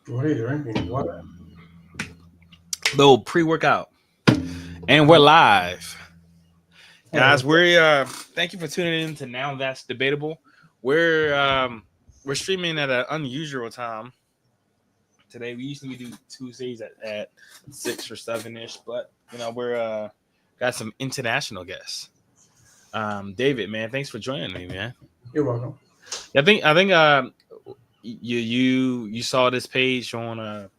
What are you drinking? Water? Little pre-workout, and we're live, Hey, guys. We're thank you for tuning in to Now That's Debatable. We're um we're streaming at an unusual time today. We usually do Tuesdays at 6 or 7 ish, but we're got some international guests. David, man, thanks for joining me, man. you're welcome. I think you saw this page on a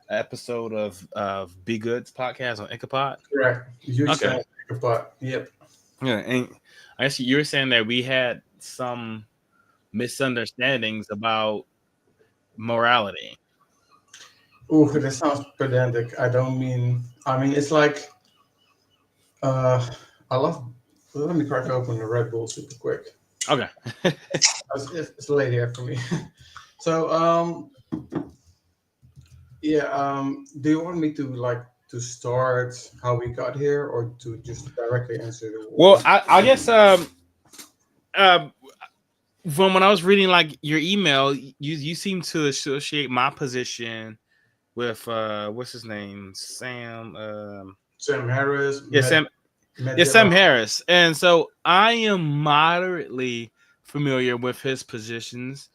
episode of Be Good's podcast on Ichabod. Correct. Huge Okay. fan of but yep. Yeah, and I guess you were saying that we had some misunderstandings about morality. Ooh, that sounds pedantic. I mean, it's like, uh, I love, let me crack open the Red Bull super quick. Okay. It's late here for me. So, yeah, do you want me to to start how we got here or to just directly answer the Well, one? I guess um from when I was reading like your email, you seem to associate my position with what's his name, Sam. Sam Harris, Yeah, Sam. Matt Yeah, Sam Dillon. Harris, and so I am moderately familiar with his positions,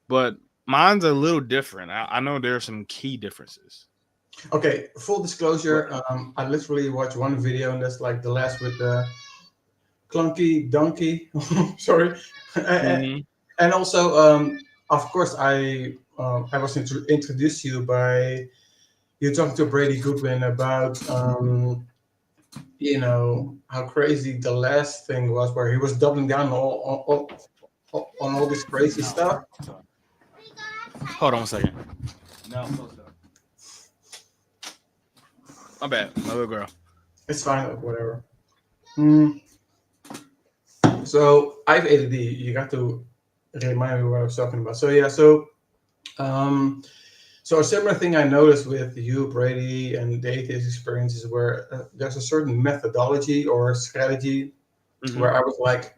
but mine's a little different. I know there are some key differences. Okay, full But, disclosure, I literally watched one video and that's like the last with the clunky donkey. Sorry, and mhm. also, of course, I was introduced to you by you talking to Brady Goodwin about how crazy the last thing was, where he was doubling down on all this crazy stuff. Hold on 1 second. No, my bad, my little girl. It's fine, whatever. Mm, so I have ADD. You got to remind me what I was talking about. So yeah, um, so a similar thing I noticed with you, Brady, and the atheist experiences where there's a certain methodology or strategy Hmm. where I was like,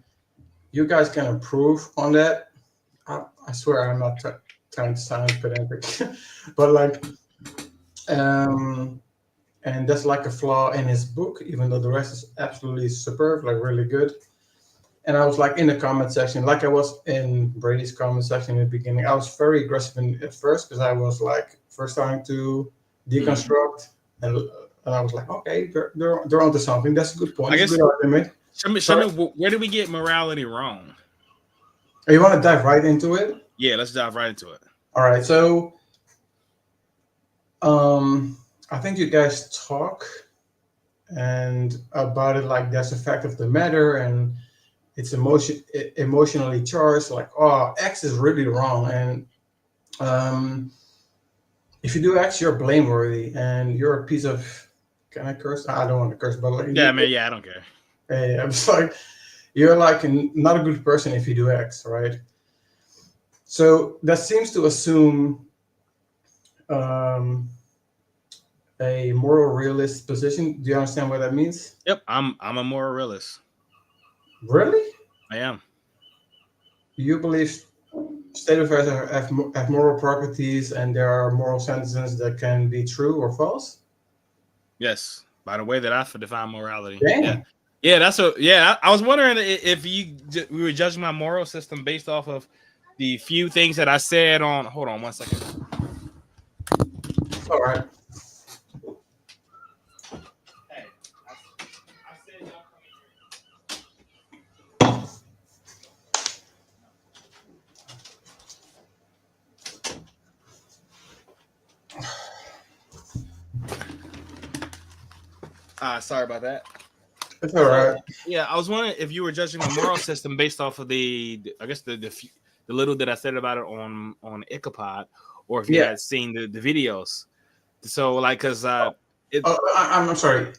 you guys can improve on that. I swear I'm not trying to sound pedantic, but um, and that's like a flaw in his book, even though the rest is absolutely superb, like really good. And I was like in the comment section, like I was in Brady's comment section in the beginning. I was very aggressive at first because I was like first trying to Hmm. deconstruct, and, and I was like, okay, they're onto something. That's a good point. I It's a good guess argument. show Sorry, me where did we get morality wrong? you want to dive right into it? Yeah, let's dive right into it. All right. So, um, I think you guys talk and about it like that's a fact of the matter, and it's emotionally charged. Like, oh, X is really wrong, and um, if you do X, you're blameworthy, and you're a piece of. Can I curse? I don't want to curse, but like, Yeah, man. Yeah, I don't care. I'm just like, you're like not a good person if you do X, right? So that seems to assume um, a moral realist position. Do you understand what that means? Yep, I'm a moral realist. Really? I am. You believe state affairs have moral properties and there are moral sentences that can be true or false? Yes, by the way that I define morality. Yeah, Dang. yeah. That's a yeah. I was wondering if we were judging my moral system based off of the few things that I said on. Hold on 1 second. It's all right. Hey, I said y'all come sorry about that. It's all So right. yeah, I was wondering if you were judging my moral system based off of I guess the little that I said about it on Ichabod, or if you Yeah. had seen the videos. So like, cause it I'm sorry.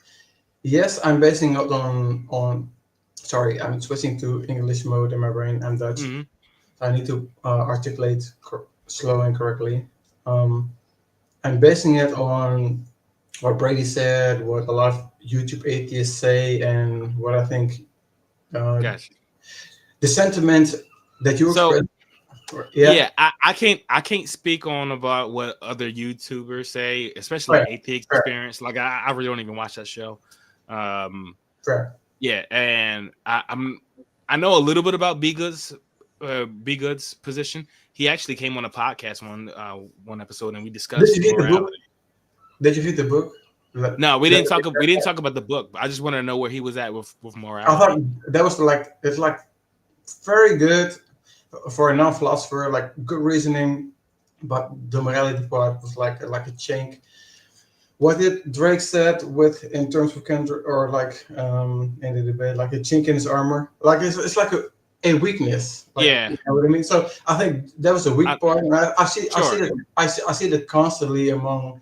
Yes, I'm basing it on. Sorry, I'm switching to English mode in my brain. I'm Dutch. mhm. I need to articulate slow and correctly. Um, I'm basing it on what Brady said, what a lot of YouTube atheists say, and what I think uh, Gotcha. the sentiment that you So expressed. Yeah. I can't speak on about what other YouTubers say, especially Fair. like AP Fair. Experience. Like I really don't even watch that show. Um, Fair. yeah, and I know a little bit about B Good's position. He actually came on a podcast one episode, and we Did discussed you read the book? morality. Did you read the book? Like, No, we didn't talk about the book. But I just wanted to know where he was at with I thought morality. that was like it's like very good for a non-philosopher, like good reasoning, but the morality part was like a chink. What did Drake said with in terms of Kendrick or like in the debate, like a chink in his armor, like it's like a weakness, like Yeah, you know what I mean. So I think that was a weak I, part, and I see sure, that I see that constantly among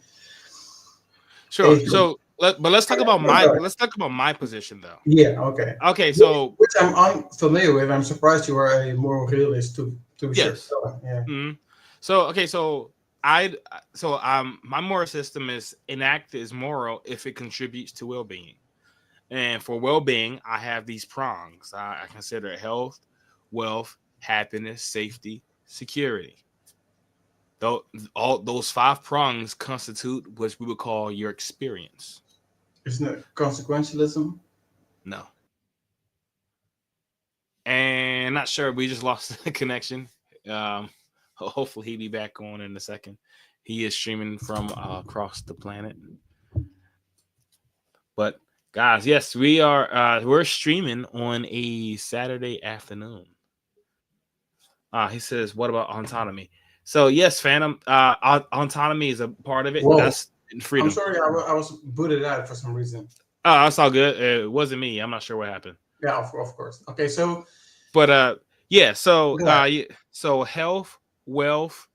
sure. Asians. So, but let's talk about my position though. Yeah, okay. Okay, Which, so which I'm unfamiliar with. I'm surprised you are a moral realist to be sure. yes. So, yeah. Mhm. So okay, I my moral system is enact is moral if it contributes to well being. And for well being, I have these prongs. I consider health, wealth, happiness, safety, security. Though all those five prongs constitute what we would call your experience. Isn't it consequentialism? No. And not sure. We just lost the connection. Hopefully he'll be back on in a second. He is streaming from across the planet. But guys, yes, we're streaming on a Saturday afternoon. He says, what about autonomy? So yes, Phantom, autonomy is a part of it. Whoa. That's I'm freedom. sorry, I was booted out for some reason. Oh, that's all good. It wasn't me. I'm not sure what happened. Yeah, of course. Okay, so But yeah, so go ahead. so health, wealth.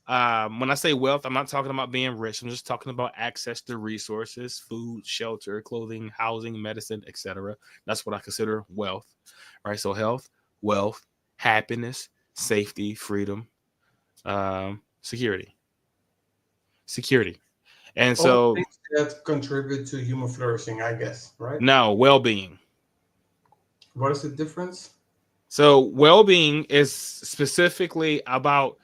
When I say wealth, I'm not talking about being rich. I'm just talking about access to resources, food, shelter, clothing, housing, medicine, etc. That's what I consider wealth, right? So health, wealth, happiness, safety, freedom, security, and All so things that contribute to human flourishing, I guess, right? now well-being. What is the difference? So well-being is specifically about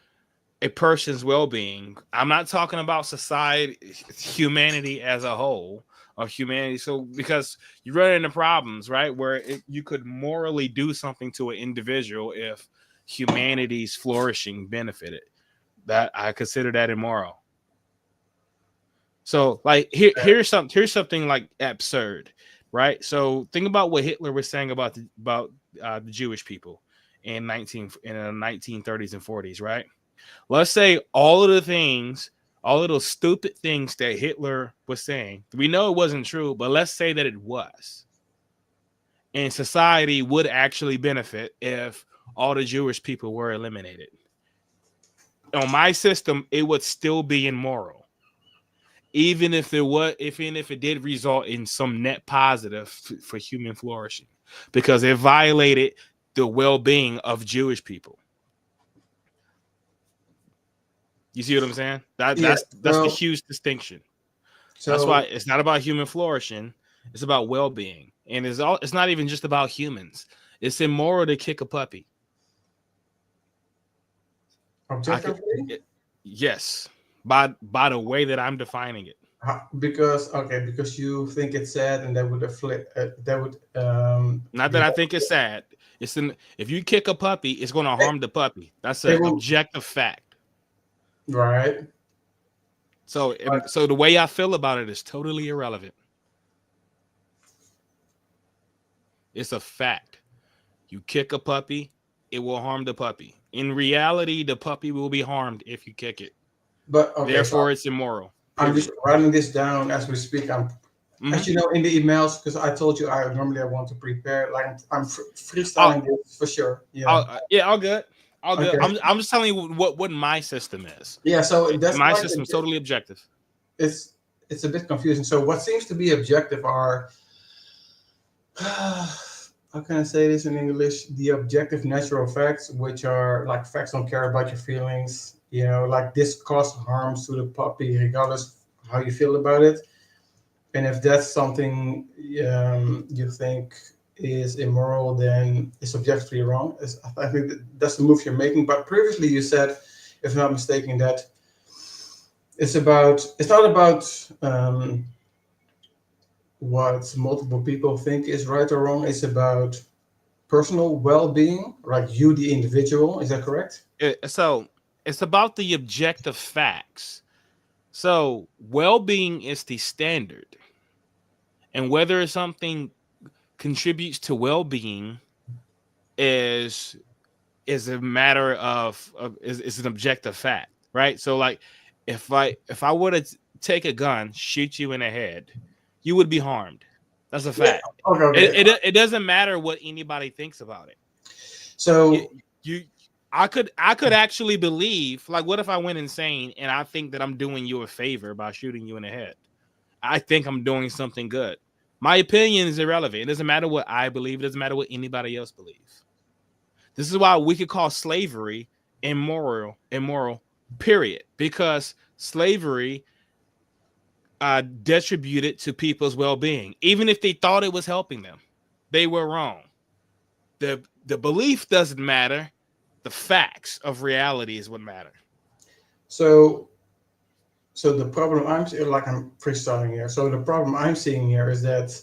a person's well-being. I'm not talking about society, humanity as a whole, or humanity. So because you run into problems, right, where you could morally do something to an individual if humanity's flourishing benefited. That I consider that immoral. So like here's something like absurd, right? So think about what Hitler was saying about the Jewish people in the 1930s and 40s, right? Let's say all of those stupid things that Hitler was saying, we know it wasn't true, but let's say that it was. And society would actually benefit if all the Jewish people were eliminated. On my system, it would still be immoral. Even if it did result in some net positive for human flourishing, because it violated the well-being of Jewish people. You see what I'm saying? Yeah. That's the huge distinction. That's why So it's not about human flourishing. It's about well-being, and it's not even just about humans. It's immoral to kick a puppy. I could, objectively, yes, by the way that I'm defining it. because you think it's sad and that would afflict that would Not that I think it's sad. If you kick a puppy, it's going to it, harm the puppy. That's it an will objective fact. right. So But so the way I feel about it is totally irrelevant. It's a fact. You kick a puppy, it will harm the puppy. In reality, the puppy will be harmed if you kick it. okay, so Therefore, it's immoral. I'm just Period. writing this down as we speak. Mm-hmm. As you know, in the emails, because I told you I want to prepare. Like I'm I'll, freestyling this for sure. Yeah. yeah, all good. All good. Okay. I'm just telling you what my system is. Yeah. So that's My like system is totally objective. it's it's a bit confusing. So what seems to be objective are how can I say this in English? The objective natural facts, which are like facts don't care about your feelings. You know, like this caused harms to the puppy, regardless how you feel about it. And if that's something you think is immoral, then it's objectively wrong. I think that's the move you're making. But previously you said, if I'm not mistaken, that it's not about what multiple people think is right or wrong. It's about personal well-being, like you, the individual. Is that correct? So it's about the objective facts. So well-being is the standard, and whether something contributes to well-being is a matter of is an objective fact, right? So like if I were to take a gun, shoot you in the head, you would be harmed. That's a Yeah. fact. Okay. Okay. It doesn't matter what anybody thinks about it. You, So you I could actually believe, like, what if I went insane and I think that I'm doing you a favor by shooting you in the head? I think I'm doing something good. My opinion is irrelevant. It doesn't matter what I believe. It doesn't matter what anybody else believes. This is why we could call slavery immoral, period. Because slavery distributed to people's well-being, even if they thought it was helping them. They were wrong. The belief doesn't matter. The facts of reality is what matter. so so the problem like I'm freestyling here. So the problem I'm seeing here is that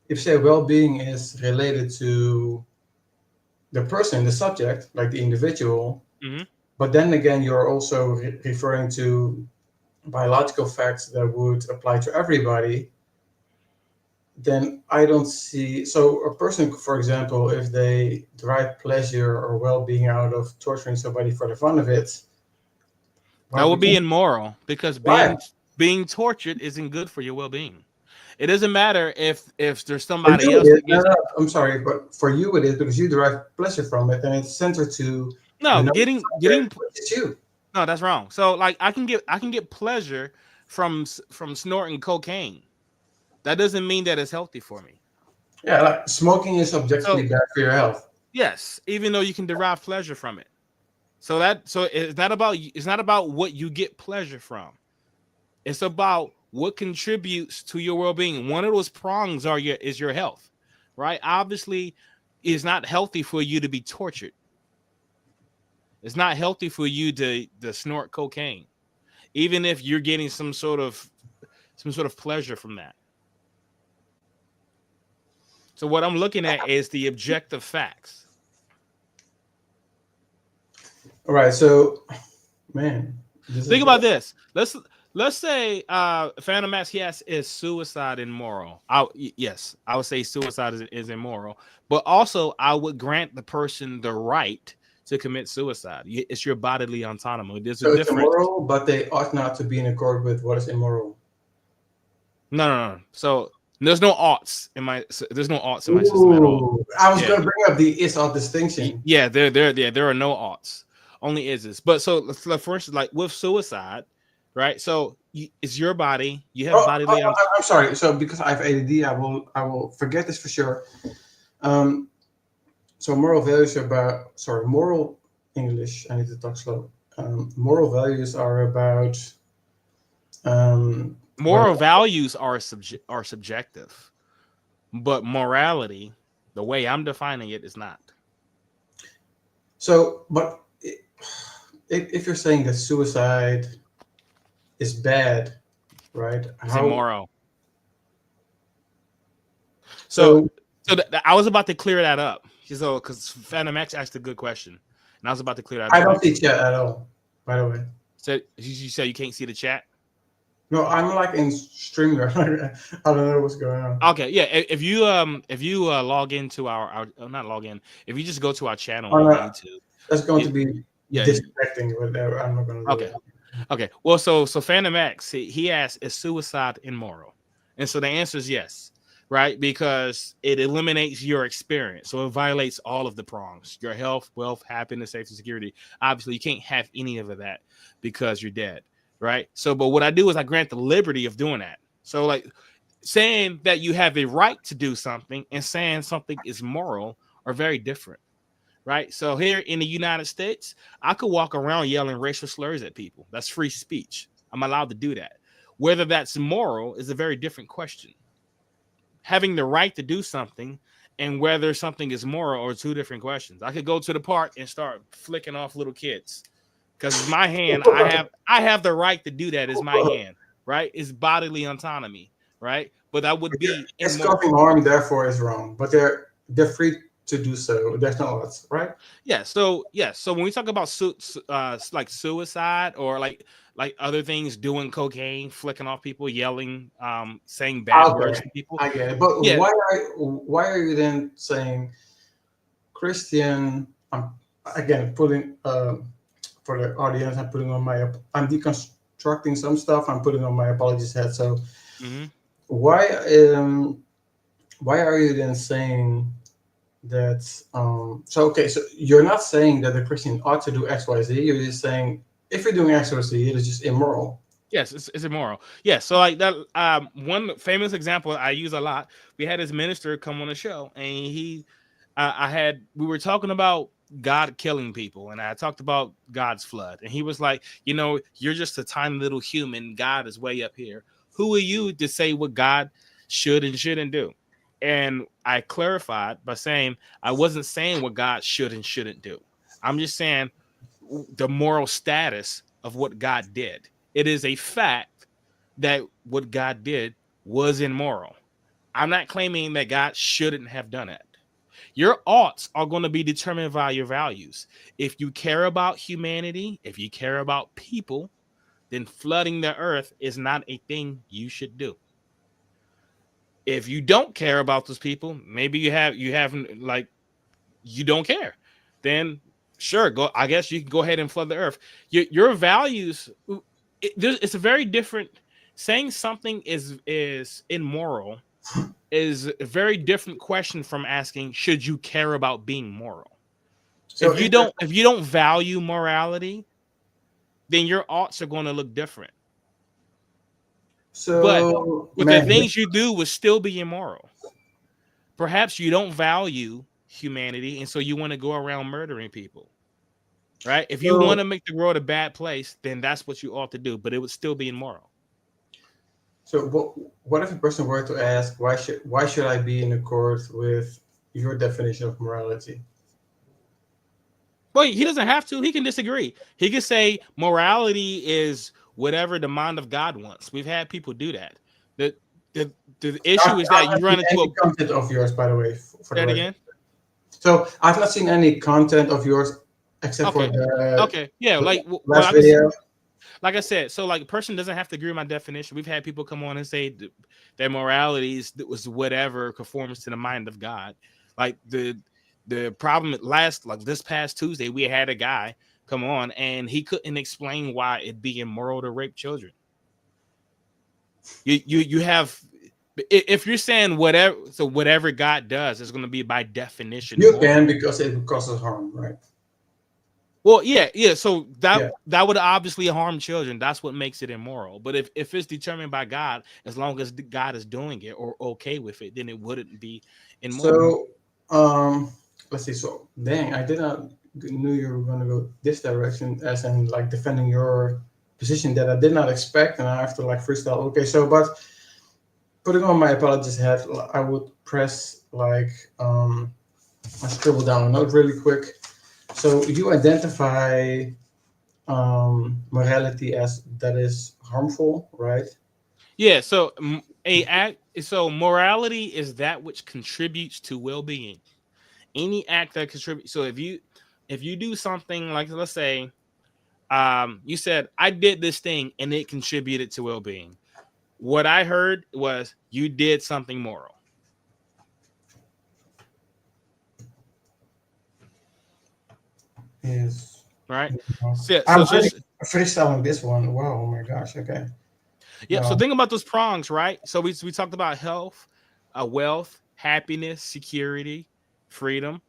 if say well-being is related to the person, the subject, like the individual, Mm-hmm. but then again you're also referring to biological facts that would apply to everybody, then I don't see. So a person, for example, if they derive pleasure or well-being out of torturing somebody for the fun of it, That well, would be immoral because why? being tortured isn't good for your well-being. It doesn't matter if there's For somebody you it else is. that No, gets no, I'm sorry, but for you it is because you derive pleasure from it, and it's centered to the no noble getting subject, which is you. no, that's wrong. So like I can get pleasure from snorting cocaine. That doesn't mean that it's healthy for me. Yeah, like smoking is objectively So bad for your health. yes, even though you can derive pleasure from it. So it's not about what you get pleasure from. It's about what contributes to your well-being. One of those prongs is your health, right? Obviously, it's not healthy for you to be tortured. It's not healthy for you to snort cocaine, even if you're getting some sort of pleasure from that. So what I'm looking at is the objective facts. All right, so man, this Think is about this. Let's say Phantom Max is suicide immoral. Yes, I would say suicide is immoral, but also I would grant the person the right to commit suicide. It's your bodily autonomy. There's a so it's difference. immoral, but they ought not to be in accord with what is immoral. No. So there's no oughts in my system at all. Ooh, I was Yeah, going to bring up the is ought distinction. yeah. There are no oughts. Only is's. But so for instance, like with suicide, right? So it's your body. You have bodily. I'm sorry. So because I have ADD, I will forget this for sure. Um, so moral values are about moral English. I need to talk slow. Moral values are about what. Moral values are subjective, but morality, the way I'm defining it, is not. So, but if you're saying that suicide is bad, right? It's How immoral. So, so? I was about to clear that up. So, because Phantom X asked a good question, and I was about to clear that I up. don't Actually. see chat at all. By the way, So you said you can't see the chat. no, I'm like in Streamer. I don't know what's going on. Okay, yeah. If you log into our not log in, if you just go to our channel Oh, on no, YouTube, that's going to you, be yeah. disrespecting. Whatever. I'm not going to do Okay. it. Okay. Well, so Phantom X, he asked, is suicide immoral? And so the answer is yes, right? Because it eliminates your experience. So it violates all of the prongs: your health, wealth, happiness, safety, security. Obviously, you can't have any of that because you're dead, right? So, but what I do is I grant the liberty of doing that. So, like, saying that you have a right to do something and saying something is moral are very different. Right. So here in the United States, I could walk around yelling racial slurs at people. That's free speech. I'm allowed to do that. Whether that's moral is a very different question. Having the right to do something and whether something is moral are two different questions. I could go to the park and start flicking off little kids because it's my hand. I have the right to do that. It's my hand, right? It's bodily autonomy, right? But that would be It's causing immoral. harm, therefore is wrong. But they're free to do so. There's no odds, right? Yeah. So when we talk about like suicide or like other things, doing cocaine, flicking off people, yelling, saying bad words Okay, to people. I get it. But Yeah. why are you then saying Christian? Again putting for the audience. I'm deconstructing some stuff. I'm putting on my apologies hat. So Hmm. why why are you then saying that? So okay, so you're not saying that the Christian ought to do X, Y, Z. You're just saying if you're doing X, Y, Z, it is just immoral. Yes, it's immoral. Yeah, so like that. One famous example I use a lot. We had this minister come on the show, and we were talking about God killing people, and I talked about God's flood, and he was like, you're just a tiny little human. God is way up here. Who are you to say what God should and shouldn't do? And I clarified by saying I wasn't saying what God should and shouldn't do. I'm just saying the moral status of what God did. It is a fact that what God did was immoral. I'm not claiming that God shouldn't have done it. Your oughts are going to be determined by your values. If you care about humanity, if you care about people, then flooding the earth is not a thing you should do. If you don't care about those people, maybe you haven't like you don't care, then sure, go. I guess you can go ahead and flood the earth. Your values. It's a very different. Saying something is immoral is a very different question from asking should you care about being moral. So If you don't value morality, then your oughts are going to look different. But the man, things you do will still be immoral. Perhaps you don't value humanity, and so you want to go around murdering people. Right? If you want so to make the world a bad place, then that's what you ought to do, but it would still be immoral. so what if a person were to ask why should I be in accord with your definition of morality? Well, he doesn't have to. He can disagree. He can say morality is whatever the mind of God wants. We've had people do that. The the, the issue is I've that you not run seen into any a content of yours, by the way, for the that record. again. So I've not seen any content of yours except for Okay. the Okay. Yeah. last video. Like I said, so like a person doesn't have to agree with my definition. We've had people come on and say that morality was whatever conforms to the mind of God. Like the problem like this past Tuesday, we had a guy come on and he couldn't explain why it'd be immoral to rape children. You have if you're saying whatever God does is going to be by definition You can moral. because it causes harm, right? Well, yeah. So Yeah. that would obviously harm children. That's what makes it immoral. But if it's determined by God, as long as God is doing it or okay with it, then it wouldn't be immoral. So let's see. So dang, I did not knew you were going to go this direction, as in like defending your position that I did not expect, and I have to like freestyle. Okay, so but putting on my apologies hat, I would press like I scribble down a note really quick. So you identify morality as that is harmful, right? Yeah. So morality is that which contributes to well-being. Any act that contributes. So if you do something like, let's say, you said I did this thing and it contributed to well-being. What I heard was you did something moral. Yes. Right. No. So I'm really just freestyling this one. Wow. Oh my gosh. Okay. yeah. So No. think about those prongs, right? So we talked about health, wealth, happiness, security, freedom,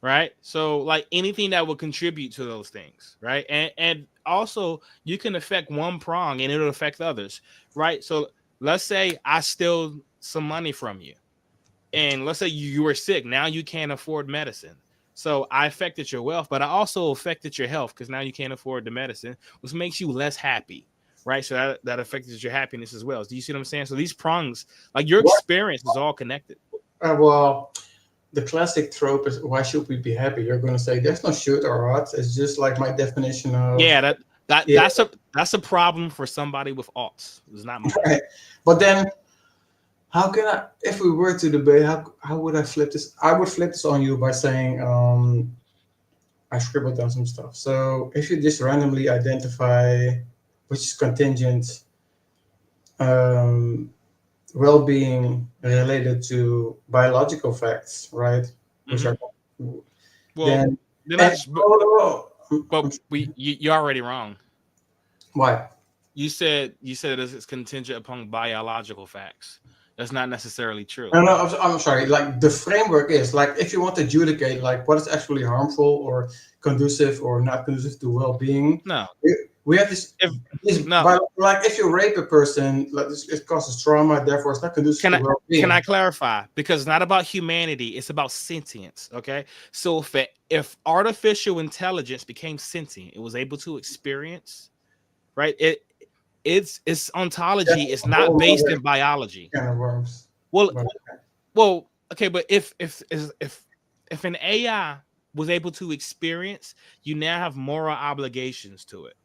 right? So like anything that will contribute to those things, right? And also you can affect one prong and it'll affect others, right? So let's say I steal some money from you, and let's say you were sick. Now you can't afford medicine. So I affected your wealth, but I also affected your health because now you can't afford the medicine, which makes you less happy, right? So that affected your happiness as well. Do you see what I'm saying? So these prongs, like your What? experience is all connected. Well, the classic trope is, why should we be happy? You're going to say there's no should or ought. It's just like my definition of, Yeah, yeah. that's a problem for somebody with aughts. It's not mine. Right. But then, how can I, if we were to debate, how would I flip this? I would flip this on you by saying, I scribbled down some stuff. So if you just randomly identify which is contingent, um, well-being related to biological facts, right? Which are Well, then, then and, but you're already wrong. why? You said it's contingent upon biological facts. That's not necessarily true. No, I'm sorry. Like the framework is like if you want to adjudicate like what is actually harmful or conducive or not conducive to well-being. No, we have this. No. Like if you rape a person, like it causes trauma. Therefore, it's not conducive to well-being. Can I clarify? Because it's not about humanity; it's about sentience. Okay, so if artificial intelligence became sentient, it was able to experience, right? Its ontology is not based in biology. Kind of worms. Well, okay, but if an AI was able to experience, you now have moral obligations to it.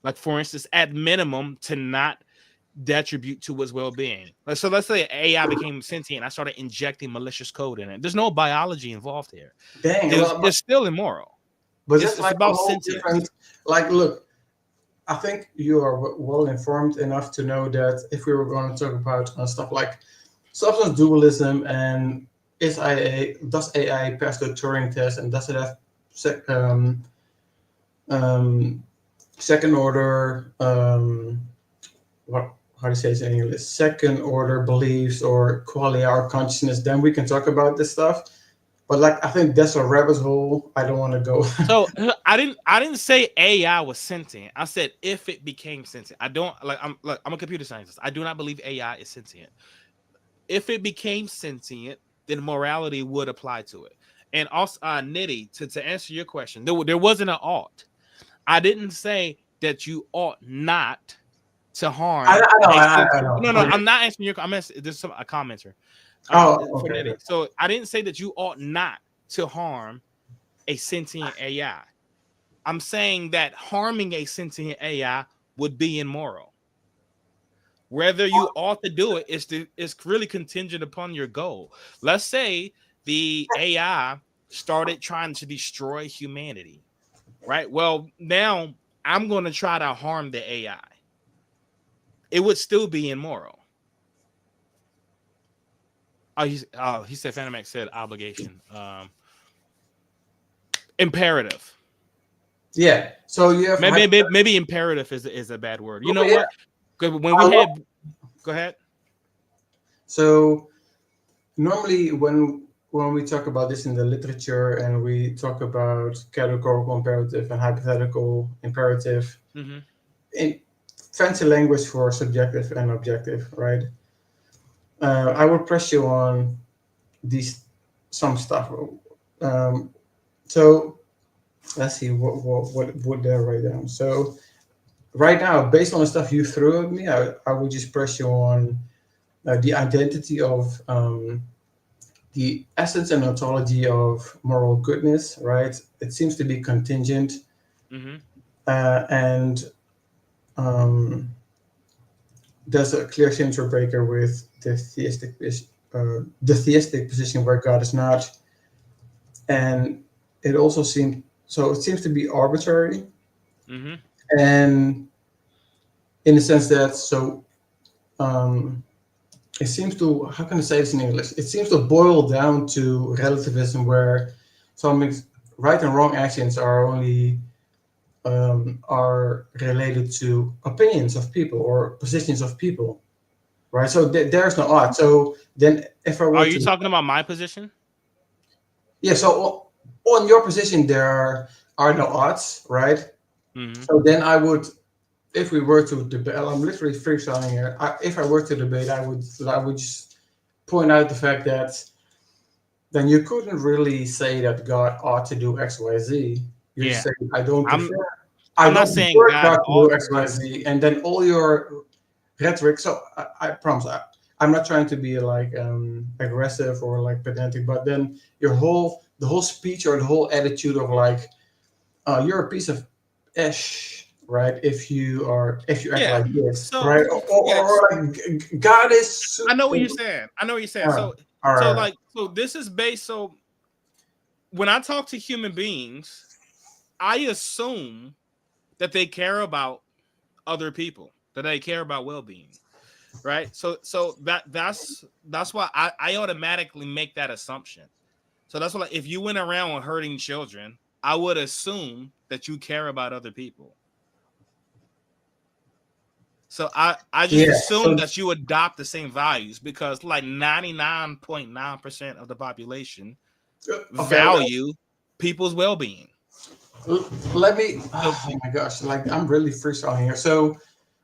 Like, for instance, at minimum, to not detribute to its well-being. So let's say AI became sentient. I started injecting malicious code in it. There's no biology involved here. Dang, it's still immoral. But it's like about sentience. Like, look. I think you are well informed enough to know that if we were going to talk about stuff like substance dualism and does AI pass the Turing test and does it have second order how do you say it in English, second order beliefs or qualia or consciousness, then we can talk about this stuff. But like I think that's a rabbit hole I don't want to go. So I didn't say AI was sentient. I said if it became sentient. I'm a computer scientist. I do not believe AI is sentient. If it became sentient, then morality would apply to it. And also, Nitty, to answer your question, there wasn't an ought. I didn't say that you ought not to harm. I know. No, I'm not answering your comment. There's a commenter. Okay. So I didn't say that you ought not to harm a sentient AI. I'm saying that harming a sentient AI would be immoral. Whether you ought to do it is really contingent upon your goal. Let's say the AI started trying to destroy humanity, right? Well, now I'm going to try to harm the AI. It would still be immoral. He said Phantom said obligation. Imperative. Yeah. So you have maybe imperative is a bad word. You know what? When we had go ahead. So normally when we talk about this in the literature and we talk about categorical imperative and hypothetical imperative, in fancy language for subjective and objective, right? I will press you on some stuff. So let's see what would there write down. So right now, based on the stuff you threw at me, I would just press you on the identity of the essence and ontology of moral goodness, right? It seems to be contingent, and there's a clear censor breaker with the theistic position where God is not, and it also seems to be arbitrary, and in the sense that it seems to, how can I say this in English? It seems to boil down to relativism, where something's right and wrong actions are only are related to opinions of people or positions of people, right? So there's no ought. So then, if I were are you talking about my position? Yeah. So on your position, there are no oughts, right? So then I would, if we were to debate, I'm literally freestyling here. If I were to debate, I would just point out the fact that then you couldn't really say that God ought to do X, Y, Z. You say, I don't prefer. I'm not saying God to do X, Y, Z, and then all your rhetoric. So I promise, I'm not trying to be like aggressive or like pedantic, but then the whole speech or the whole attitude of like, you're a piece of ish, right? If you act Yeah. like this, So right? yes, Or like God is I know what you're saying. I know what you're saying. uh, So all so right. like so this is based. So when I talk to human beings, I assume that they care about other people, that they care about well-being, right? So that's why I automatically make that assumption. So that's why, like, if you went around hurting children, I would assume that you care about other people. So I just Yeah. assume So that you adopt the same values because like 99.9% of the population okay. value people's well-being. Let me. So Oh my gosh! Like I'm really freestyling here. So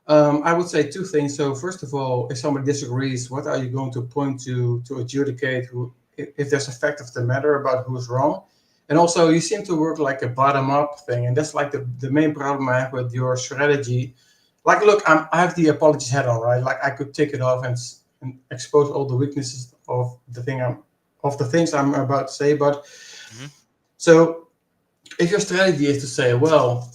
I would say two things. So first of all, if somebody disagrees, what are you going to point to adjudicate who, if there's a fact of the matter about who's wrong? And also, you seem to work like a bottom-up thing, and that's like the main problem I have with your strategy. Like, look, I have the apologies head on, right? Like, I could take it off and expose all the weaknesses of the things I'm about to say. But mhm. so, if your strategy is to say, well,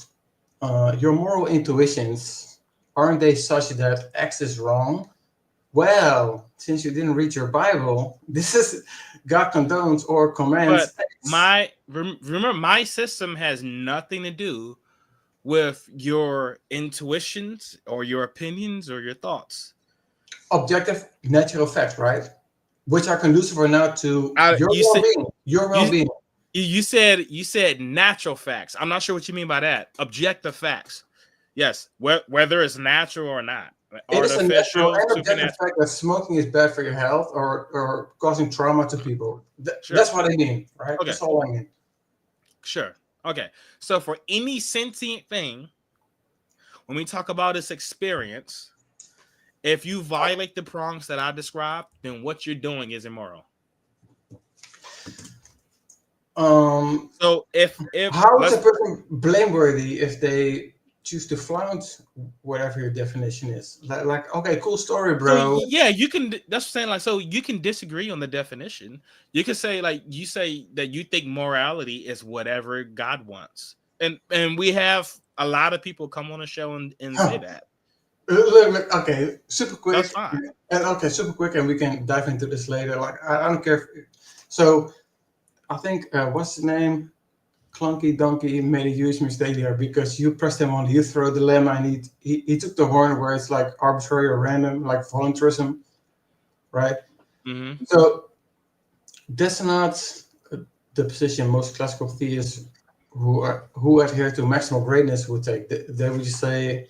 your moral intuitions, aren't they such that X is wrong? Well, since you didn't read your Bible, this is God condones or But commands X. remember, my system has nothing to do with your intuitions or your opinions or your thoughts. Objective, natural facts, right? Which are conducive or not to I, your you said well-being. Your you well-being. you said natural facts. I'm not sure what you mean by that. Objective facts. Yes, whether it's natural or not, It is a natural artificial, and objective supernatural. fact that smoking is bad for your health or causing trauma to people. Sure. That's what I mean, right? Okay. That's all I mean. Sure. Okay. So for any sentient thing, when we talk about its experience, if you violate the prongs that I described, then what you're doing is immoral. Um, So if How is a let's person blameworthy if they choose to flaunt whatever your definition is? Like, okay, cool story, so bro. yeah, you can that's what I'm saying, like, so you can disagree on the definition. You can say, like, you say that you think morality is whatever God wants. And we have a lot of people come on the show and say Huh. that. Look, okay, super That's quick, fine. super quick, and we can dive into this later. Like, I don't care. So, I think what's his name? Clunky Donkey made a huge mistake there because you pressed him on the youth throw dilemma, and he took the horn where it's like arbitrary or random, like voluntarism, right? Mm-hmm. So that's not the position most classical theists who adhere to maximal greatness would take. They would just say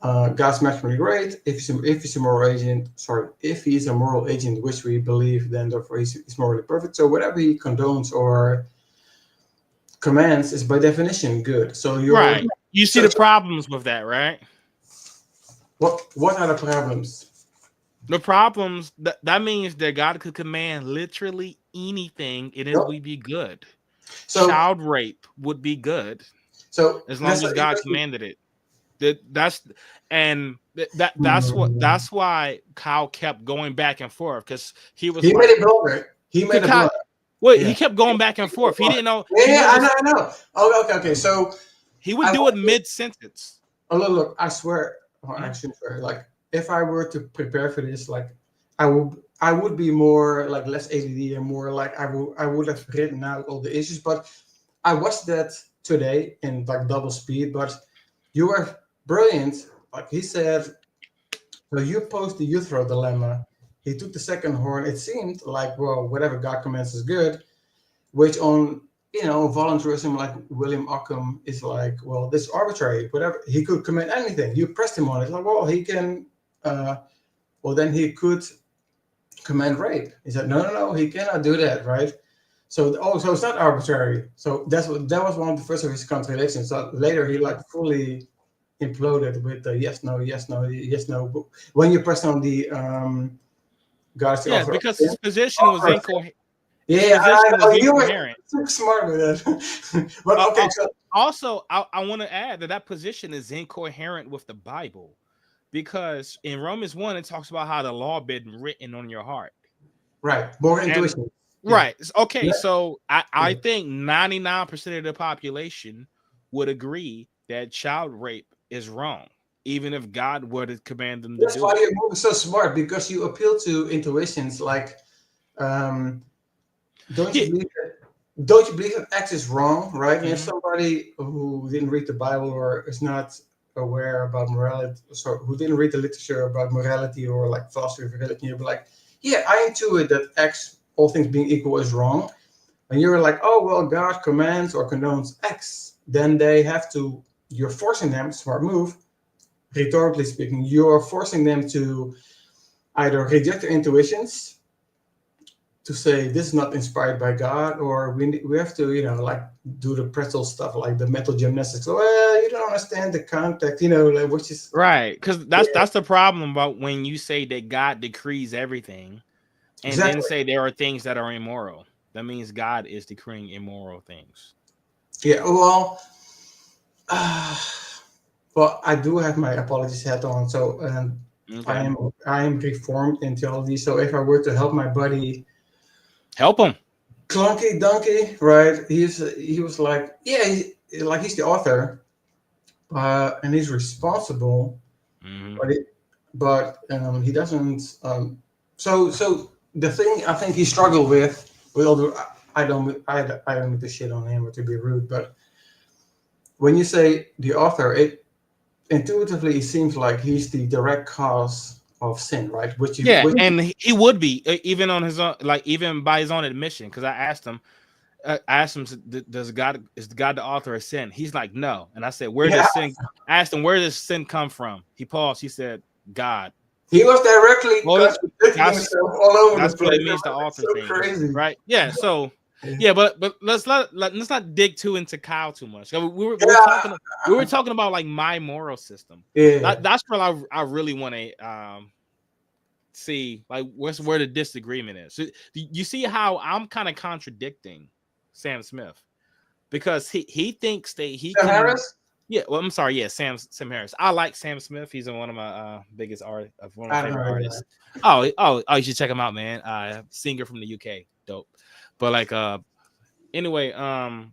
God's maximally great. If he's a moral agent, sorry, if he's a moral agent, which we believe, then therefore he's morally perfect. So whatever he condones or commands is by definition good. So Right. You see so, the so problems with that, right? what are the problems? The problems that means that God could command literally anything and it No. would be good. So Child rape would be good so as long that's as an God interesting. commanded it. That's and Hmm. that's why Kyle kept going back and forth because he was He made like, a blunder. He made a Kyle, blunder. well, Yeah. he kept going back and forth. He didn't know Yeah, yeah, I know. Okay. So he would I do it want to. mid sentence. Oh, look, I swear, well, I shouldn't swear. Like, if I were to prepare for this, like, I would be more like less ADD and more like I would have written out all the issues. But I watched that today in like double speed. But you were brilliant. Like he said, so you posed the Uthro dilemma. He took the second horn. It seemed like, well, whatever God commands is good, which on voluntarism, like William Ockham is like, well, this is arbitrary, whatever. He could commit anything. You pressed him on it, like, well, he can. Well, then he could command rape. He said, no, he cannot do that, right? So it's not arbitrary. So that was one of the first of his contradictions. So later he like fully imploded with the yes, no, yes, no, yes, no. But when you press on the God's the Yes, author of because sin, his position was author of sin. incoherent. His Yeah, I position was know you were incoherent. super smart with that. But Uh, okay, uh, so Also, I want to add that position is incoherent with the Bible because in Romans 1 it talks about how the law been written on your heart. Right. More And intuition. right. Okay. Yeah. So I Yeah. think 99% of the population would agree that child rape is wrong, even if God were to command them to That's do why it. you're moving so smart, because you appeal to intuitions like, um, don't you Yeah. believe that, don't you believe that X is wrong, right? And if Mhm. somebody who didn't read the Bible or is not aware about morality, so who didn't read the literature about morality or like philosophy of religion, you'd be like, yeah, I intuit that X, all things being equal, is wrong. And you're like, oh well, God commands or condones X, then they have to. You're forcing them, smart move, rhetorically speaking, you're forcing them to either reject their intuitions, to say this is not inspired by God, or we have to, like do the pretzel stuff, like the mental gymnastics. Well, you don't understand the context, like, which is Right. Because yeah, that's the problem about when you say that God decrees everything and then exactly. say there are things that are immoral. That means God is decreeing immoral things. Yeah, well, uh, well, I do have my apologies hat on, so I Okay. am I am reformed in theology. So if I were to help my buddy Help them. Clunky Donkey, right? He was like, yeah, like he's the author, and he's responsible, Hmm. but he doesn't. So the thing I think he struggled with all the I don't mean to shit on him or to be rude, but when you say the author, it intuitively it seems like he's the direct cause of sin, right? Yeah, Which and he would be even on his own, like even by his own admission. Because I asked him, does God is God the author of sin? He's like, no. And I said, where yeah, does sin? I asked him, where does sin come from? He paused. He said, God. he was directly Well, contradicting that's himself all over the that's what place. it means to It's author so things, crazy. right? Yeah. So Yeah, yeah, but let's not dig too into Kyle too much. We were yeah, talking about like my moral system. yeah. That's what I really want to see, like where the disagreement is. So, you see how I'm kind of contradicting Sam Smith because he thinks that he Sam can. Harris? Yeah, well, I'm sorry. Yeah, Sam Harris. I like Sam Smith. He's one of my biggest one of my I don't favorite know. artists. Oh, you should check him out, man. Singer from the UK, dope. But like, anyway,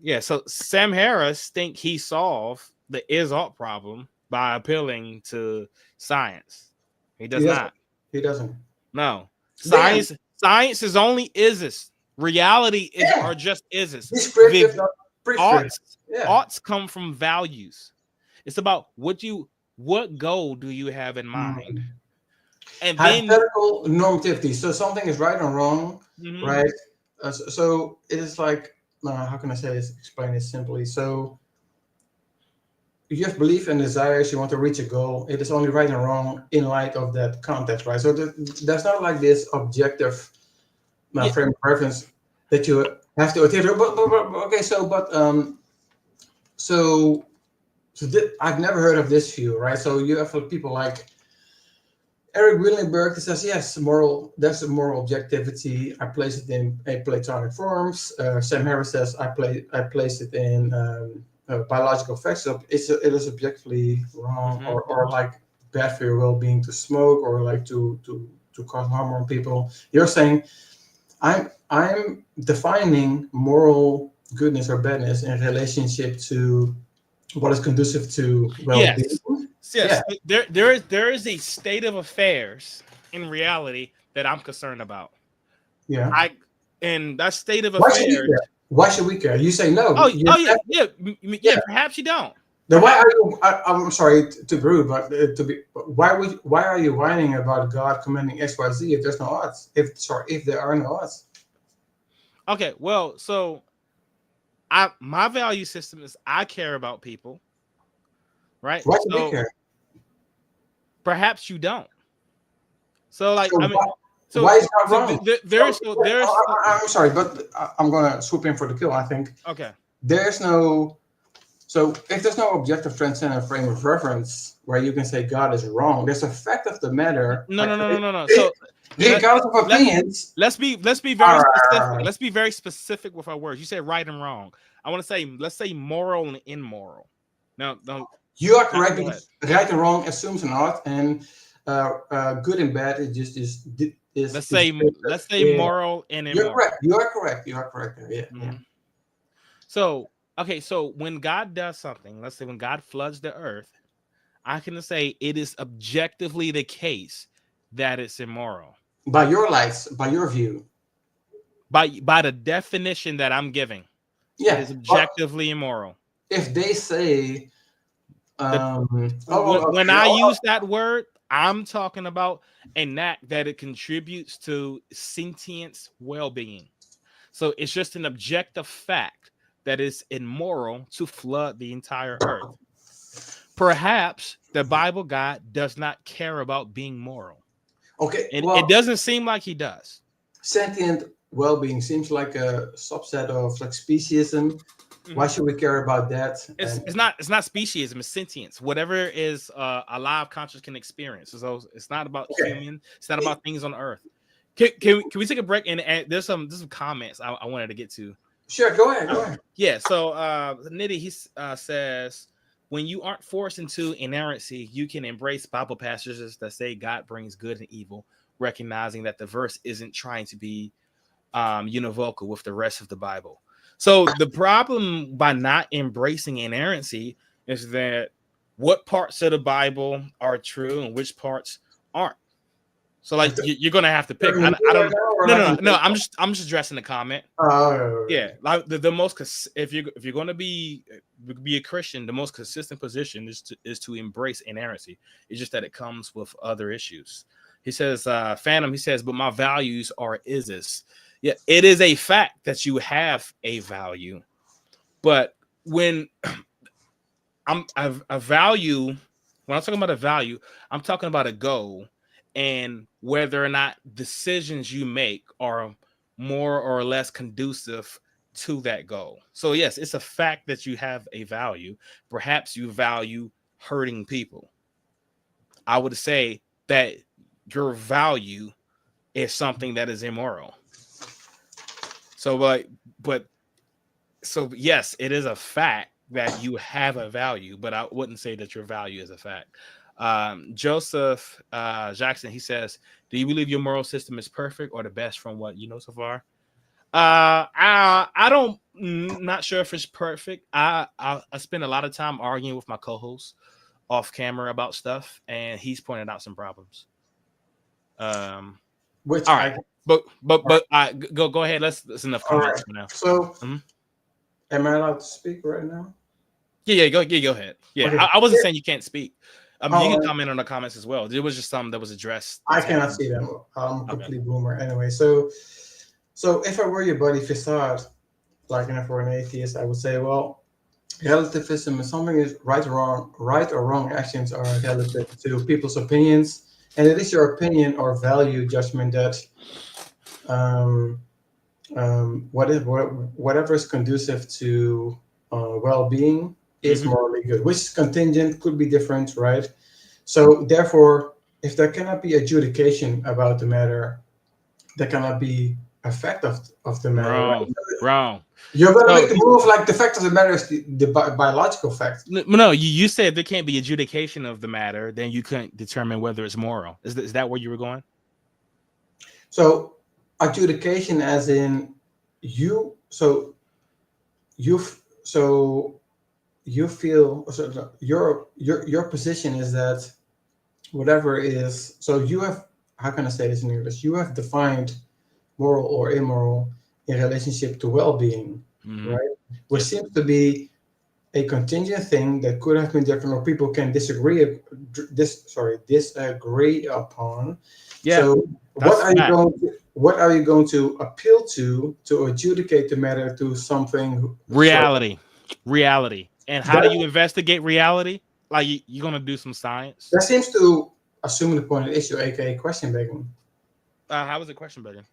yeah. So Sam Harris think he solved the is ought problem by appealing to science. He He does doesn't. not. He doesn't. No, Damn. science is only ises. Reality is Yeah. are just ises. Descriptive, not prescriptive. Oughts Yeah. oughts come from values. It's about what goal do you have in mind, Mm. and then Hypothetical normativity. So something is right or wrong, mhm, right? So it is like, how can I say this? Explain this simply. So you have belief and desires. You want to reach a goal. It is only right and wrong in light of that context, right? So there's not like this objective yeah, frame of reference that you have to adhere to. But okay, so I've never heard of this view, right? So you have people like Eric Willenberg that says, yes, there's a moral objectivity. I place it in a Platonic forms. Sam Harris says, I place it in biological facts. So it is objectively wrong, mhm. or like bad for your well-being to smoke, or like to cause harm on people. You're saying I'm defining moral goodness or badness in relationship to what is conducive to well-being. Yes, Yeah, yes. There is a state of affairs in reality that I'm concerned about. yeah. I and that state of Why should we affairs. care? Why should we care? You say no. Oh yeah, yeah, yeah. Yeah. Perhaps you don't. Then why Perhaps are you? I'm sorry to be rude, but why are you whining about God commanding X, Y, Z if there's no odds? If there are no odds. okay. Well, so my value system is I care about people, right? Why should we So care? perhaps you don't. So like So I mean, why is God so wrong? I'm sorry, but I'm gonna swoop in for the kill. I think okay. there's no. So if there's no objective transcendent frame of reference where you can say God is wrong, there's a fact of the matter. No. So Regardless of let opinions. let's be All very specific. right. Let's be very specific with our words. You said right and wrong. I want to say let's say moral and immoral. Now You are correct Go ahead. because right and wrong assumes an art, and good and bad is just is. Let's is say yeah. moral and You're immoral. correct. You are correct. You are correct. Yeah. Yeah. Mhm. So okay, so when God does something, let's say when God floods the earth, I can say it is objectively the case that it's immoral By your lights, by your view. by the definition that I'm giving. It Yeah. is But objectively immoral. if they say, The when okay, I use that word, I'm talking about an act that it contributes to sentience well-being. So it's just an objective fact that it's immoral to flood the entire earth. Perhaps the Bible God does not care about being moral. okay, It well, doesn't seem like he does. sentient well-being seems like a subset of like speciesism. Why Mhm. should we care about that? And It's not speciesism, it's sentience. Whatever is alive conscious can experience. So it's not about okay, human, it's not about things on earth. Can we take a break and there's some comments I wanted to get to. sure, go ahead, go ahead. Yeah, so Nitty he says when you aren't forced into inerrancy, you can embrace Bible passages that say God brings good and evil, recognizing that the verse isn't trying to be univocal with the rest of the Bible. So the problem by not embracing inerrancy is that what parts of the Bible are true and which parts aren't. So like you're gonna have to pick. You're me I right don't. now, or No, like no, in no, no. general? I'm just addressing the comment. Oh, Yeah, like the most if you're going to be a Christian, the most consistent position is to embrace inerrancy. It's just that it comes with other issues. He says, Phantom. He says, but my values are isis. Yeah, it is a fact that you have a value, but when a value, when I'm talking about a value, I'm talking about a goal and whether or not decisions you make are more or less conducive to that goal. So yes, it's a fact that you have a value. Perhaps you value hurting people. I would say that your value is something that is immoral. So but so yes, it is a fact that you have a value, but I wouldn't say that your value is a fact. Joseph Jackson, he says, do you believe your moral system is perfect or the best from what you know so far? I don't, not sure if it's perfect. I spend a lot of time arguing with my co-host off camera about stuff, and he's pointed out some problems. which All right, I go ahead. That's enough all comments right. for now. So, Mhm. am I allowed to speak right now? Yeah, go ahead. Yeah, Okay. I wasn't Yeah. saying you can't speak. You can Oh, comment on the comments as well. There was just some that was addressed. I That's had cannot see them. I'm a okay. complete boomer anyway. So if I were your buddy facade, like for an atheist, I would say, well, relativism is something is right or wrong actions are relative to people's opinions, and it is your opinion or value judgment that um, whatever is conducive to well-being is Mm-hmm. morally good, which is contingent, could be different, right? So therefore, if there cannot be adjudication about the matter, there cannot be effect of the matter, right? Wrong. You're going to So make the move like the fact of the matter is the biological fact. no, you said there can't be adjudication of the matter, then you couldn't determine whether it's moral. Is that where you were going? So adjudication, as in you, you, so you feel, so your position is that whatever is, so you have, how can I say this in English? You have defined moral or immoral in relationship to well-being, Mm-hmm. right? Which Yep. seems to be a contingent thing that could have been different, or people can disagree upon. Yeah, So that's fact. what are you going to appeal to adjudicate the matter to something? Sorry, Reality. And how do that you investigate reality? Like you're gonna do some science. that seems to assume the point of issue, aka question begging, How was the question, Megan?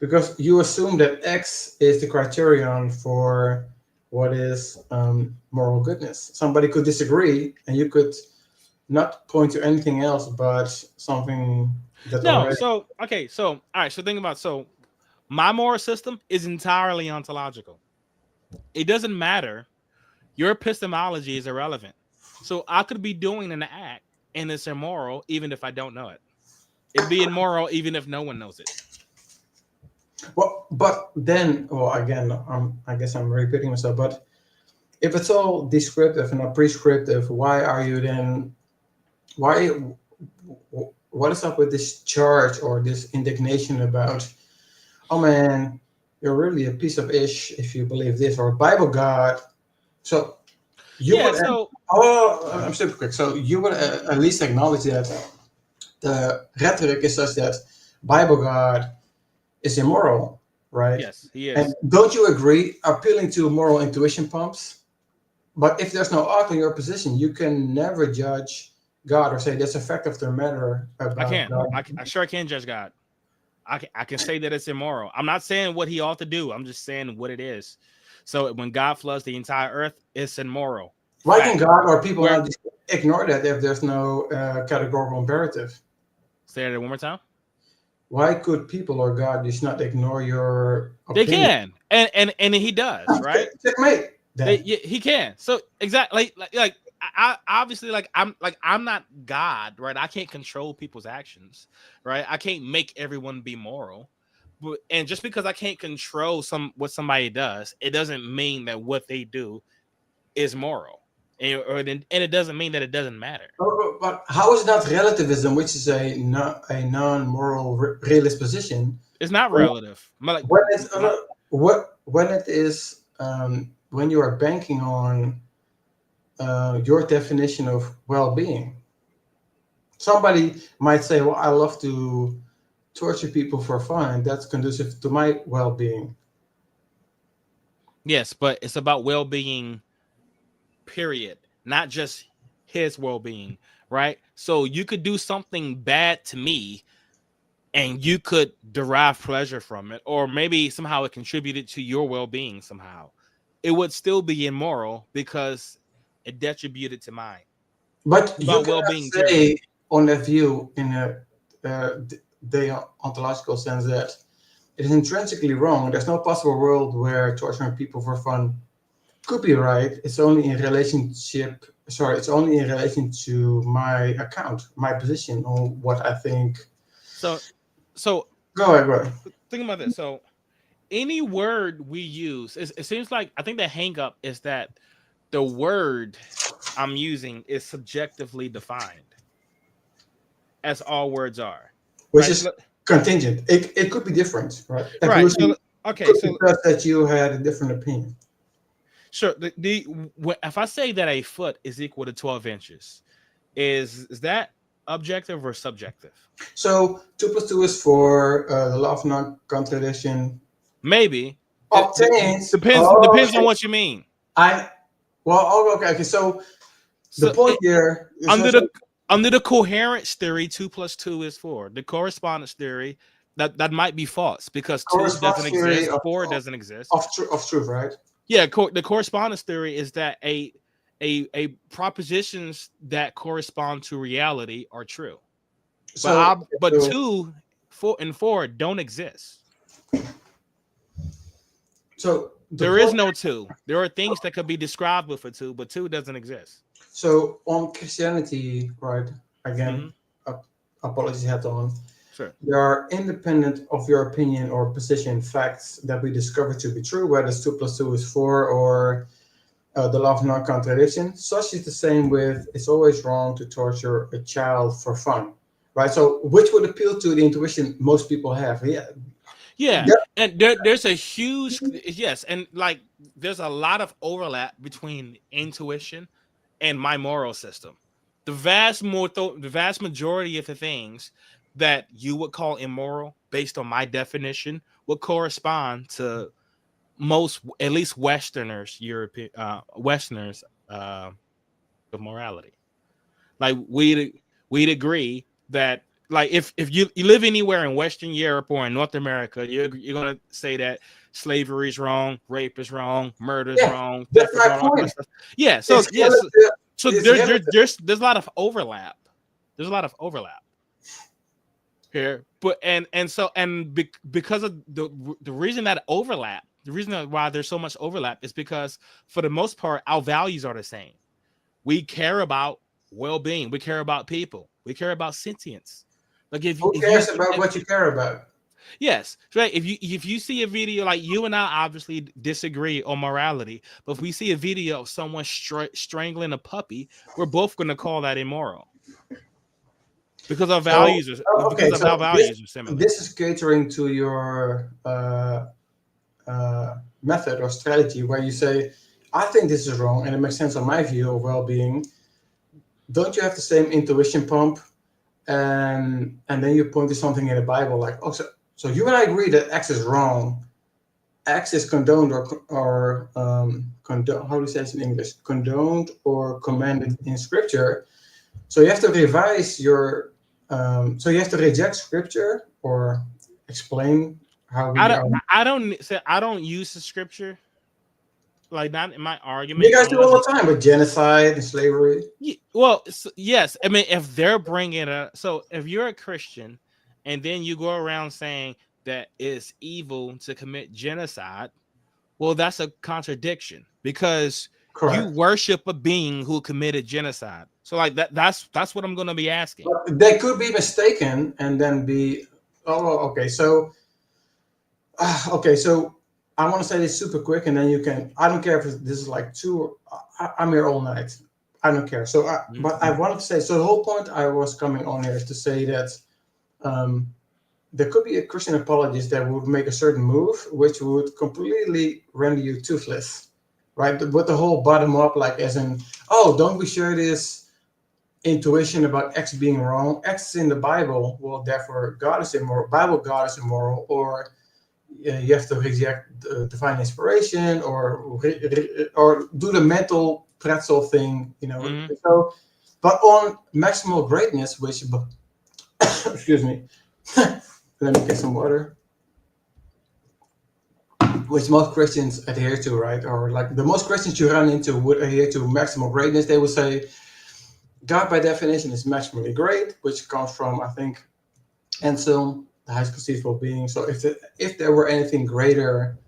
because you assume that X is the criterion for what is moral goodness. Somebody could disagree, and you could not point to anything else but something that No, already. so okay, so all right, so think about my moral system is entirely ontological. It doesn't matter. Your epistemology is irrelevant. So I could be doing an act and it's immoral even if I don't know it. It'd be immoral even if no one knows it. Well, but then, well, again, I guess I'm repeating myself. But if it's all descriptive and not prescriptive, why are you then? Why? What is up with this charge or this indignation about? Oh man, you're really a piece of ish if you believe this, or Bible God. So you Yeah, would. so Oh, I'm super quick. So you would at least acknowledge that the rhetoric is such that Bible God is immoral, right? yes, he And is. don't you agree? Appealing to moral intuition pumps. But if there's no art in your position, you can never judge God or say that's a fact of the matter I about can't. God. I sure can judge God. I can say that it's immoral. I'm not saying what he ought to do. I'm just saying what it is. So when God floods the entire earth, it's immoral. Why can Fact. God or people Where not just ignore that if there's no categorical imperative? say that one more time. Why could people or God just not ignore your They opinion? can, and he does, right? Checkmate. They, Then yeah, he can. So exactly, like I obviously I'm not God, right? I can't control people's actions, right? I can't make everyone be moral, but and just because I can't control what somebody does, it doesn't mean that what they do is moral, and it doesn't mean that it doesn't matter. But how is that relativism, which is a non-moral realist position, It's not when, relative. when it's when it is when you are banking on your definition of well-being? Somebody might say, "Well, I love to torture people for fun, and that's conducive to my well-being." Yes, but it's about well-being, period, not just his well-being, right? So you could do something bad to me and you could derive pleasure from it, or maybe somehow it contributed to your well-being somehow. It would still be immoral because it detributed to mine. But It's you about cannot well-being, period. say on that view in a deontological sense that it is intrinsically wrong. There's no possible world where torturing people for fun could be right. It's only in relationship. Sorry, it's only in relation to my account, my position on what I think. So so Go ahead, go ahead. think about this. So any word we use, it seems like I think the hang up is that the word I'm using is subjectively defined, as all words are. Which Right. is contingent. It could be different, right? Right. Evolution So okay, could be so just that you had a different opinion. sure. If I say that a foot is equal to 12 inches, is that objective or subjective? So 2 plus 2 is 4. The law of non-contradiction Maybe. obtains. Depends on what you mean. I well, oh, okay, okay. So the So point here is under also the coherence theory, 2 plus 2 is 4. The correspondence theory, that might be false because 2 doesn't corresponds theory exist, 4 doesn't exist. of truth, right? Yeah, the correspondence theory is that a propositions that correspond to reality are true. So, But so, 2, 4, and 4 don't exist. so the There is point. no 2. There are things that could be described with a 2, but 2 doesn't exist. So on Christianity, right? Hmm. Again, apologies head on. Sure. There are independent of your opinion or position facts that we discover to be true, whether it's 2 plus 2 is 4 or the law of non-contradiction. Such is the same with it's always wrong to torture a child for fun, right? So which would appeal to the intuition most people have? Yeah, Yeah, yeah. and there's a huge yes, and like there's a lot of overlap between intuition and my moral system. The vast majority of the things that you would call immoral, based on my definition, would correspond to most, at least Westerners, European Westerners, of morality. Like we'd agree that like if you live anywhere in Western Europe or in North America, you're gonna say that slavery is wrong, rape is wrong, murder is Yeah, wrong, that's theft is my wrong, all kind of point. stuff. Yeah, so It's yes, relative. so It's relative. there's a lot of overlap. There's a lot of overlap here, but because of the reason that overlap, the reason why there's so much overlap is because for the most part our values are the same. We care about well-being. We care about people. We care about sentience. Like Who if you cares see about what you care about? yes, right. If you see a video, like you and I obviously disagree on morality, but if we see a video of someone strangling a puppy, we're both going to call that immoral because our So, values are okay, because of our so this values are similar. this is catering to your method or strategy where you say, I think this is wrong and it makes sense on my view of well-being. Don't you have the same intuition pump? And then you point to something in the Bible like, oh, so you and I agree that X is wrong. X is condoned or condoned. How do you say it in English? Condoned or commanded in Scripture. So you have to revise your. So you have to reject Scripture or explain how we are. I don't use the scripture like not in my You argument guys do all unless the time with genocide and slavery. well yes, I mean if they're bringing it so if you're a Christian and then you go around saying that it's evil to commit genocide, well that's a contradiction because you Correct. worship a being who committed genocide. So like that's what I'm going to be asking. But they could be mistaken and then be. Oh, okay. So okay, so I want to say this super quick, and then you can. I don't care if this is like two. I'm here all night. I don't care. So, but I wanted to say. So the whole point I was coming on here is to say that um, there could be a Christian apologist that would make a certain move, which would completely render you toothless, right? With the whole bottom up, like as in, oh, don't we share this intuition about X being wrong? X is in the Bible. Well, therefore, God is immoral. Bible God is immoral, or you have to reject divine inspiration or do the mental pretzel thing, So, but on maximal greatness, which excuse me, let me get some water. Which most Christians adhere to, right? Or like the most Christians you run into would adhere to maximal greatness. They would say God, by definition, is maximally great, which comes from, I think, Anselm, the highest conceivable being. So if there were anything greater,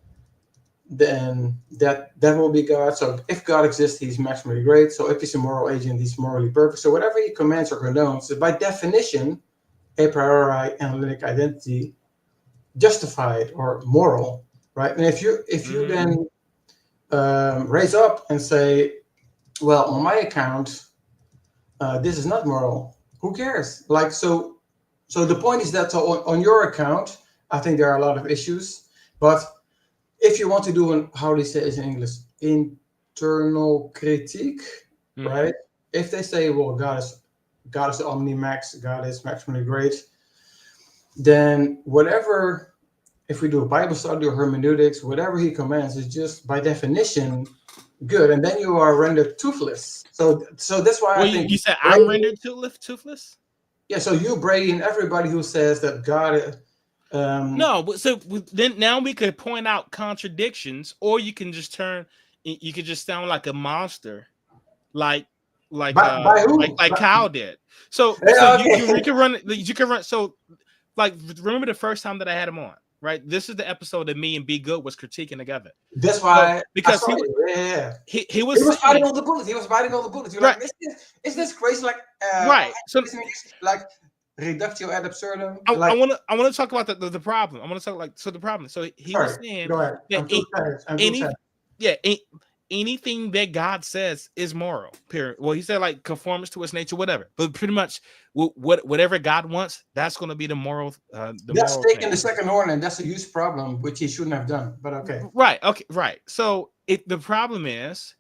then that will be God. So if God exists, he's maximally great. So if he's a moral agent, he's morally perfect. So whatever he commands or condones is by definition a priori analytic identity, justified or moral, right? And if you then raise up and say, well, on my account, this is not moral. Who cares? Like so the point is that on your account, I think there are a lot of issues, but if you want to do how do you say it in English, internal critique, right? If they say, well, God is omnimax, God is maximally great, then whatever, if we do a Bible study or hermeneutics, whatever he commands is just by definition good, and then you are rendered toothless. So that's why I think you said I'm rendered toothless. Yeah, so you, Brady, and everybody who says that God. No, but so then now we could point out contradictions, or you can just you could just sound like a monster, like by who? like Kyle did. So Okay. you can run. So like remember the first time that I had him on, right? This is the episode that me and B Good was critiquing together. That's why because he was biting on the bullet. He was biting on the bullet. You're right. Like, is this crazy? Like right. So like reductio ad absurdum. I want to talk about the problem. I want to talk the problem. So he was saying go ahead. that anything that God says is moral. Period. Well, he said like conformance to its nature, whatever. But pretty much whatever God wants, that's going to be the moral. That's taking the second horn, and that's a huge problem, which he shouldn't have done. But okay. Right. Okay. Right. So the problem is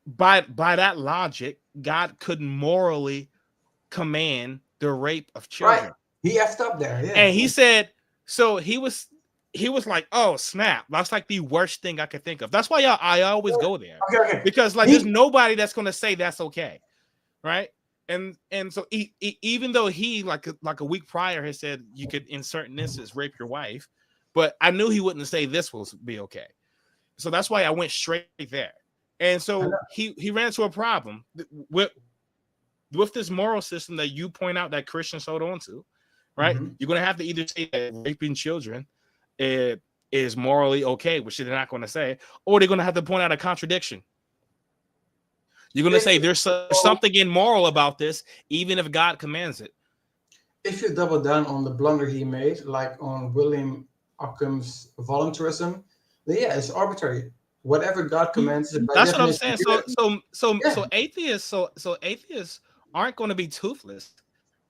by that logic, God couldn't morally command the rape of children. Right. He effed up there. Yeah. And he said, so he was like, oh snap, that's like the worst thing I could think of. That's why I always go there. Okay. Because like there's nobody that's gonna say that's okay, right? And so even though he like a week prior has said you could in certain instances rape your wife, but I knew he wouldn't say this will be okay. So that's why I went straight there. And so he ran into a problem with this moral system that you point out that Christians hold on to, right? You're going to have to either say that raping children is morally okay, which they're not going to say, or they're going to have to point out a contradiction. You're going to say there's something immoral about this, even if God commands it. If you double down on the blunder he made, like on William Occam's voluntarism, then yeah, it's arbitrary. Whatever God commands is by That's what I'm definition saying. good. So atheists aren't going to be toothless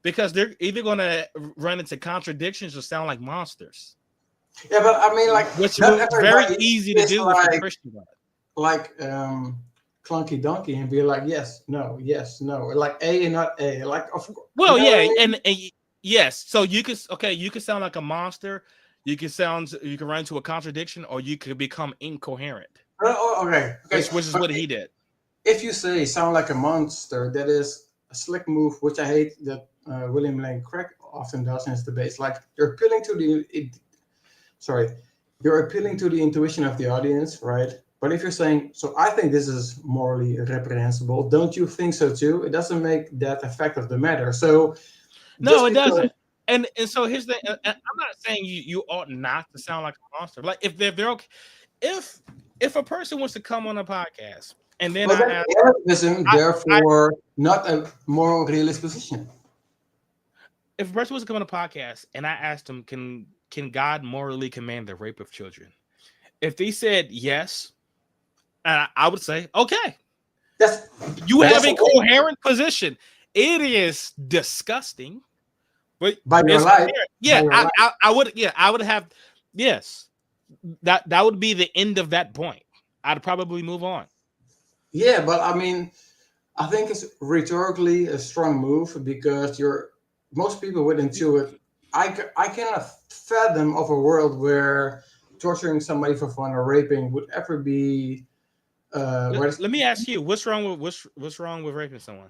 because they're either going to run into contradictions or sound like monsters. Yeah, but I mean, like, which not was very everybody easy to is do with the Christian God. like clunky donkey and be like yes, no, like A and not A. Like, of course. Well, You know yeah, what I mean? and yes. So you could sound like a monster. You can run into a contradiction, or you could become incoherent. Okay. Which is what he did. If you say sound like a monster, that is a slick move, which I hate that William Lane Craig often does in his debates. Like, you're appealing to the intuition of the audience, right? But if you're saying, so I think this is morally reprehensible, don't you think so too? It doesn't make that effect of the matter. So no, it doesn't. And so here's the. I'm not saying you ought not to sound like a monster. Like if they're okay, if a person wants to come on a podcast and then therefore not a moral realist position. If a person wants to come on a podcast and I asked them, can God morally command the rape of children? If they said yes, I would say, okay. You have a coherent position. It is disgusting, but by your life. Yeah, I would have, yes. That would be the end of that point. I'd probably move on. Yeah, but I mean, I think it's rhetorically a strong move because most people would intuit. I cannot fathom of a world where torturing somebody for fun or raping would ever be. Let me ask you, what's wrong with raping someone?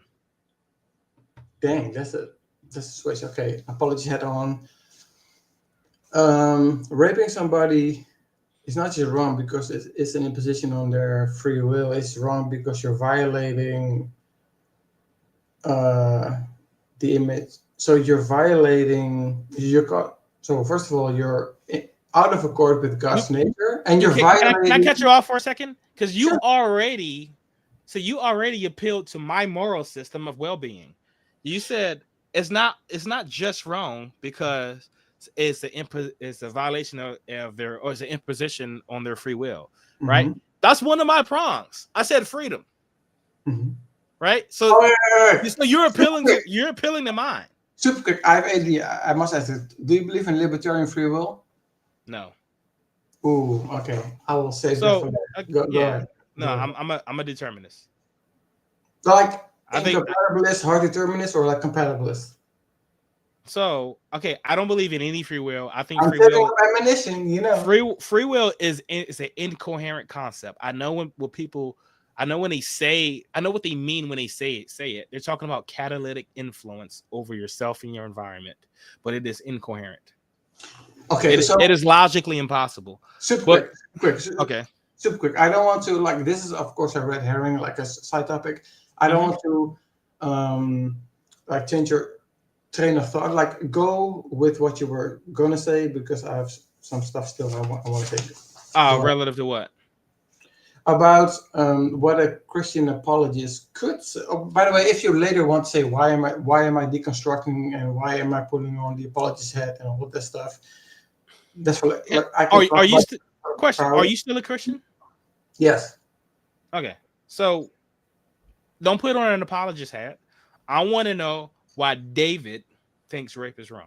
Dang, that's a switch. Okay, apology head on. Raping somebody is not just wrong because it's an imposition on their free will. It's wrong because you're violating the image. So you're violating So first of all, you're out of accord with God's nature, and you're violating. Can I cut you off for a second? Because you already appealed to my moral system of well-being. You said it's not just wrong because it's a violation of their, or it's an imposition on their free will, right? Mm-hmm. That's one of my prongs. I said freedom, right? So, so you're appealing to mine. Super quick. I must ask it. Do you believe in libertarian free will? No. Ooh, okay. I will say that for that. Go ahead. No, I'm a determinist. Like compatibilist, hard determinist, or like compatibilist? So, okay, I don't believe in any free will. I think free will premonition, free will is an incoherent concept. I know when what they mean when they say it. They're talking about catalytic influence over yourself and your environment, but it is incoherent. Okay, it is logically impossible. Super quick. Okay. Super quick. I don't want to this is of course a red herring, like a side topic. I don't want to change your train of thought. Like, go with what you were gonna say because I have some stuff still I want to say. Relative to what? About what a Christian apologist could say. Oh, by the way, if you later want to say why am I deconstructing and why am I putting on the apologist hat and all that stuff, that's for are you still a Christian? Yes. Okay, so don't put on an apologist hat. I want to know why David thinks rape is wrong.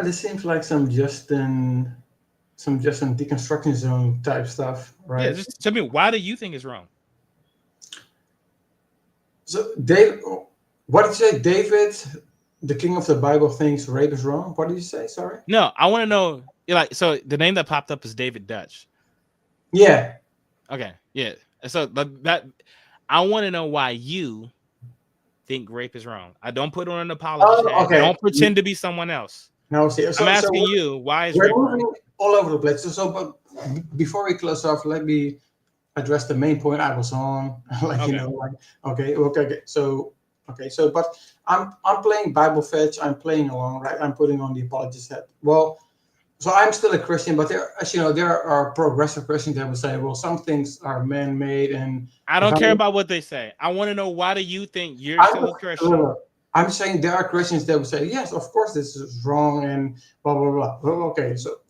This seems like some Justin deconstruction zone type stuff, right? Yeah, just tell me, why do you think it's wrong? So, David, what did you say? David, the king of the Bible, thinks rape is wrong. What did you say? Sorry. No, I want to know. So the name that popped up is David Dutch. Yeah. Okay. Yeah. So that I want to know why you think rape is wrong. I don't put on an apology. Okay. Don't pretend to be someone else. No, see, I'm asking you, why is rape wrong? All over the place. So, but before we close off, let me address the main point I was on. So, but I'm playing Bible fetch. I'm playing along, right? I'm putting on the apologist hat. Well, So I'm still a Christian, but there, as you know, there are progressive Christians that will say, well, some things are man-made, and I if don't care about what they say. I want to know, why do you think you're I'm, still a Christian? I'm saying there are Christians that will say, yes, of course, this is wrong, and blah blah blah. Well, okay, so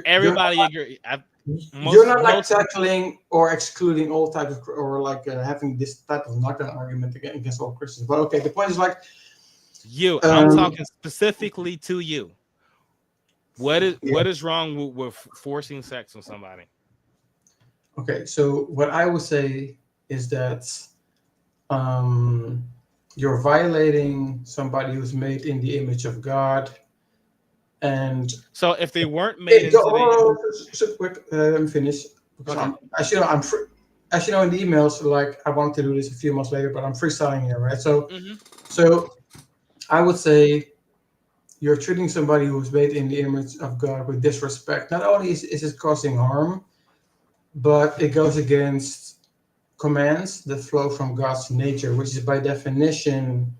Everybody agree. you're not like Most tackling or excluding all types of, or like having this type of knockdown argument against all Christians. But okay, the point is like, I'm um, talking specifically to you. What yeah. is wrong with forcing sex on somebody? Okay, so what I would say is that you're violating somebody who's made in the image of God, and So if they weren't made into the so quick, let me finish because okay, as you know, as you know in the emails, like I wanted to do this a few months later, but I'm freestyling here, right? So, mm-hmm. so I would say you're treating somebody who's made in the image of God with disrespect. Not only is it causing harm, but it goes against commands that flow from God's nature, which is by definition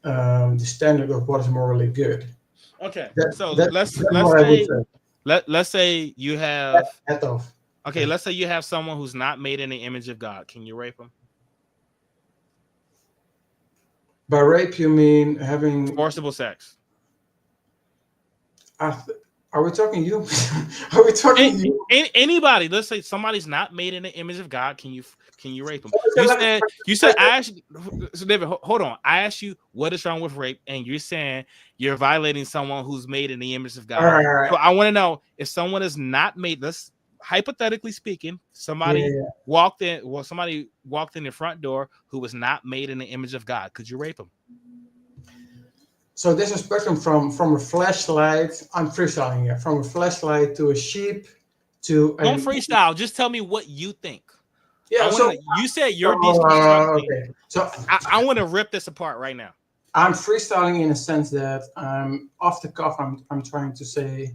the standard of what is morally good. Okay, so That's let's what I would say say. let's say you have Hat off. okay, let's say you have someone who's not made in the image of God. Can you rape them? By rape, you mean having? Forcible sex. Are we talking you? Are we talking you? Anybody, let's say somebody's not made in the image of God. Can you rape them? So You said I asked. So David, hold on. I asked you what is wrong with rape, and you're saying you're violating someone who's made in the image of God. all right. So I want to know, if someone is not made. Let's hypothetically speaking, somebody walked in. Well, somebody walked in the front door who was not made in the image of God. Could you rape them? So there's a spectrum from a flashlight. I'm freestyling here. From a flashlight to a sheep to Don't freestyle. Just tell me what you think. yeah. You said you're deconstructing. Okay. So I want to rip this apart right now. I'm freestyling in a sense that off the cuff. I'm trying to say.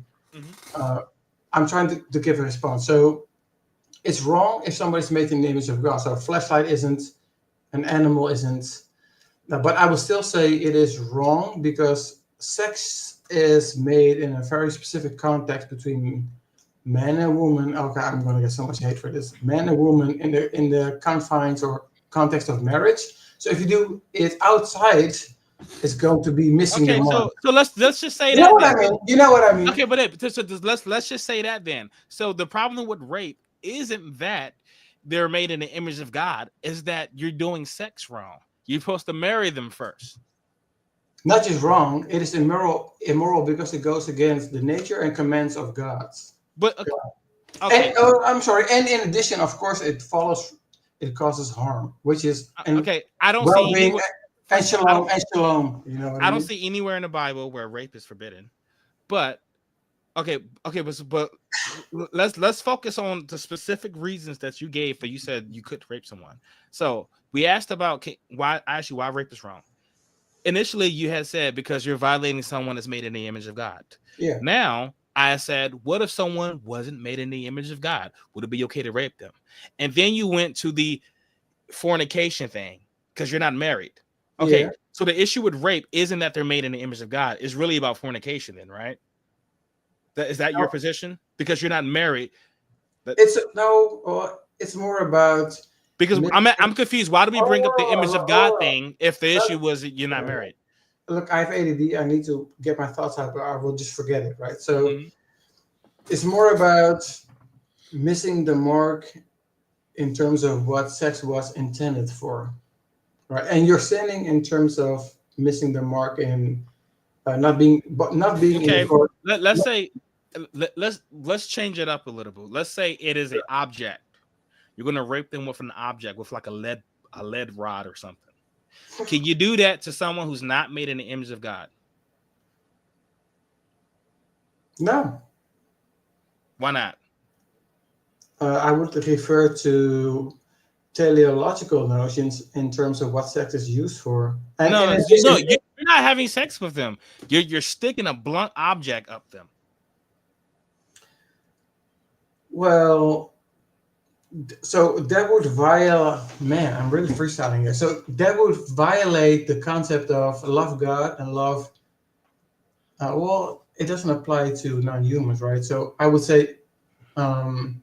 I'm trying to give a response. So it's wrong if somebody's made in the image of God. So a flashlight isn't, an animal isn't. But I will still say it is wrong because sex is made in a very specific context between man and woman. Okay, I'm going to get so much hate for this. Man and woman in the confines or context of marriage. So if you do it outside, it's going to be missing the mark. So let's just say you that. Know what I mean? You know what I mean? Okay, but let's just say that then. So the problem with rape isn't that they're made in the image of God, is that you're doing sex wrong. You're supposed to marry them first. Not just wrong, it is immoral because it goes against the nature and commands of God. But okay. And I'm sorry. And in addition, of course, it causes harm, which is okay. I don't see anywhere, and shalom. You know, I don't see anywhere in the Bible where rape is forbidden. But but let's focus on the specific reasons that you gave for you said you could rape someone. So we asked about why rape is wrong. Initially, you had said because you're violating someone that's made in the image of God. Yeah. Now I said, what if someone wasn't made in the image of God? Would it be okay to rape them? And then you went to the fornication thing because you're not married. Okay. Yeah. So the issue with rape isn't that they're made in the image of God. It's really about fornication then, right? Is that your position? Because you're not married. It's more about because I'm confused. Why do we bring up the image of God thing if the issue was you're not married? Look, I have ADD. I need to get my thoughts out, but I will just forget it, right? So it's more about missing the mark in terms of what sex was intended for, right? And you're sinning in terms of missing the mark and not being. Okay. Let's change it up a little bit. Let's say it is an object. You're gonna rape them with an object, with like a lead rod or something. Can you do that to someone who's not made in the image of God? No. Why not? I would refer to teleological notions in terms of what sex is used for. No, you're not having sex with them. You're sticking a blunt object up them. Well, so that would violate. Man, I'm really freestyling here. So that would violate the concept of love God and love. Well, it doesn't apply to non-humans, right? So I would say um,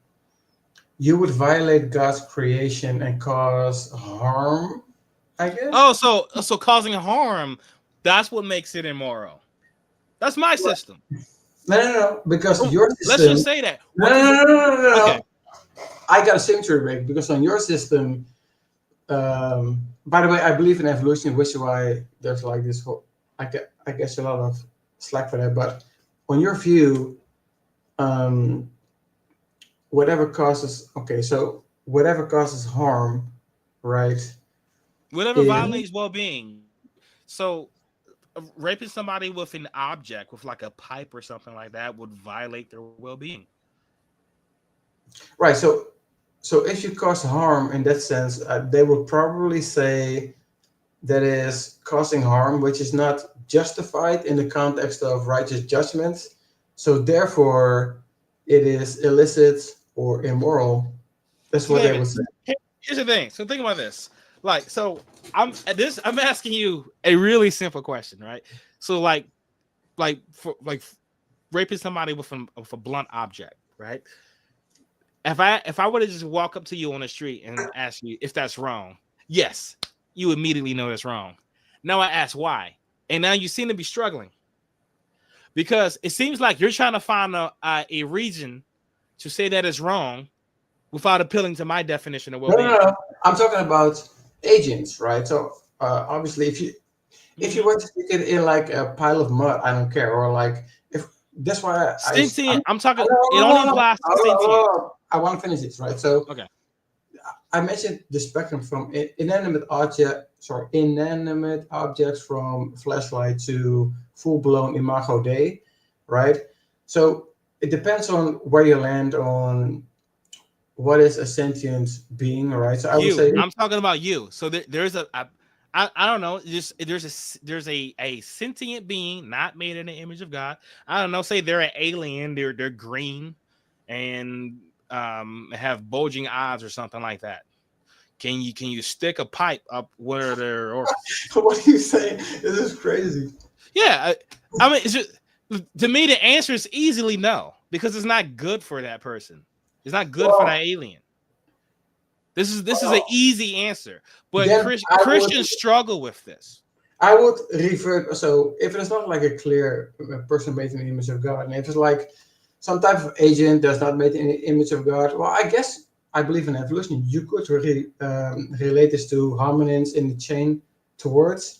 you would violate God's creation and cause harm, I Oh, guess. so causing harm, that's what makes it immoral. That's my Right. system. No, because Oh, your let's system. just say that. No, What? no, Because no, no, no, no, okay, no. I got a symmetry break because on your system. By the way, I believe in evolution, which is why there's like this whole. I guess a lot of slack for that, but on your view, um, whatever causes so whatever causes harm, right? whatever In violates well-being. So raping somebody with an object, with like a pipe or something like that, would violate their well-being. right. So if you cause harm in that sense, they would probably say that is causing harm, which is not justified in the context of righteous judgment. So therefore, it is illicit or immoral. That's So, what they David, would say. here's the thing. So, think about this. Like, so I'm asking you a really simple question, right? So, like raping somebody with a blunt object, right? If I were to just walk up to you on the street and ask you if that's wrong, yes, you immediately know that's wrong. Now I ask why, and now you seem to be struggling because it seems like you're trying to find a reason to say that it's wrong without appealing to my definition of No, no, well-being. no. I'm talking about agents, right? So obviously, if you Mhm. were to stick it in like a pile of mud, I don't care. Or like if that's why Sentient. I'm talking. It only no, applies to sentient. I want to finish this, right? So Okay. I mentioned the spectrum from inanimate objects from flashlight to full blown imago Dei, right? So it depends on where you land on what is a sentient being, right? So I would You. say I'm talking about you. So there's I don't know. Just there's a sentient being not made in the image of God. I don't know. Say they're an alien. They're green, and have bulging eyes or something like that. Can you stick a pipe up where their orifices? what are you saying? This is crazy. Yeah. I mean, it's just, to me the answer is easily no because it's not good for that person. It's not good for Well, that alien. This is an well, easy answer, but then Christians struggle with this. I would revert. So if it's not like a clear person made in the image of God, and if it's like some type of agent that's not made in the image of God, well, I guess I believe in evolution. You could relate this to hominins in the chain towards.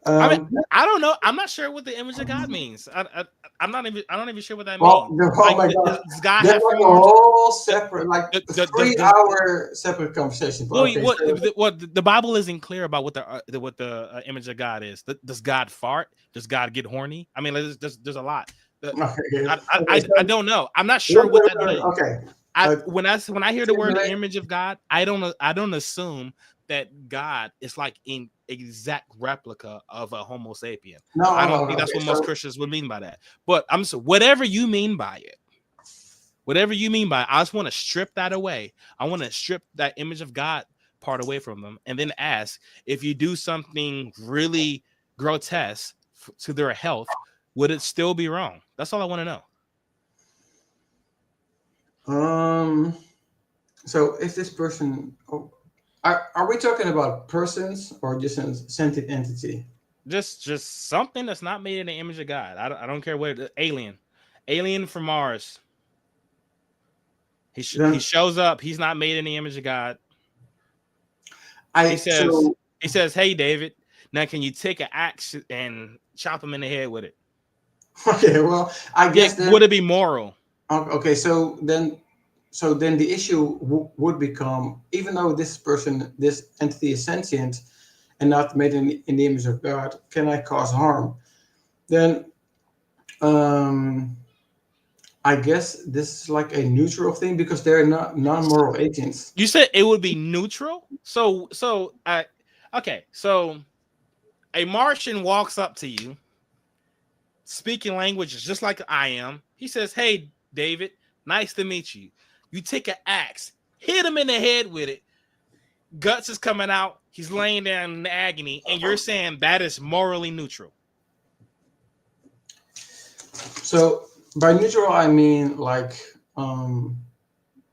I mean, Um, I don't know. I'm not sure what the image of God means. I'm not even. I don't even sure what that well, means. oh Like, my God, does God that's have like a forms? whole Does, separate, like does, three does, hour separate conversation. But well, okay, what so the Bible isn't clear about what the image of God is. Does God fart? Does God get horny? I mean, there's a lot. The- okay, I so don't know. I'm not sure wait, what wait, that wait, means. okay. I Uh, when I hear the word simulate- image of God, I don't assume that God is like in exact replica of a Homo sapien. I don't think that's okay, what most Christians would mean by that. But I'm so whatever you mean by it, whatever you mean by it, I just want to strip that away. I want to strip that image of God part away from them, and then ask if you do something really grotesque to their health, would it still be wrong? That's all I want to know. Um. So if this person, are we talking about persons or just a sentient entity? Just something that's not made in the image of God. I don't care what alien from Mars. He Then shows up. He's not made in the image of God. He I says so he says, "Hey David, now can you take an axe and chop him in the head with it?" okay. Well, I Yeah, guess then would it be moral? okay. So then the issue would become, even though this entity is sentient and not made in the image of God, can I cause harm? Then um, I guess this is like a neutral thing because they're not non-moral agents. You said it would be neutral. So I okay. So a Martian walks up to you, speaking languages just like I am. He says, "Hey, David, nice to meet you." You take an axe, hit him in the head with it. Guts is coming out. He's laying down in agony, and you're saying that is morally neutral. So by neutral, I mean like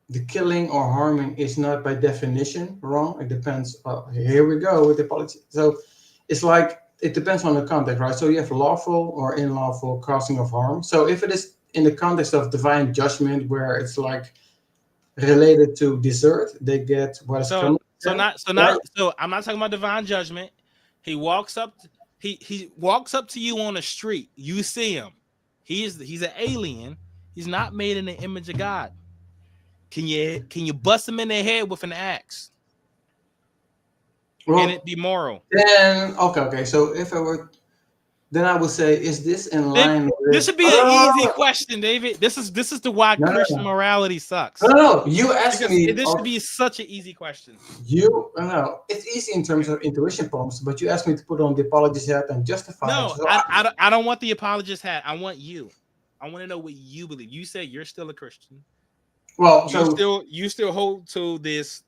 the killing or harming is not by definition wrong. It depends. Here we go with the policy. So it's like it depends on the context, right? So you have lawful or unlawful causing of harm. So if it is in the context of divine judgment, where it's like related to desert, they get what is So coming to so them. not so Or not so I'm not talking about divine judgment. He walks up he walks up to you on the street. You see him. He's an alien. He's not made in the image of God. Can you bust him in the head with an axe and well, it be moral? then okay. So if I were, then I would say, is this in line This with? should be an easy question, David. This is the why No, no, Christian no, morality no, sucks. no, no. You asked Because me. this should be such an easy question. You no, it's easy in terms Okay. of intuition poems, but you asked me to put on the apologist hat and justify it. No, So I don't want the apologist hat. I want you. I want to know what you believe. You say you're still a Christian. well, You so still you still hold to this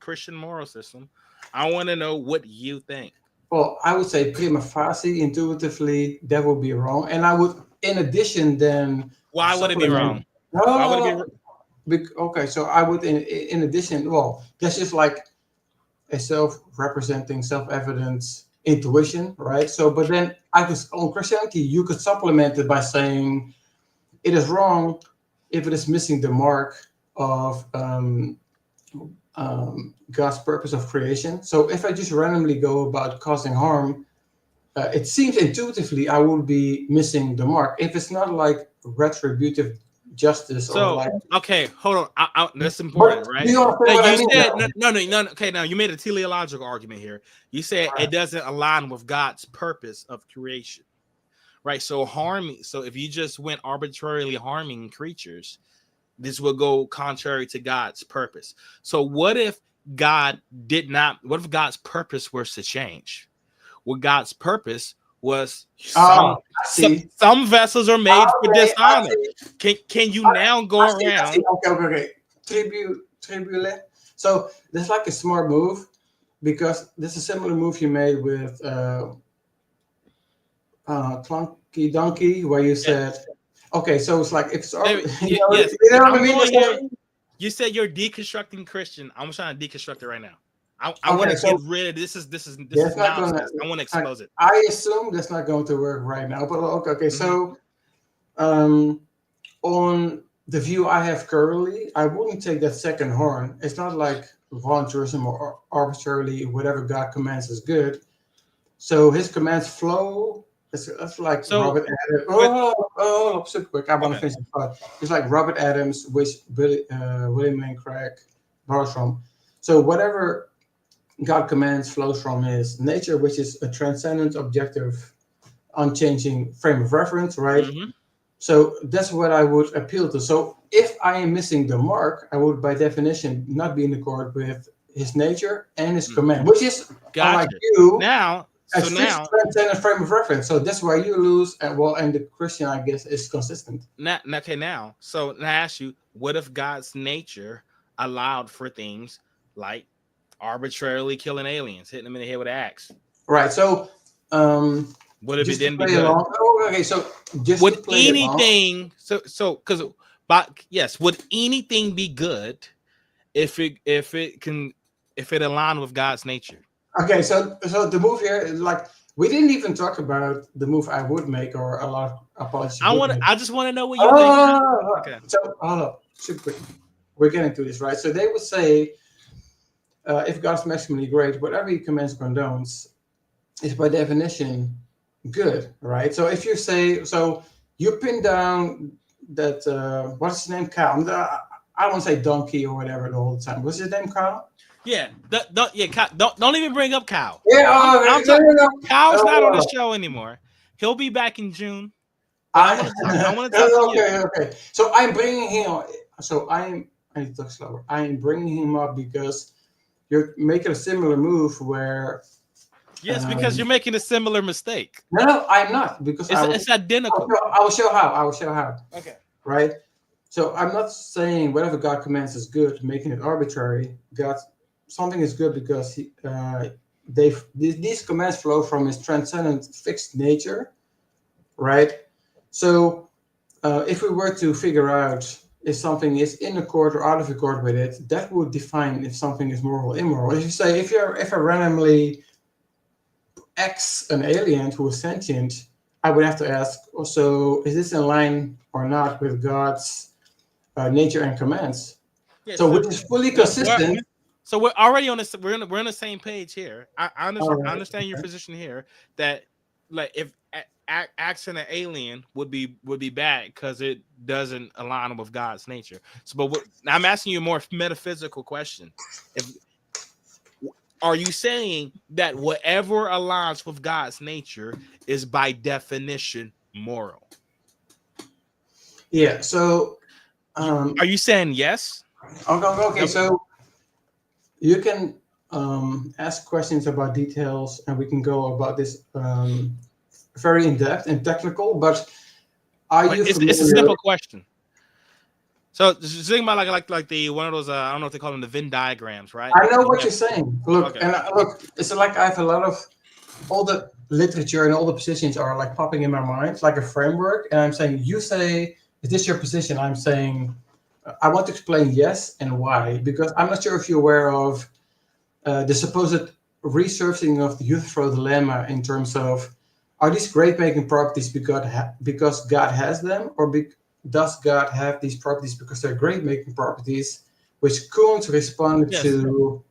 Christian moral system. I want to know what you think. well, I would say prima facie, intuitively, that would be wrong, and I would, in addition, then Why would it be wrong? supplement. No, no, Why would no, it be? no. Okay, so I would, in addition, well, that's just like a self-representing, self-evident intuition, right? So, but then I could on Christianity, you could supplement it by saying it is wrong if it is missing the mark of God's purpose of creation. So if I just randomly go about causing harm, it seems intuitively I would be missing the mark. If it's not like retributive justice or So like, okay, hold on. That's but important, do right? you understand Now what I you mean? said Though? no. Okay, now you made a teleological argument here. You said it Right. doesn't align with God's purpose of creation, right? So harming. So if you just went arbitrarily harming creatures, this will go contrary to God's purpose. So what if God did not? What if God's purpose was to change? What God's purpose was Oh, I see. some vessels are made for Okay, I dishonor. see. Can you I, now I go see. I see. around? Okay, okay, okay. Tribule. So that's like a smart move because this is a similar move you made with Clunky Donkey, where you Yeah. said, okay, so it's like if it's Yes, you know what I I'm mean? going It's here. like, You said you're deconstructing Christian. I'm trying to deconstruct it right now. I want okay, to get so rid of this is that's not gonna. nonsense. I want to I, expose it. I assume that's not going to work right now. But okay, okay. Mhm. So um, on the view I have currently, I wouldn't take that second horn. It's not like voluntarism or arbitrarily whatever God commands is good. So his commands flow. That's like So Robert Adams. with Super quick. I want to okay, finish the thought. It's like Robert Adams, which William Lane Craig borrows from. So whatever God commands flows from his nature, which is a transcendent, objective, unchanging frame of reference, right? mhm. So that's what I would appeal to. So if I am missing the mark, I would by definition not be in accord with his nature and his Mm. command, which is, unlike Gotcha. you, Now, a so fixed now, transcendent frame of reference. So that's why you lose, and well, and the Christian, I guess, is consistent. okay, now, so I ask you, what if God's nature allowed for things like arbitrarily killing aliens, hitting them in the head with an axe? Right. So Would it just to then be play good? along. Oh, okay. So just to Would play along. anything because but yes, would anything be good if it aligned with God's nature? Okay. So the move here, like we didn't even talk about the move I would make or a lot of apologists would make. I just want to know what you think. Oh, Okay. so hold up, super quick. We're getting to this, right? So they would say, if God's maximally great, whatever He commands condones is by definition good, right? So if you say, so you pin down that what's his name, Cal? I won't say donkey or whatever the whole time. What's his name, Cal? Yeah. Don't even bring up Kyle. Yeah. I'm No, talking. no, no. Kyle's not on the Uh, show anymore. He'll be back in June. But I want to talk to you. okay, okay. So I'm bringing him. I need to talk slower. I am bringing him up because you're making a similar move where. Yes, because you're making a similar mistake. No, I'm not because It's identical. I will show how. I will show how. Okay. Right. So I'm not saying whatever God commands is good, making it arbitrary. God, something is good because these commands flow from His transcendent fixed nature, right? So if we were to figure out if something is in accord or out of accord with it, that would define if something is moral or immoral. If you say if I randomly X an alien who is sentient, I would have to ask also, is this in line or not with God's nature and commands? Yeah. So which is fully consistent. So we're already on this. We're on the same page here. I understand. All I right. understand your position here. That like if asking an alien would be bad because it doesn't align with God's nature. So, but I'm asking you a more metaphysical question. If Are you saying that whatever aligns with God's nature is by definition moral? Yeah. So Are you saying yes? okay. So you can ask questions about details, and we can go about this very in depth and technical. But are you familiar? It's a simple question. So just think about like the one of those I don't know what they call them, the Venn diagrams, right? I know what you're saying. Look, Okay. and look, it's like I have a lot of all the literature and all the positions are like popping in my mind, like a framework. And I'm saying, you say, is this your position? I'm saying, I want to explain yes and why, because I'm not sure if you're aware of the supposed resurfacing of the Euthyphro dilemma in terms of are these great making properties because God has them, or does God have these properties because they're great making properties? Which Kuhn responded to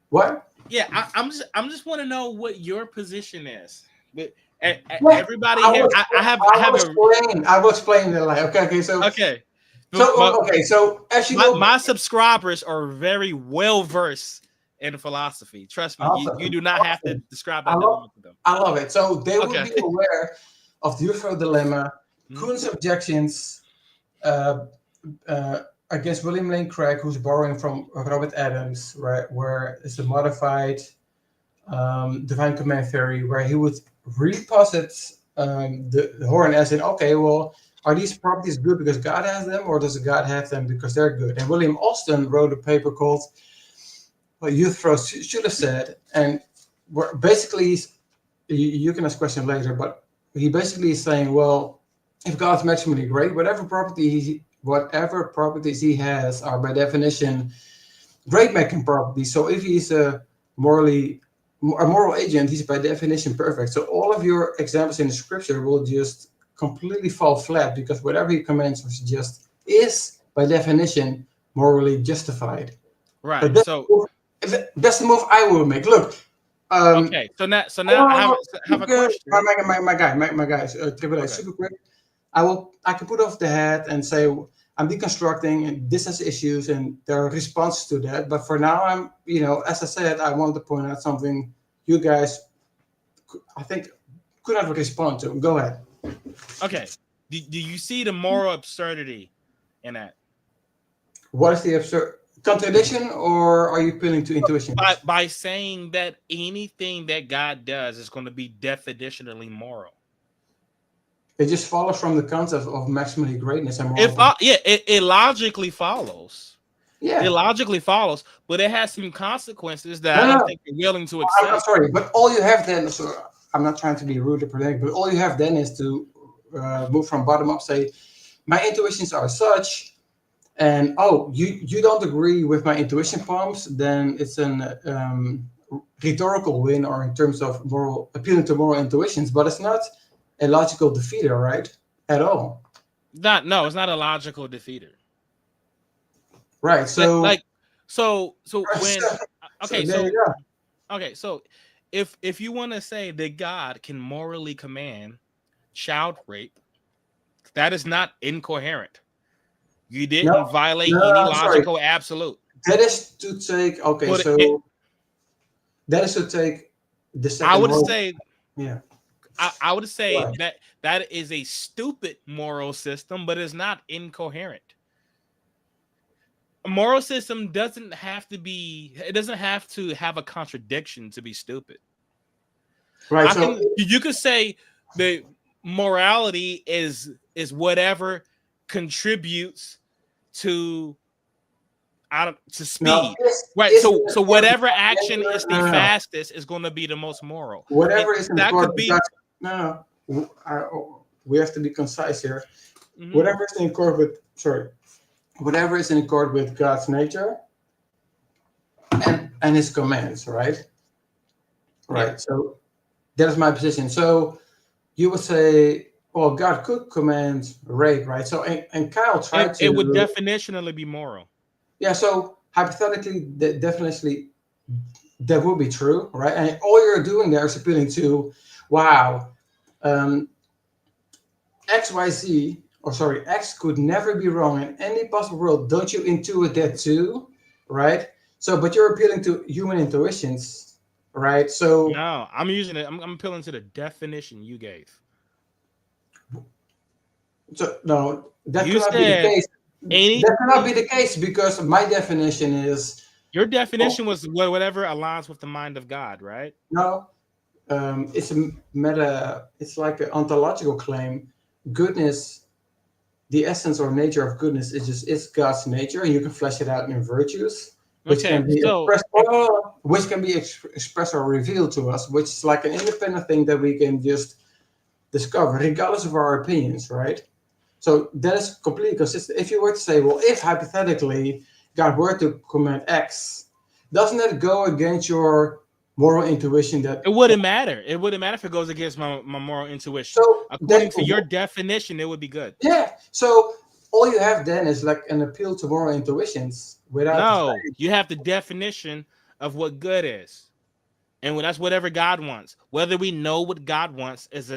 what? Yeah, I'm just want to know what your position is. But Well, everybody here, I will explain the line. Okay. So as you know, my subscribers are very well versed in philosophy. Trust me, you do not have to describe that to them. I love it. So they will be aware of the Euthyphro dilemma, Kuhn's objections against William Lane Craig, who's borrowing from Robert Adams, right, where it's a modified divine command theory, where he would reposit the horn as in, okay, well, are these properties good because God has them, or does God have them because they're good? And William Austin wrote a paper called what Euthyphro should have said, and basically, you can ask a question later, but he basically is saying, well, if God's maximally great, whatever properties he has are by definition great making properties. So if he's a moral agent, he's by definition perfect. So all of your examples in the scripture will just completely fall flat because whatever he commands or suggests is by definition morally justified. Right. That's the move I will make. Look. Okay. So now I have a question. My guy, Triple A, super quick. I can put off the hat and say I'm deconstructing and this has issues and there are responses to that. But for now, I'm, as I said, I want to point out something you guys, I think, could not respond to. Go ahead. Okay. Do you see the moral absurdity in that? What is the absurd contradiction, or are you appealing to intuition? By saying that anything that God does is going to be definitionally moral. It just follows from the concept of maximally greatness and moral. It logically follows. Yeah, it logically follows, but it has some consequences that I don't think you're willing to accept. I'm sorry, but all you have then, so I'm not trying to be rude or predictive, but all you have then is to move from bottom up, say, my intuitions are such, and you don't agree with my intuition pumps, then it's an rhetorical win, or in terms of appealing to moral intuitions, but it's not a logical defeater, right? At all. No, it's not a logical defeater. Right. So when if you want to say that God can morally command child rape, that is not incoherent. You didn't violate any logical absolute. That is to take the second. I would say, yeah. I would say that is a stupid moral system, but it's not incoherent. A moral system doesn't have to have a contradiction to be stupid. Right. You could say that morality is whatever contributes to speed. Right. So whatever action is the fastest is going to be the most moral. Whatever is that could be. we have to be concise here. Mhm. Whatever is in accord with, whatever is in accord with God's nature and His commands, right? Yeah. Right. So that is my position. So you would say, well, God could command rape, right? So and Kyle It, tried it would to, definitionally be moral. yeah. So hypothetically, definitely that would be true, right? And all you're doing there is appealing to, wow, um, X, Y, Z, or sorry, X could never be wrong in any possible world. Don't you intuit that too, right? So, but you're appealing to human intuitions, right? So, No, I'm using it. I'm appealing to the definition you gave. no, that You cannot be the said case. That cannot be anything. the case because my definition is, Your oh, definition was whatever aligns with the mind of God, right? no, it's a meta. It's like an ontological claim. Goodness, the essence or nature of goodness is just it's God's nature, and you can flesh it out in virtues, which Okay, can be so expressed, which can be expressed or revealed to us, which is like an independent thing that we can just discover, regardless of our opinions, right? So that is completely consistent. If you were to say, well, if hypothetically God were to command X, doesn't that go against your moral intuition that it wouldn't matter. It wouldn't matter if it goes against my moral intuition. so that According to your definition, it would be good. yeah, so all you have then is like an appeal to moral intuitions without the No, science. you have the definition of what good is. And that's whatever God wants. Whether we know what God wants is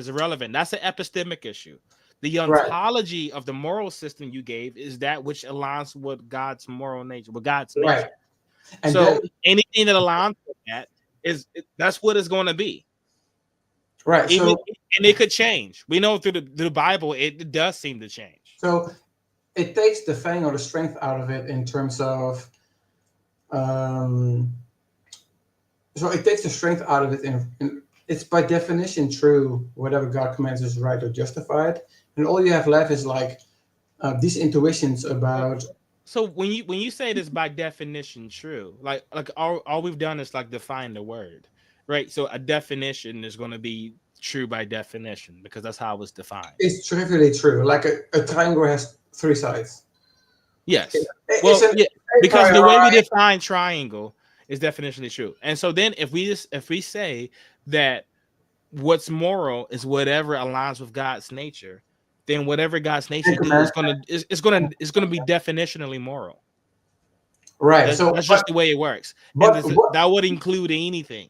irrelevant. That's an epistemic issue. The Right, ontology of the moral system you gave is that which aligns with God's moral nature, with God's right. nature. And So then anything that aligns with that that's what it's going to be. right, Even so and it could change. We know through the Bible it does seem to change. so it takes the fang or the strength out of it in terms of um so it takes the strength out of it in it's by definition true whatever God commands is right or justified. And all you have left is like these intuitions Uh, about So when you say this by definition true, like all we've done is like define the word, right? So a definition is going to be true by definition because that's how it was defined. it's trivially true. Like a triangle has three sides. Yes. It's Well, an yeah, a because the way we priori. define triangle is definitionally true. And so then if we say that what's moral is whatever aligns with God's nature, then whatever God's nature do is gonna be definitionally moral. Right. That's So, that's just the way it works, and but what that would include anything.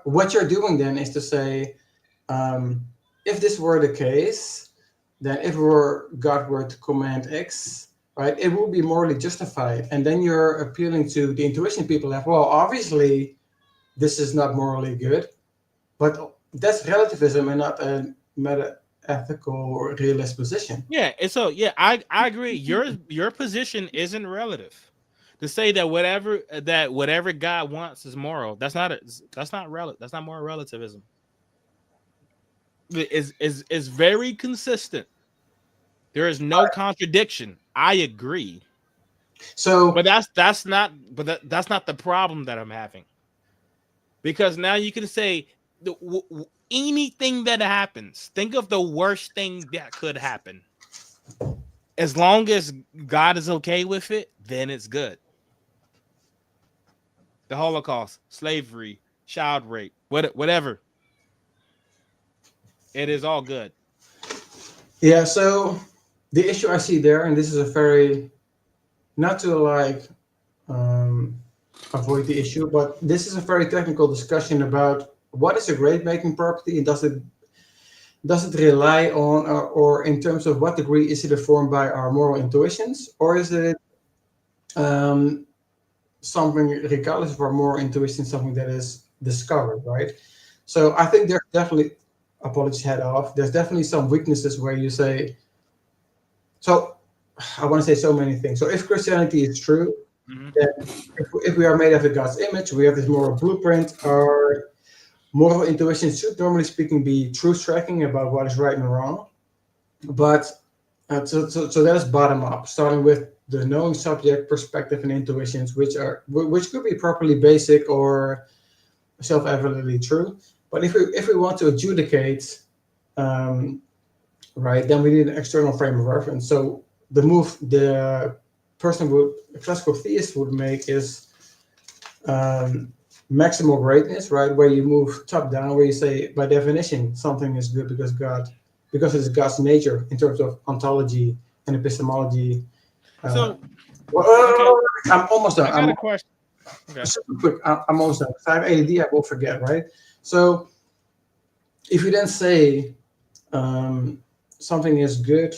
what you're doing then is to say, um, if this were the case, then if God were to command X, right, it would be morally justified, and then you're appealing to the intuition people have. Well, obviously, this is not morally good, but that's relativism and not a meta ethical or realist position. Yeah, and so yeah, I agree. Your position isn't relative. To say that whatever God wants is moral, that's not moral relativism. Is very consistent. There is no contradiction. I agree. So, But that's not the problem that I'm having. Because now you can say anything that happens, think of the worst thing that could happen. As long as God is okay with it, then it's good. The Holocaust, slavery, child rape, whatever. It is all good. yeah, so the issue I see there, and this is a very not to like um, avoid the issue, but this is a very technical discussion about what is a grade making property and does it rely on or in terms of what degree is it informed by our moral intuitions or is it um, something regardless of our moral intuition something that is discovered, right? So I think there's definitely apologies head off. There's definitely some weaknesses where you say so. I want to say so many things. So if Christianity is true, Mhm. then if we are made after God's image, we have this moral blueprint. Our moral intuition should, normally speaking, be truth tracking about what is right and wrong. But so that is bottom up, starting with the knowing subject, perspective, and intuitions, which could be properly basic or self-evidently true. But if we want to adjudicate um, right? Then we need an external frame of reference. So the classical theist would make is um, maximal greatness, right? Where you move top down, where you say by definition something is good because it's God's nature in terms of ontology and epistemology. Uh, So okay, well, I'm almost done. I got a question. Okay. Super quick. I'm almost done. If I have ADD, I will forget, right? So if you then say something is good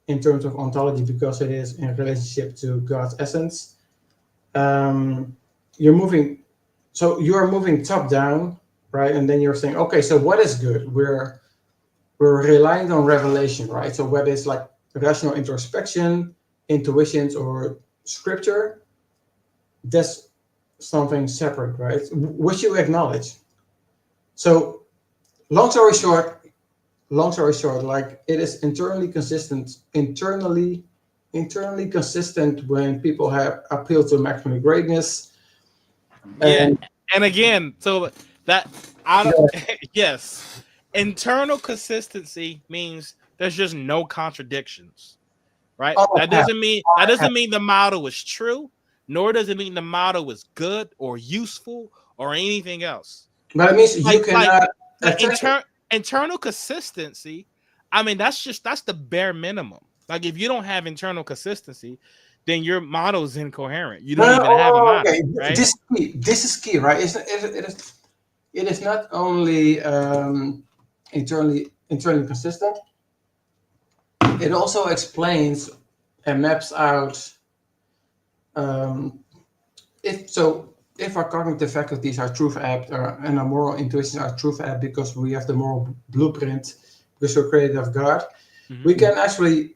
in terms of ontology because it is in relationship to God's essence, um, you're moving. So you are moving top down, right? And then you're saying, okay, so what is good? We're relying on revelation, right? So whether it's like rational introspection, intuitions, or scripture, that's something separate, right? Which you acknowledge. So long story short, like it is internally consistent when people have appeal to maximum greatness. Yeah, And and again, so that I don't. yeah, Yes, internal consistency means there's just no contradictions, right? all have, That have. doesn't mean the model is true, nor does it mean the model is good or useful or anything else. But it means you Like like cannot like attack it. internal consistency. I mean, that's the bare minimum. Like if you don't have internal consistency, then your model is incoherent. You No, don't no, even have a oh, model, okay. right? This is key, right? It is not only internally consistent. It also explains and maps out um, if so. If our cognitive faculties are truth apt and our moral intuitions are truth apt because we have the moral blueprint because we're created of God, Mhm. we can actually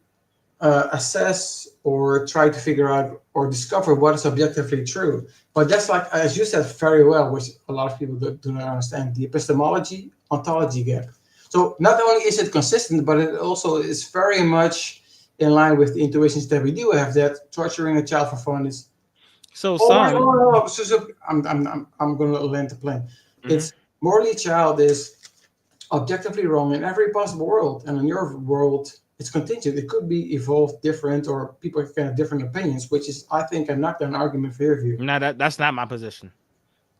assess or try to figure out or discover what is objectively true. But that's like, as you said very well, which a lot of people do not understand, the epistemology ontology gap. So not only is it consistent, but it also is very much in line with the intuitions that we do have that torturing a child for fun is, So oh my some, God, I'm going to land the plane. mhm. It's morally child is objectively wrong in every possible world, and in your world, it's contingent. It could be evolved different, or people can have different opinions, which is, I think, a knockdown argument for your view. No, that's not my position.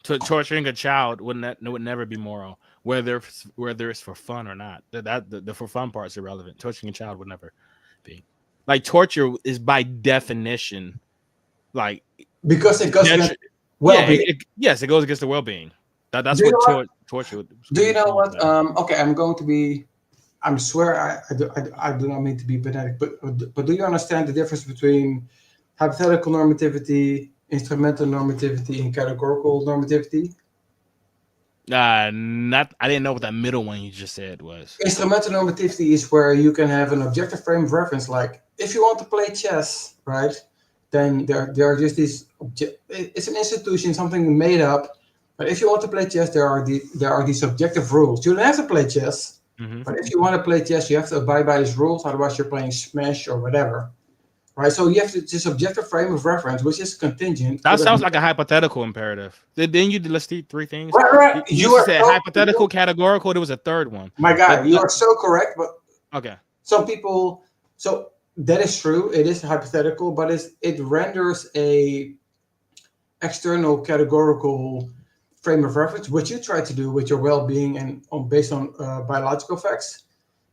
Torturing a child would never be moral, whether it's for fun or not. The for fun part is irrelevant. Torturing a child would never be. Like torture is by definition like Because it goes against detri- yeah, well-being. yes, it goes against the well being. That's Do you what know what? torture Do you would know be what? about. Okay, I'm going to be. I swear I do not mean to be pedantic, but do you understand the difference between hypothetical normativity, instrumental normativity, and categorical normativity? Not I didn't know what that middle one you just said was. Instrumental normativity is where you can have an objective frame of reference. Like if you want to play chess, right? Then there are just these. It's an institution, something made up. But if you want to play chess, there are these objective rules. You don't have to play chess, Hmm. but if you want to play chess, you have to abide by these rules. Otherwise, you're playing Smash or whatever, right? So you have this objective frame of reference, which is contingent. That Could have sounds like a hypothetical imperative. Then you list three things. right, right. You You are said so hypothetical, categorical. There was a third one. my That, guy. You that are so correct, but okay. some people so that is true, it is hypothetical, but it renders a external categorical frame of reference, which you try to do with your well-being and based on biological facts.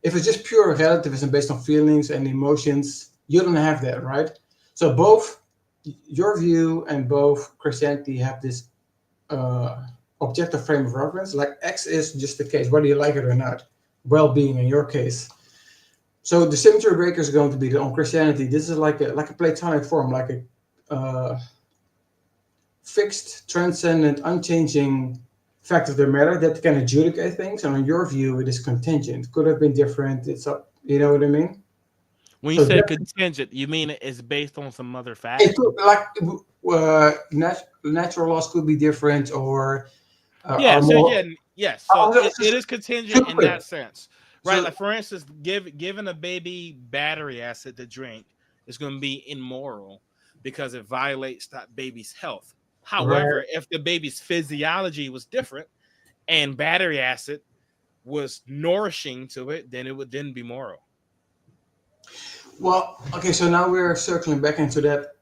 If it's just pure relativism based on feelings and emotions, you don't have that, right? So both your view and both Christianity have this uh, objective frame of reference. Like X is just the case, whether you like it or not, well-being in your case. So the symmetry breaker is going to be on Christianity. This is like a Platonic form, like a fixed, transcendent, unchanging fact of the matter that can adjudicate things. And on your view, it is contingent. Could have been different. It's up. You know what I mean? When you So say that contingent, you mean it's based on some other it fact? could like natural laws could be different or Yeah. are So more. yeah, yes. So it is contingent Super in quick. that sense, right? So Like for instance, giving a baby battery acid to drink is going to be immoral because it violates that baby's health. right. However, if the baby's physiology was different and battery acid was nourishing to it, then it would then be moral. Well, okay, so now we're circling back into that.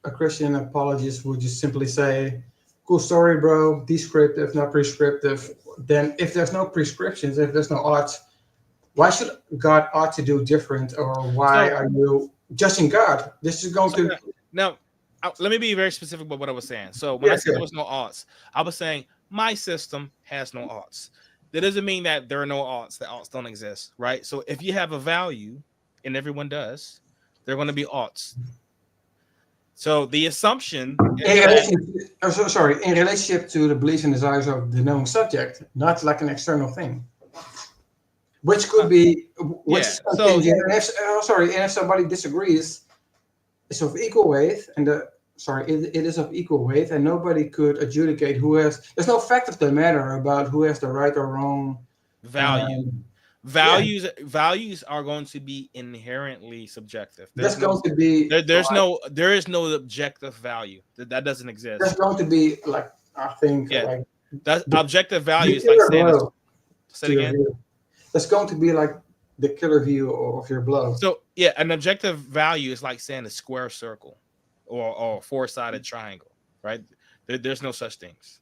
A Christian apologist would just simply say, "Cool story, bro. Descriptive, not prescriptive." Then, if there's no prescriptions, if there's no odds, why should God ought to do different, or why So, are you judging God? This is going so to, now, let me be very specific about what I was saying. So when I yeah, said there sure. was no odds, I was saying my system has no odds. That doesn't mean that there are no odds. That odds don't exist, right? So if you have a value, and everyone does, there are going to be odds. So the assumption is In that relation, sorry, in relationship to the beliefs and desires of the knowing subject, not like an external thing, which uh, could be, which yeah. is So contingent. And if, sorry, and if somebody disagrees, it's of equal weight, and it is of equal weight, and nobody could adjudicate who has. There's no fact of the matter about who has the right or wrong. value. Um, yeah, Values are going to be inherently subjective. that's going to be like There is no objective value. That doesn't that's exist. going to be like I think Yeah, like that the, objective value the is like killer saying this. blow Say to it your again. view. That's going to be like the killer view of your blow. So yeah, an objective value is like saying a square circle or a four-sided triangle, right? There's no such things.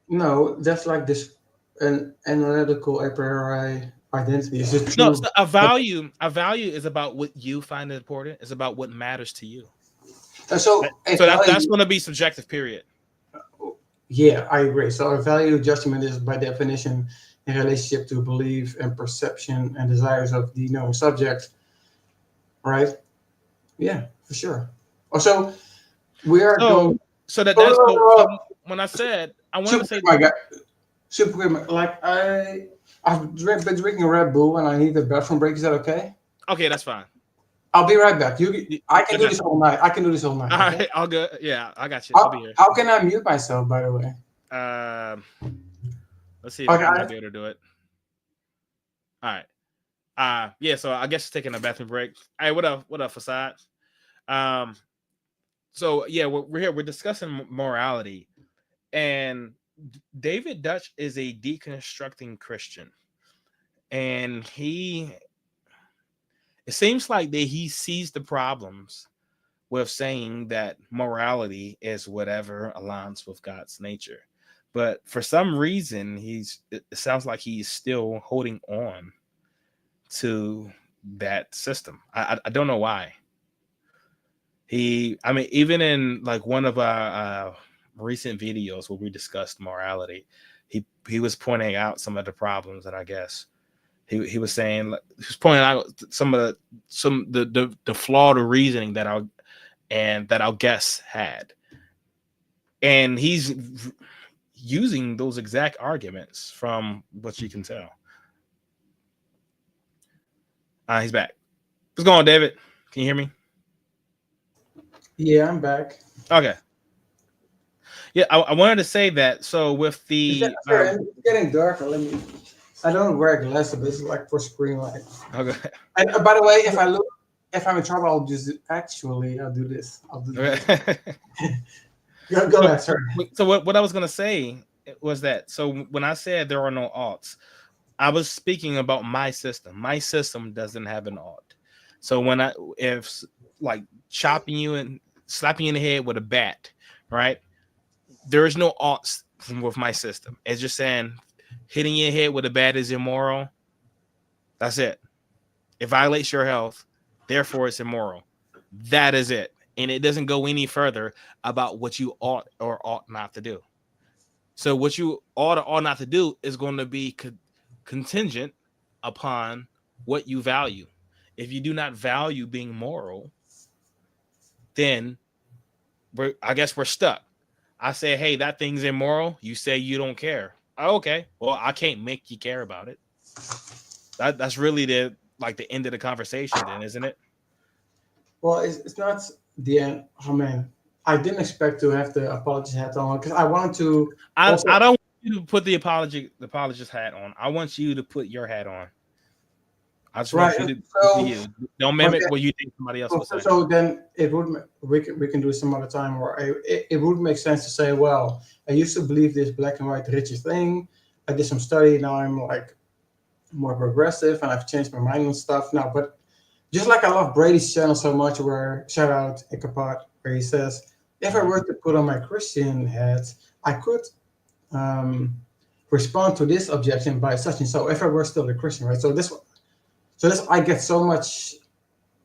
No, that's like this an analytical a priori identity. Is it No, true? so a value is about what you find important. It's about what matters to you. So a So that's value, going to be subjective. Period. yeah, I agree. So a value judgment is by definition in relationship to belief and perception and desires of the knowing subject, right? Yeah, for sure. Also, we are So going. so that Oh, that's no, no, so no. when I said I wanted to Super say quick, my guy. Super quick, like been drinking Red Bull and I need a bathroom break. Is that okay? okay, that's fine. I'll be right back. I I can do got this you. all night. I can do this all night. All Okay. right, all good. Yeah, I got you. I'll be here. How can I mute myself? By the way. Um, let's see if Okay. I might be able to do it. All right. Yeah. So I guess taking a bathroom break. Hey, what up? What up, Facade? Um, so yeah, we're here. We're discussing morality, and David Dutch is a deconstructing Christian, and it seems like that he sees the problems with saying that morality is whatever aligns with God's nature. But for some reason, it sounds like he's still holding on to that system. I don't know why. I mean, even in like one of our recent videos where we discussed morality, he was pointing out some of the problems that I guess he was saying. He was pointing out the flawed reasoning that our guests had, and he's using those exact arguments from what you can tell. He's back. What's going on, David? Can you hear me? Yeah, I'm back. Okay. Yeah, I wanted to say that. So with Is that the sorry? It's getting darker. Let me. I don't wear glasses, but it's like for screen light. okay. And by the way, if I'm in trouble, I'll just actually I'll do this. I'll do this. Go so ahead, sorry. so what I was gonna say was that so when I said there are no alts, I was speaking about my system. My system doesn't have an alt. So if like chopping you and slapping you in the head with a bat, right? There is no alts with my system. It's just saying hitting your head with a bat is immoral. That's it. It violates your health, therefore it's immoral. That is it. And it doesn't go any further about what you ought or ought not to do. So what you ought or ought not to do is going to be contingent upon what you value. If you do not value being moral, then I guess we're stuck. I say, hey, that thing's immoral. You say you don't care. Oh, okay. Well, I can't make you care about it. That's really the end of the conversation, then, isn't it? Well, it's not the end. Oh man, I didn't expect to have the apology hat on because I wanted to also. I don't want you to put the apologist hat on. I want you to put your hat on. I just Right. want you to be So you. Don't okay. mimic what you think somebody else So, will say. so then it would we can do it some other time, or it would make sense to say, well, I used to believe this black and white richest thing. I did some study. Now I'm like more progressive, and I've changed my mind and stuff now. But just like I love Brady's channel so much, where shout out Ichabod, where he says, if I were to put on my Christian hat, I could um, respond to this objection by such and so. If I were still a Christian, right? So this I get so much.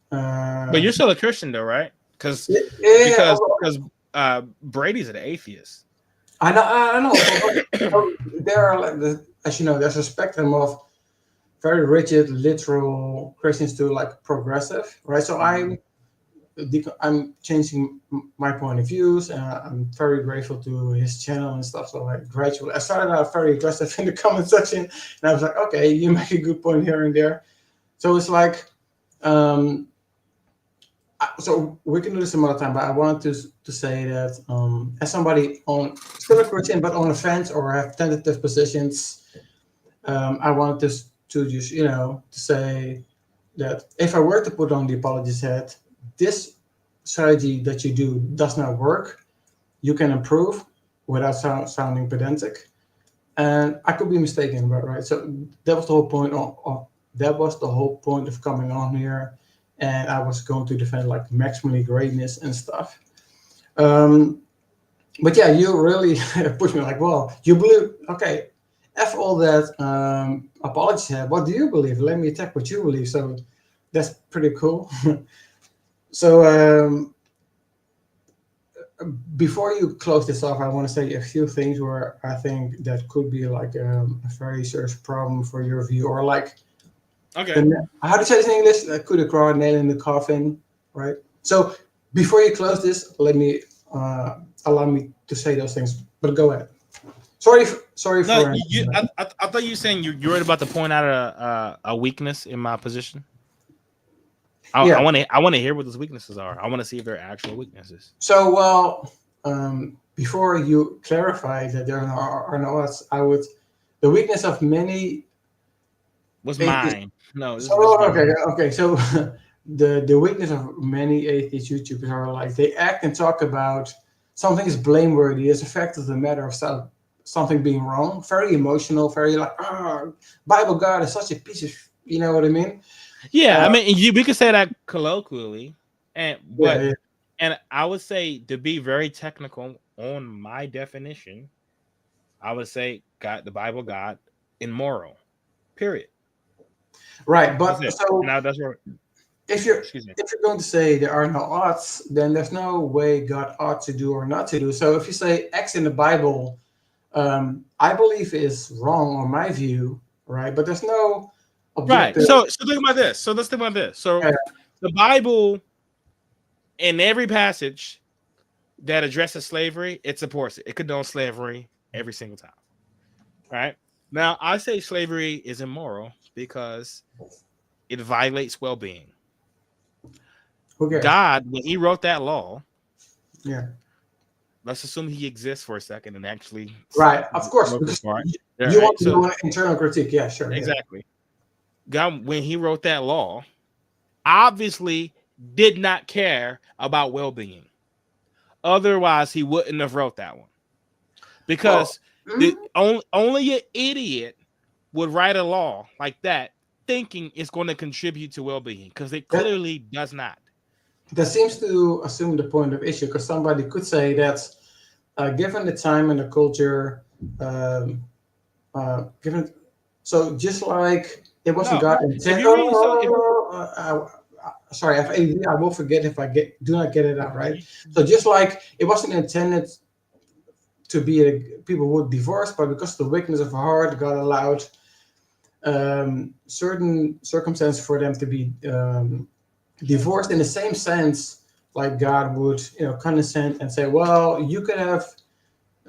But you're still a Christian though, right? Because Yeah, yeah, because Brady's an atheist. I know, I know. So there are like as you know, there's a spectrum of very rigid, literal Christians to like progressive, right? So I'm changing my point of views, and I'm very grateful to his channel and stuff. So like gradually, I started out very aggressive in the comment section, and I was like, okay, you make a good point here and there. So it's like, so we can do this some other time, but I wanted to say that as somebody on still a Christian but on the fence or have tentative positions, I wanted to just to say that if I were to put on the apologist hat, this strategy that you do does not work. You can improve without sounding pedantic, and I could be mistaken about right. So that was the whole point that was the whole point of coming on here, and I was going to defend like maximally greatness and stuff. Um, but yeah, you really pushed me like, well, you believe okay. F all that apology hat. What do you believe? Let me attack what you believe. So that's pretty cool. So before you close this off, I want to say a few things where I think that could be like a very serious problem for your view, or like Okay. how do you say this in English? Coup de grace, nail in the coffin, right? So before you close this, let me allow me to say those things. But go ahead. Sorry No, for. I thought you were saying you're right about to point out a weakness in my position. Yeah. I want to hear what those weaknesses are. I want to see if they're actual weaknesses. So well, before you clarify that there are no odds, the weakness of many. What's Atheists. mine? No, this So is mine. okay. So the weakness of many atheist YouTubers are like they act and talk about something is blameworthy as a fact of the matter of something being wrong. Very emotional, very like Bible God is such a piece of you know what I mean? Yeah, I mean we could say that colloquially, and Yeah. and I would say to be very technical on my definition, I would say God, the Bible, God, immoral. Period. Right, but so now that's where. if you're Excuse me. going to say there are no odds, then there's no way God ought to do or not to do. So if you say X in the Bible, I believe is wrong on my view, right? But there's no objective. Right. So think about this. So let's think about this. So the Bible, in every passage that addresses slavery, it supports it. It condones slavery every single time. Right. Now I say slavery is immoral because it violates well-being. Okay. God, when he wrote that law, yeah. Let's assume he exists for a second and actually. Right, of course. Because you want to do an internal critique. Yeah, sure. Exactly. Yeah. God, when he wrote that law, obviously did not care about well-being. Otherwise, he wouldn't have wrote that one. Because only an idiot would write a law like that thinking it's going to contribute to well-being, because it clearly does not. That seems to assume the point of issue, because somebody could say that given the time and the culture, given so just like it wasn't God intended. Sorry, if I will forget if I do not get it out right. So just like it wasn't intended to be people would divorce, but because of the weakness of heart, God allowed certain circumstances for them to be divorced in the same sense, like God would, condescend and say, "Well, you can have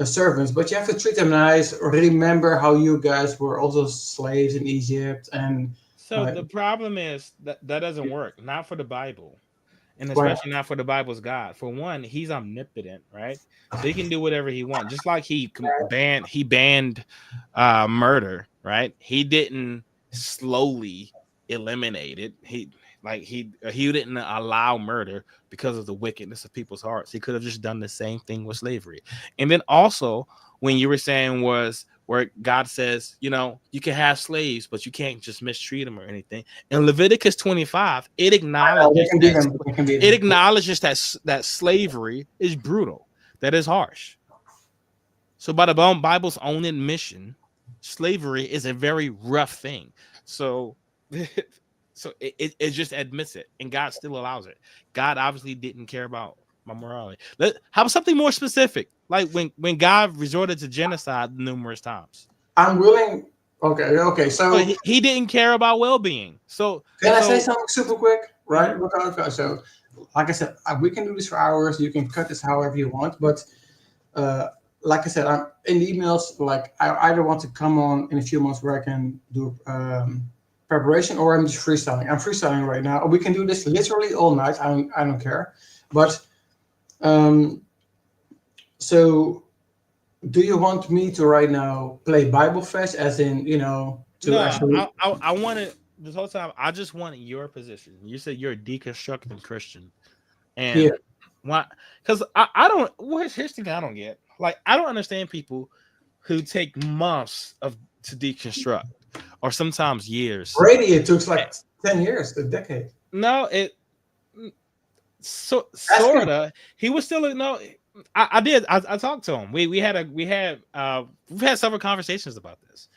servants, but you have to treat them nice. Or remember how you guys were also slaves in Egypt." And so the problem is that doesn't work, not for the Bible. And especially not for the Bible's God. For one, he's omnipotent, right? So he can do whatever he wants. Just like he banned murder, right? He didn't slowly eliminate it. He didn't allow murder because of the wickedness of people's hearts. He could have just done the same thing with slavery. And then also, when you were saying was where God says, you know, you can have slaves, but you can't just mistreat them or anything. In Leviticus 25, it acknowledges They that can be them. They can be it them. acknowledges that slavery is brutal, that is harsh. So by the Bible's own admission, slavery is a very rough thing. So so it just admits it, and God still allows it. God obviously didn't care about my morality. How about something more specific, like when God resorted to genocide numerous times? I'm willing. Okay. So So he didn't care about well-being. can I say So something super quick? Right? mhm. Okay. So, like I said, we can do this for hours. You can cut this however you want, but uh, like I said, I'm in the emails. Like I either want to come on in a few months where I can do preparation, or I'm just freestyling. I'm freestyling right now. We can do this literally all night. I don't care. But um, so, do you want me to right now play Bible Fest, as in to No, actually? I wanted this whole time. I just wanted your position. You said you're a deconstructing Christian, Yeah. and why? Because I don't. Here's the thing I don't get. Like I don't understand people who take months to deconstruct, or sometimes years. Brady, it took Eh, like 10 years, a decade. No, it Ask him. sorta. He was still no. I did. I talked to him. We've had several conversations about this,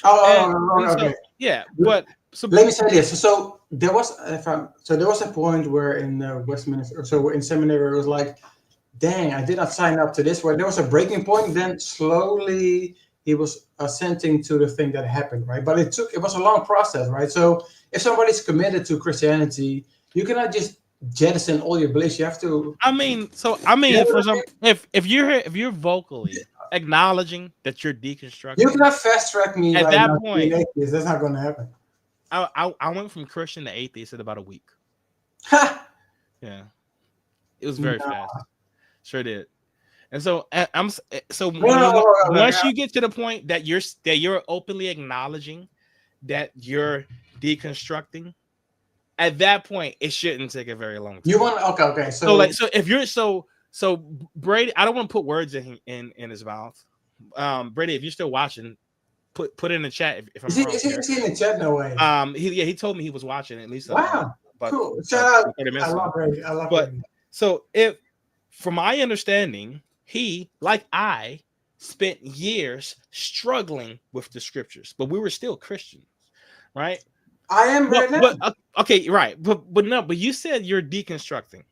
and Okay. so yeah. But so Let me say this. So there was, there was a point where in Westminster, so in seminary, it was like, dang, I did not sign up to this. Where there was a breaking point, then slowly he was assenting to the thing that happened, right? But it was a long process, right? So if somebody's committed to Christianity, you cannot just jettison all your beliefs. You have to. I You, mean, know for what I some, mean? if you're vocally acknowledging that you're You deconstructing, cannot fast track me at right that now to be point, an atheist. That's not going to happen. I went from Christian to atheist in about a week. Ha! Yeah, it was very No, fast. Sure did. And so so no, no, no, no, no. once you get to the point that you're openly acknowledging that you're deconstructing, at that point it shouldn't take a very long You time. want okay. So So if you're so Brady, I don't want to put words in his mouth. Brady, if you're still watching, put it in the chat if I'm wrong here. is he in the chat? No way. He told me he was watching at least Wow, about cool. Shout out. 30 I minutes love ago. Brady. I love But Brady. so if from my understanding, he, like I, spent years struggling with the scriptures, but we were still Christians, right? I am right now. Okay, right. But you said you're deconstructing.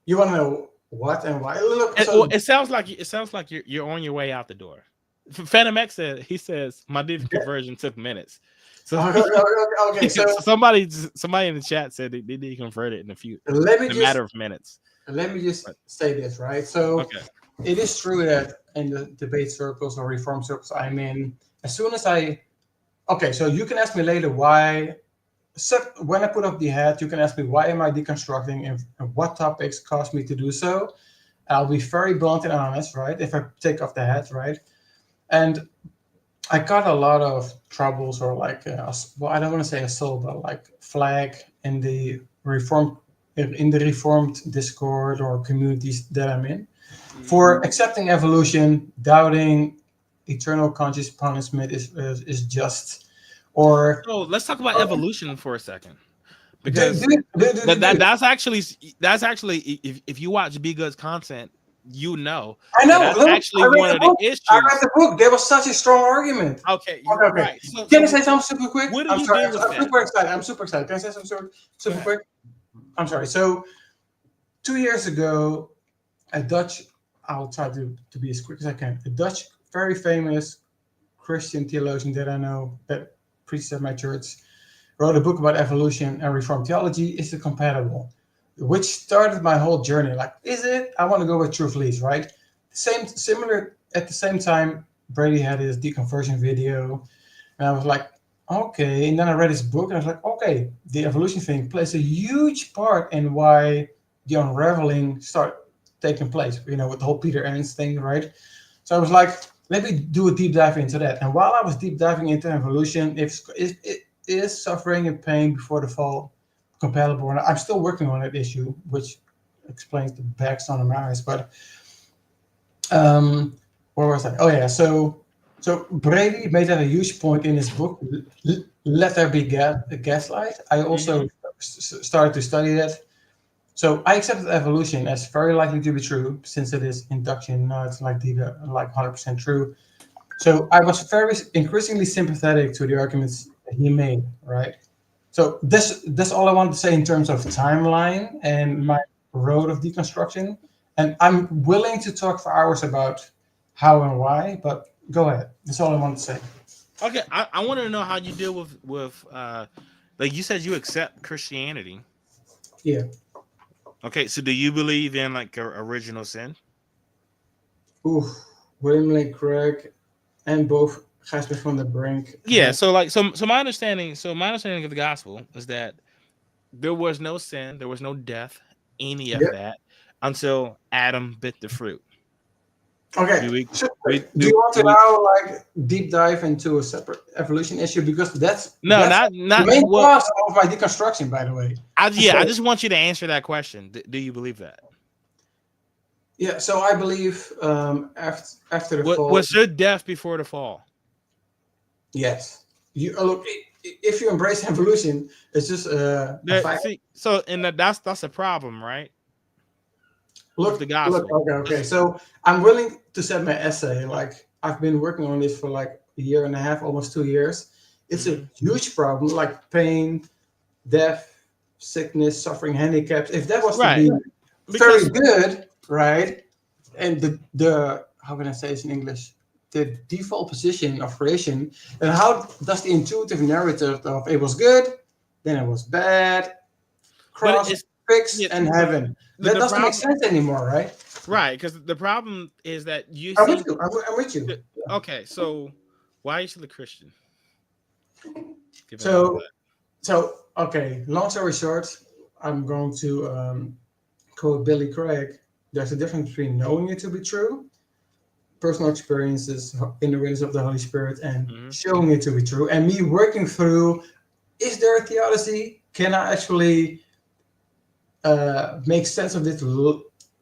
You want to know what and why? Look, Well, so it sounds like you're on your way out the door. Phantom X says my deconversion took minutes. So okay. So somebody in the chat said they deconverted let me in a just matter of minutes. let me say this, right? So Okay. it is true that in the debate circles or reform circles I'm in, as soon as so you can ask me later why. So when I put up the hat, you can ask me why am I deconstructing and what topics caused me to do so. I'll be very blunt and honest, right? If I take off the hat, right? And I got a lot of troubles, or like, I don't want to say assault, but like flag in the reformed Discord or communities that I'm in for accepting evolution, doubting eternal conscious punishment is just, or So let's talk about evolution for a second, because dude, that's actually if you watch Be Good's content, you know I know. that's Look, actually one of the I read issues. the book. There was such a strong argument. Okay, you're Okay. right. Can I say something super quick? What do I'm you sorry. do with I'm that? super excited. I'm super excited. Can I say something super quick? I'm sorry. So 2 years ago, a Dutch, I'll try to be as quick as I can. A Dutch, very famous Christian theologian that I know that preaches at my church wrote a book about evolution and Reformed theology. Is it compatible? Which started my whole journey. Like, is it? I want to go with truth leads, right? Similar at the same time, Brady had his deconversion video, and I was like, okay. And then I read his book, and I was like, okay, the evolution thing plays a huge part in why the unraveling start taking place. With the whole Peter Enns thing, right? So I was like, let me do a deep dive into that. And while I was deep diving into evolution, it is suffering and pain before the fall compatible? And I'm still working on that issue, which explains the bags on the eyes. But where was I? Oh yeah, so So Brady made that a huge point in his book, Let There Be Gaslight. I also started to study that. So I accepted evolution as very likely to be true, since it is induction, not like 100% true. So I was very increasingly sympathetic to the arguments that he made, right? So that's all I want to say in terms of timeline and my road of deconstruction. And I'm willing to talk for hours about how and why, but go ahead. That's all I want to say. Okay, I want to know how you deal with like you said you accept Christianity. Yeah. Okay, so do you believe in like original sin? Oof. William Lane Craig and both Gasper van der Brink Yeah, have. so my understanding of the gospel is that there was no sin, there was no death, any of Yeah. that until Adam bit the fruit. Okay. Do we So, do you do want to do we now like deep dive into a separate evolution issue because no, that's the not main well cause of my deconstruction, by the way. I So just want you to answer that question. Do you believe that? yeah, so I believe after the What fall, was there death before the fall? yes. You look if you embrace evolution, it's just a There, fact. see, so and that's a problem, right? With the Look. gospel. Okay, okay. So I'm willing to set my essay. Like I've been working on this for like a year and a half, almost 2 years. It's a Mhm. huge problem, like pain, death, sickness, suffering, handicaps. If that was to Right. be very Because good, right? And the how can I say this in English? The default position of creation, and how does the intuitive narrative of it was good, then it was bad, but cross, it's fix, yeah, and heaven. That the doesn't make problem sense anymore, right? right, because the problem is that you I'm with see you. I'm with you. okay, so why are you still a Christian? Given all So, that. okay. Long story short, I'm going to quote Billy Craig. There's a difference between knowing it to be true, personal experiences in the witness of the Holy Spirit, and Mhm. showing it to be true. And me working through: is there a theodicy? Can I actually make sense of this?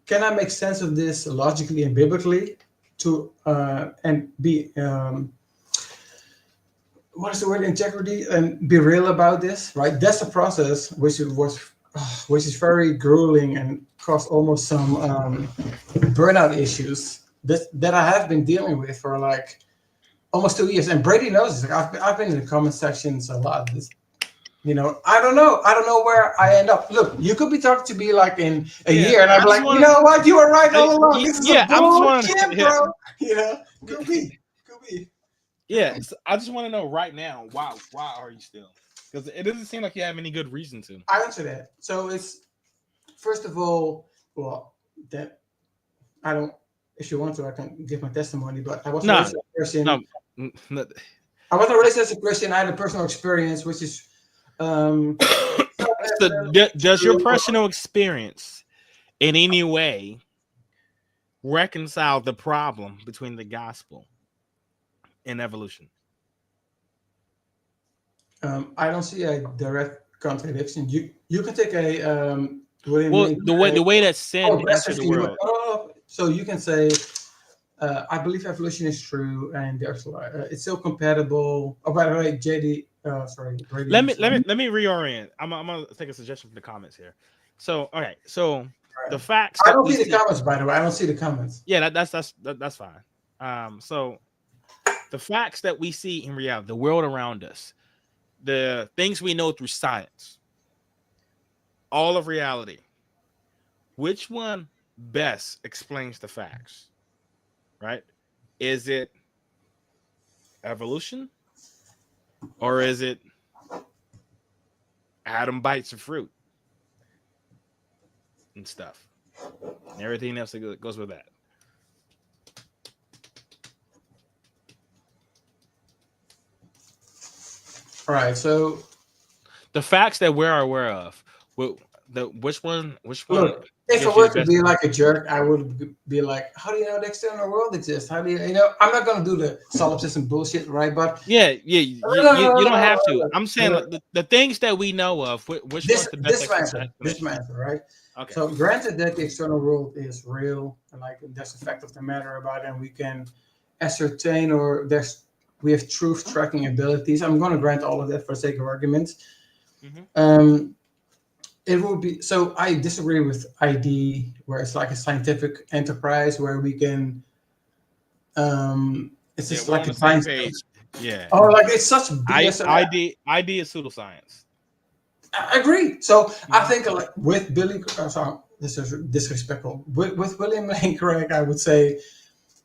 Can I make sense of this logically and biblically? To and be what is the word, integrity, and be real about this, right? That's a process which is very grueling and caused almost some burnout issues that I have been dealing with for like almost 2 years. And Brady knows this. Like, I've been in the comment sections a lot. I don't know where I end up. Look, you could be talking to me like in a Yeah, year, and I'm I just like, you want know what, you were right all along. to. This is a Yeah, I just want bullshit, to. bro. Could be. Yeah, so I just want to know right now why are you still? Because it doesn't seem like you have any good reason to. I answer that. So it's first of all, well, that I don't. If you want to, I can give my testimony. But I wasn't No, raised as a Christian. no, no. I wasn't raised as a Christian. I had a personal experience, which is um, So self-evident, does your true. personal experience in any way reconcile the problem between the gospel and evolution? I don't see a direct contradiction. You can take a William Well, Lane the Craig way that sin entered progressive the human. world. So you can say, I believe evolution is true, and there's it's still compatible. Oh, by the way, JD, sorry, Brady. Let me reorient. I'm gonna take a suggestion from the comments here. So okay, so the facts I that don't we see the see. comments, by the way. I don't see the comments. Yeah, that's fine. So the facts that we see in reality, the world around us, the things we know through science, all of reality, which one best explains the facts? Right? Is it evolution or is it Adam bites a fruit and stuff and everything else that goes with that? All right. So The facts that we're aware of, which one look, if I gives you were the to best be like a information? jerk, I would be like, "How do you know the external world exists? How do I'm not gonna do the solipsism bullshit, right? But Yeah, no, no, no, no, you don't no, have to. no, I'm no, saying no. the things that we know of, which one's the best This is my answer. This is explanation? my answer, right? Okay. So granted that the external world is real and like there's a fact of the matter about it, and we can ascertain, or we have truth tracking abilities. I'm going to grant all of that for sake of argument. Mm-hmm. It would be, so I disagree with ID, where it's like a scientific enterprise where we can, it's just We're like on a the same science. page. Yeah. Oh, like it's such BS. ID is pseudoscience. I agree. So I Mhm. think like with Billy, sorry, this is disrespectful. With William Lane Craig, I would say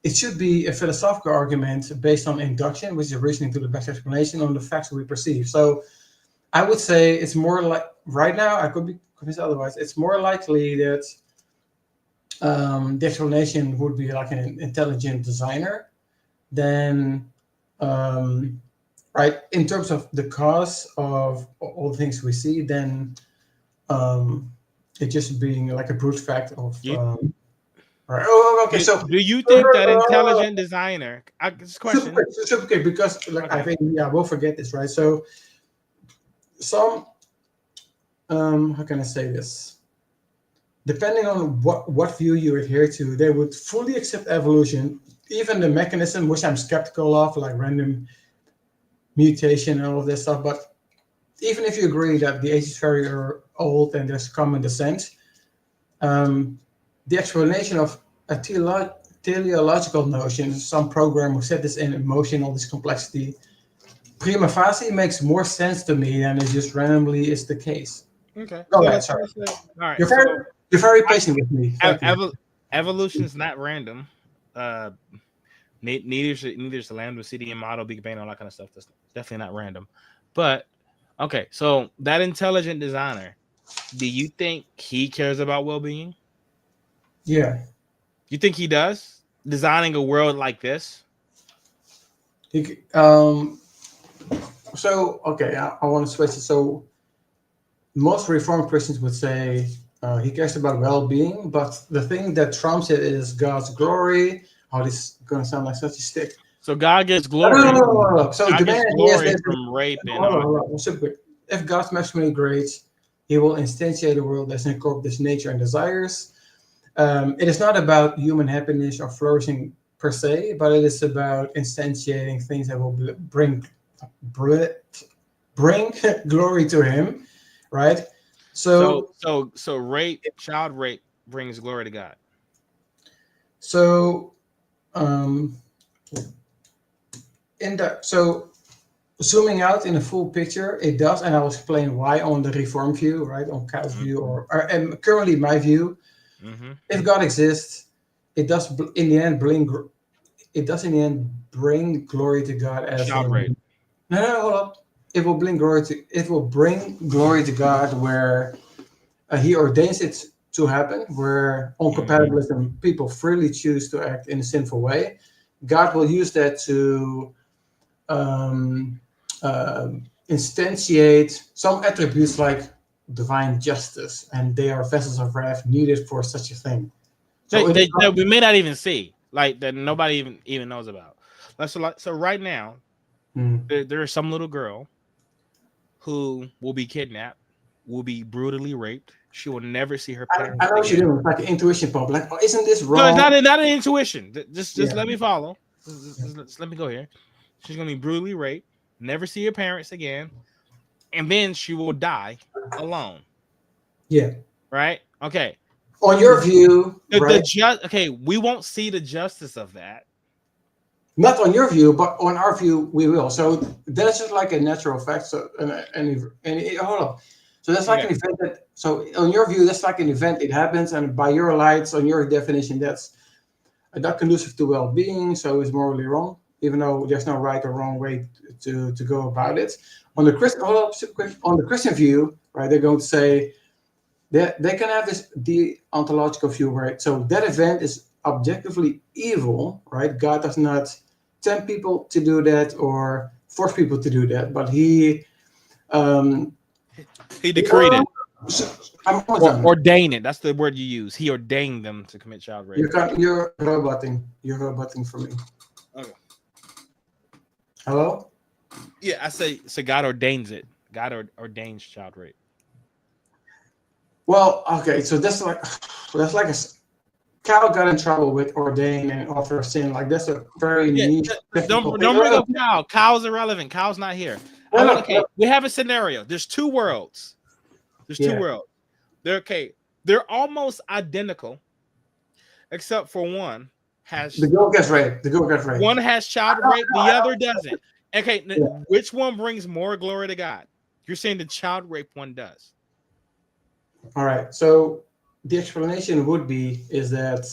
it should be a philosophical argument based on induction, which is reasoning to the best explanation on the facts we perceive. So I would say it's more like right now. I could be convinced otherwise. It's more likely that the explanation would be like an intelligent designer than right in terms of the cause of all the things we see. Then it just being like a brute fact of. You, Right. Oh, okay. So do you think that intelligent designer? This question. super quick, because like I think we'll forget this, right? So some how can I say this? Depending on what view you adhere to, they would fully accept evolution, even the mechanism, which I'm skeptical of, like random mutation and all of this stuff. But even if you agree that the age is very old and there's common descent, the explanation of a teleological notion, some program who set this in motion, all this complexity, prima facie makes more sense to me than it just randomly is the case. Okay. Go ahead, sorry. All right. You're very patient with me. Evolution is not random. Neither is the Lambda CDM model, Big Bang, all that kind of stuff. That's definitely not random. But okay, so that intelligent designer, do you think he cares about well-being? Yeah. You think he does? Designing a world like this? So okay, I want to switch it. So most Reformed Christians would say he cares about well-being, but the thing that trumps it is God's glory. Oh, this is going to sound like such a stick. So God gets glory. No. So God the gets glory from rape and all. If God's maximally great, he will instantiate a world that's incorporates nature and desires. It is not about human happiness or flourishing per se, but it is about instantiating things that will bring glory to him, right? So child rape brings glory to God. So, zooming out in a full picture, it does, and I'll explain why on the Reform view, right, on Cal's view, and currently my view. Mm-hmm. If God exists, it does in the end bring glory to God as child rape. No, hold up. It will bring glory to God where he ordains it to happen, where on compatibilism people freely choose to act in a sinful way. God will use that to instantiate some attributes like divine justice, and they are vessels of wrath needed for such a thing. So that we may not even see, like that nobody even knows about. So right now, there is some little girl who will be kidnapped, will be brutally raped. She will never see her parents. I know what you're doing. It's like an intuition pump. Like, oh, isn't this wrong? No, it's not an intuition. Just let me follow. Just let me go here. She's gonna be brutally raped, never see her parents again, and then she will die alone. Yeah. Right. Okay. On your view, we won't see the justice of that. Not on your view, but on our view, we will. So that's just like a natural fact. So hold on. So that's like an event that. So on your view, that's like an event. It happens, and by your lights, on your definition, that's not conducive to well-being. So it's morally wrong, even though there's no right or wrong way to go about it. On the Christian view, right? They're going to say that they can have the ontological view, right? So that event is objectively evil, right? God does not tempt people to do that or force people to do that, but he decreed it. Ordained it. That's the word you use. He ordained them to commit child rape. You're roboting for me. Okay. Hello? Yeah, I say so. God ordains it. God ordains child rape. Well, okay, so that's like Cal got in trouble with ordain and author of sin. Like that's a very Yeah, niche. don't technical bring thing. up Kyle. Kyle's irrelevant. Kyle's not here. No, Okay, no. we have a scenario. There's two worlds. Yeah. They're okay. They're almost identical, except for one has The girl gets raped. The girl gets raped. one has child rape, the other doesn't. Okay, Yeah. which one brings more glory to God? You're saying the child rape one does. All right. So the explanation would be is that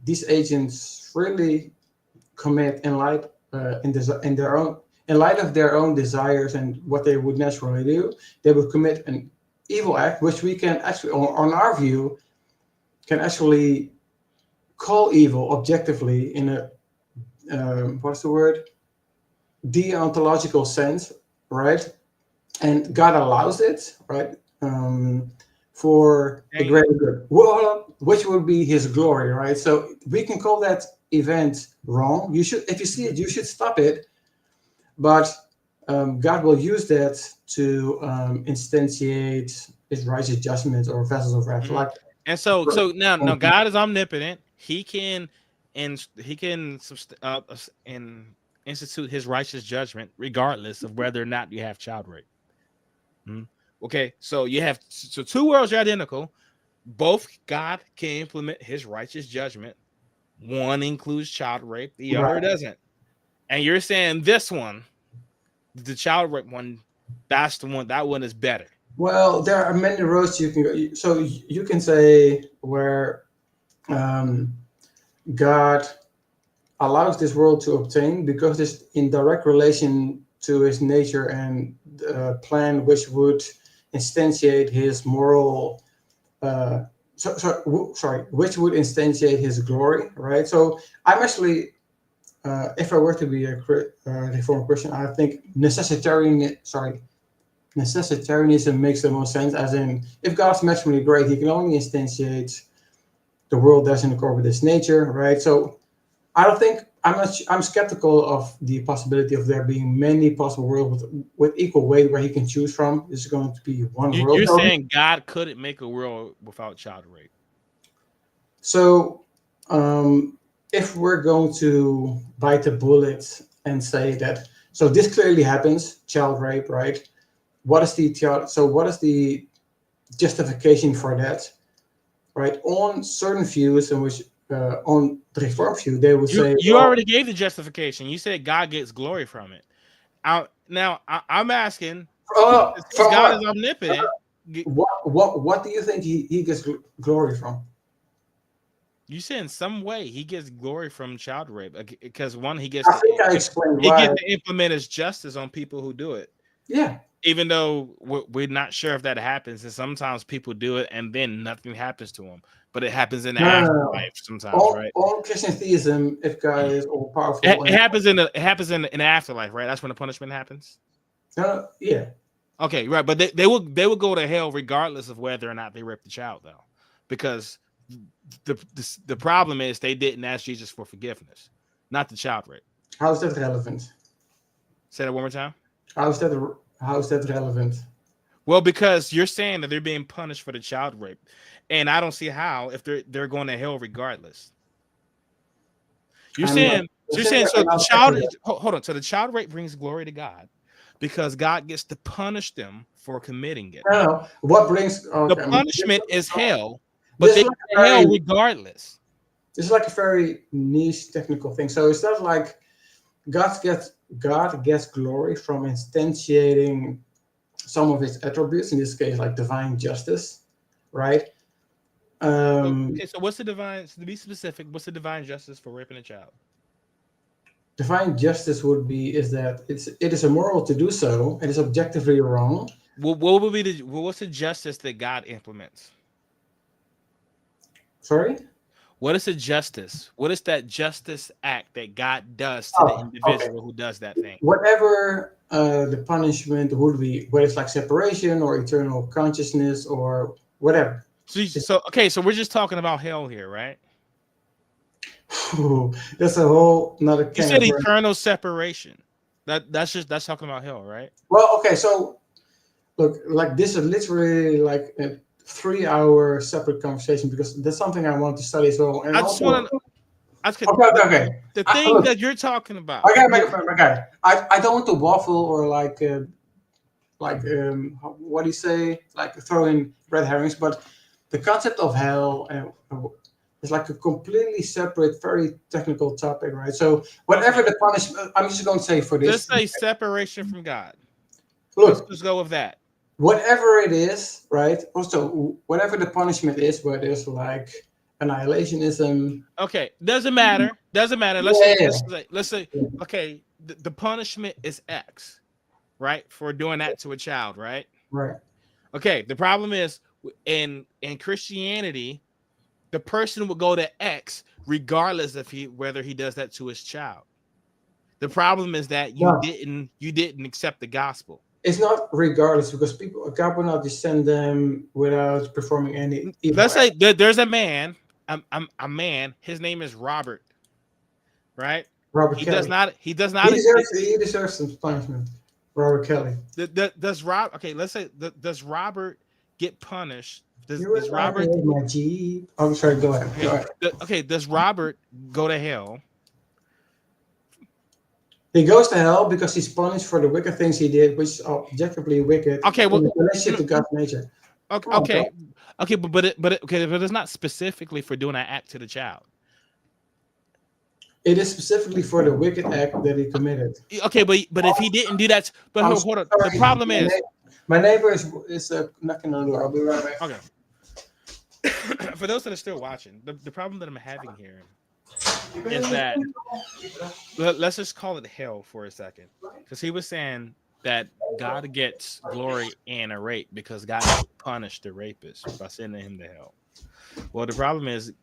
these agents really commit in light in light of their own desires and what they would naturally do, they would commit an evil act, which we can actually, on our view, can actually call evil objectively in a what's the word? Deontological sense, right? And God allows it, right? For the greater good, well, which would be His glory, right? So we can call that event wrong. You should, if you see it, you should stop it. But God will use that to instantiate His righteous judgment or vessels of wrath. Like, and so now God is omnipotent. He can institute His righteous judgment regardless of whether or not you have child rape. Okay, so you have two worlds are identical. Both God can implement His righteous judgment. One includes child rape, the other doesn't. And you're saying this one, the child rape one, that's the one. That one is better. Well, there are many roads you can go. So you can say where God allows this world to obtain because it's in direct relation to His nature and plan, which would instantiate His moral. Which would instantiate His glory, right? So I'm actually, if I were to be a Reformed Christian, I think necessitarianism makes the most sense. As in, if God's maximally great, He can only instantiate the world that's in accord with His nature, right? So I don't think I'm skeptical of the possibility of there being many possible worlds with equal weight where He can choose from. This is going to be one world. You're saying God couldn't make a world without child rape. So if we're going to bite the bullet and say that, so this clearly happens, child rape, right? What is the justification for that, right? On certain views in which on the Reformed view, they would say you already gave the justification. You said God gets glory from it. I'm asking, God is omnipotent. What do you think he gets glory from? You said in some way he gets glory from child rape because one, he gets to implement His justice on people who do it. Yeah. Even though we're not sure if that happens, and sometimes people do it and then nothing happens to them, but it happens in the afterlife sometimes, right? All Christian theism, if God is all powerful, it happens in the afterlife, right? That's when the punishment happens. Yeah. Okay, right, but they will go to hell regardless of whether or not they raped the child, though, because the problem is they didn't ask Jesus for forgiveness, not the child rape. How is that relevant? Say that one more time. How is that relevant? Well, because you're saying that they're being punished for the child rape, and I don't see how if they're going to hell regardless. You're saying so the child. Hold on. So the child rape brings glory to God because God gets to punish them for committing it. No. What brings the punishment is hell, but they go to hell regardless. This is like a very niche technical thing. So it's not like God gets glory from instantiating some of His attributes, in this case, like divine justice, right? Okay, so what's the divine? To be specific, what's the divine justice for raping a child? Divine justice is that it is immoral to do so. It is objectively wrong. What would be what's the justice that God implements? Sorry? What is the justice? What is that justice act that God does to the individual who does that thing? Whatever the punishment would be, whether it's like separation or eternal consciousness or whatever. So we're just talking about hell here, right? That's a whole another. You said eternal separation. That's talking about hell, right? Well, okay. So look, like this is literally like 3-hour separate conversation because that's something I want to study as well. And I just also, want to. okay. The thing Look, that you're talking about. okay. I don't want to waffle or what do you say? Like throw in red herrings, but the concept of hell is like a completely separate, very technical topic, right? So whatever the punishment, I'm just going to say for Just this. say separation from God. Let's Look, just go with that. whatever it is, right? Also, whatever the punishment is, whether it's like annihilationism. Okay, doesn't matter. Doesn't matter. Yeah, Let's say yeah, okay, the punishment is X, right? For doing that to a child, right? right. Okay, the problem is in Christianity, the person will go to X regardless of whether he does that to his child. The problem is that you No, didn't accept the gospel. it's not regardless because God will not just send them without performing any evil Let's say act. there's a man, a man. His name is Robert, right? Robert Kelly. He does not. He deserves some punishment. Robert Kelly. Does Rob? Okay, let's say does Robert get punished? You were Does Robert? with my Jeep. I'm sorry. Go ahead. Go ahead. Okay, does Robert go to hell? He goes to hell because he's punished for the wicked things he did, which is objectively wicked Okay, well, in relationship to God's nature. okay, but it's not specifically for doing an act to the child. It is specifically for the wicked act that he committed. Okay, but if he didn't do that, but hold on. The problem is my neighbor is knocking on the door. I'll be right back. Okay. For those that are still watching, the problem that I'm having here is that let's just call it hell for a second, because he was saying that God gets glory in a rape because God punished the rapist by sending him to hell. Well, the problem is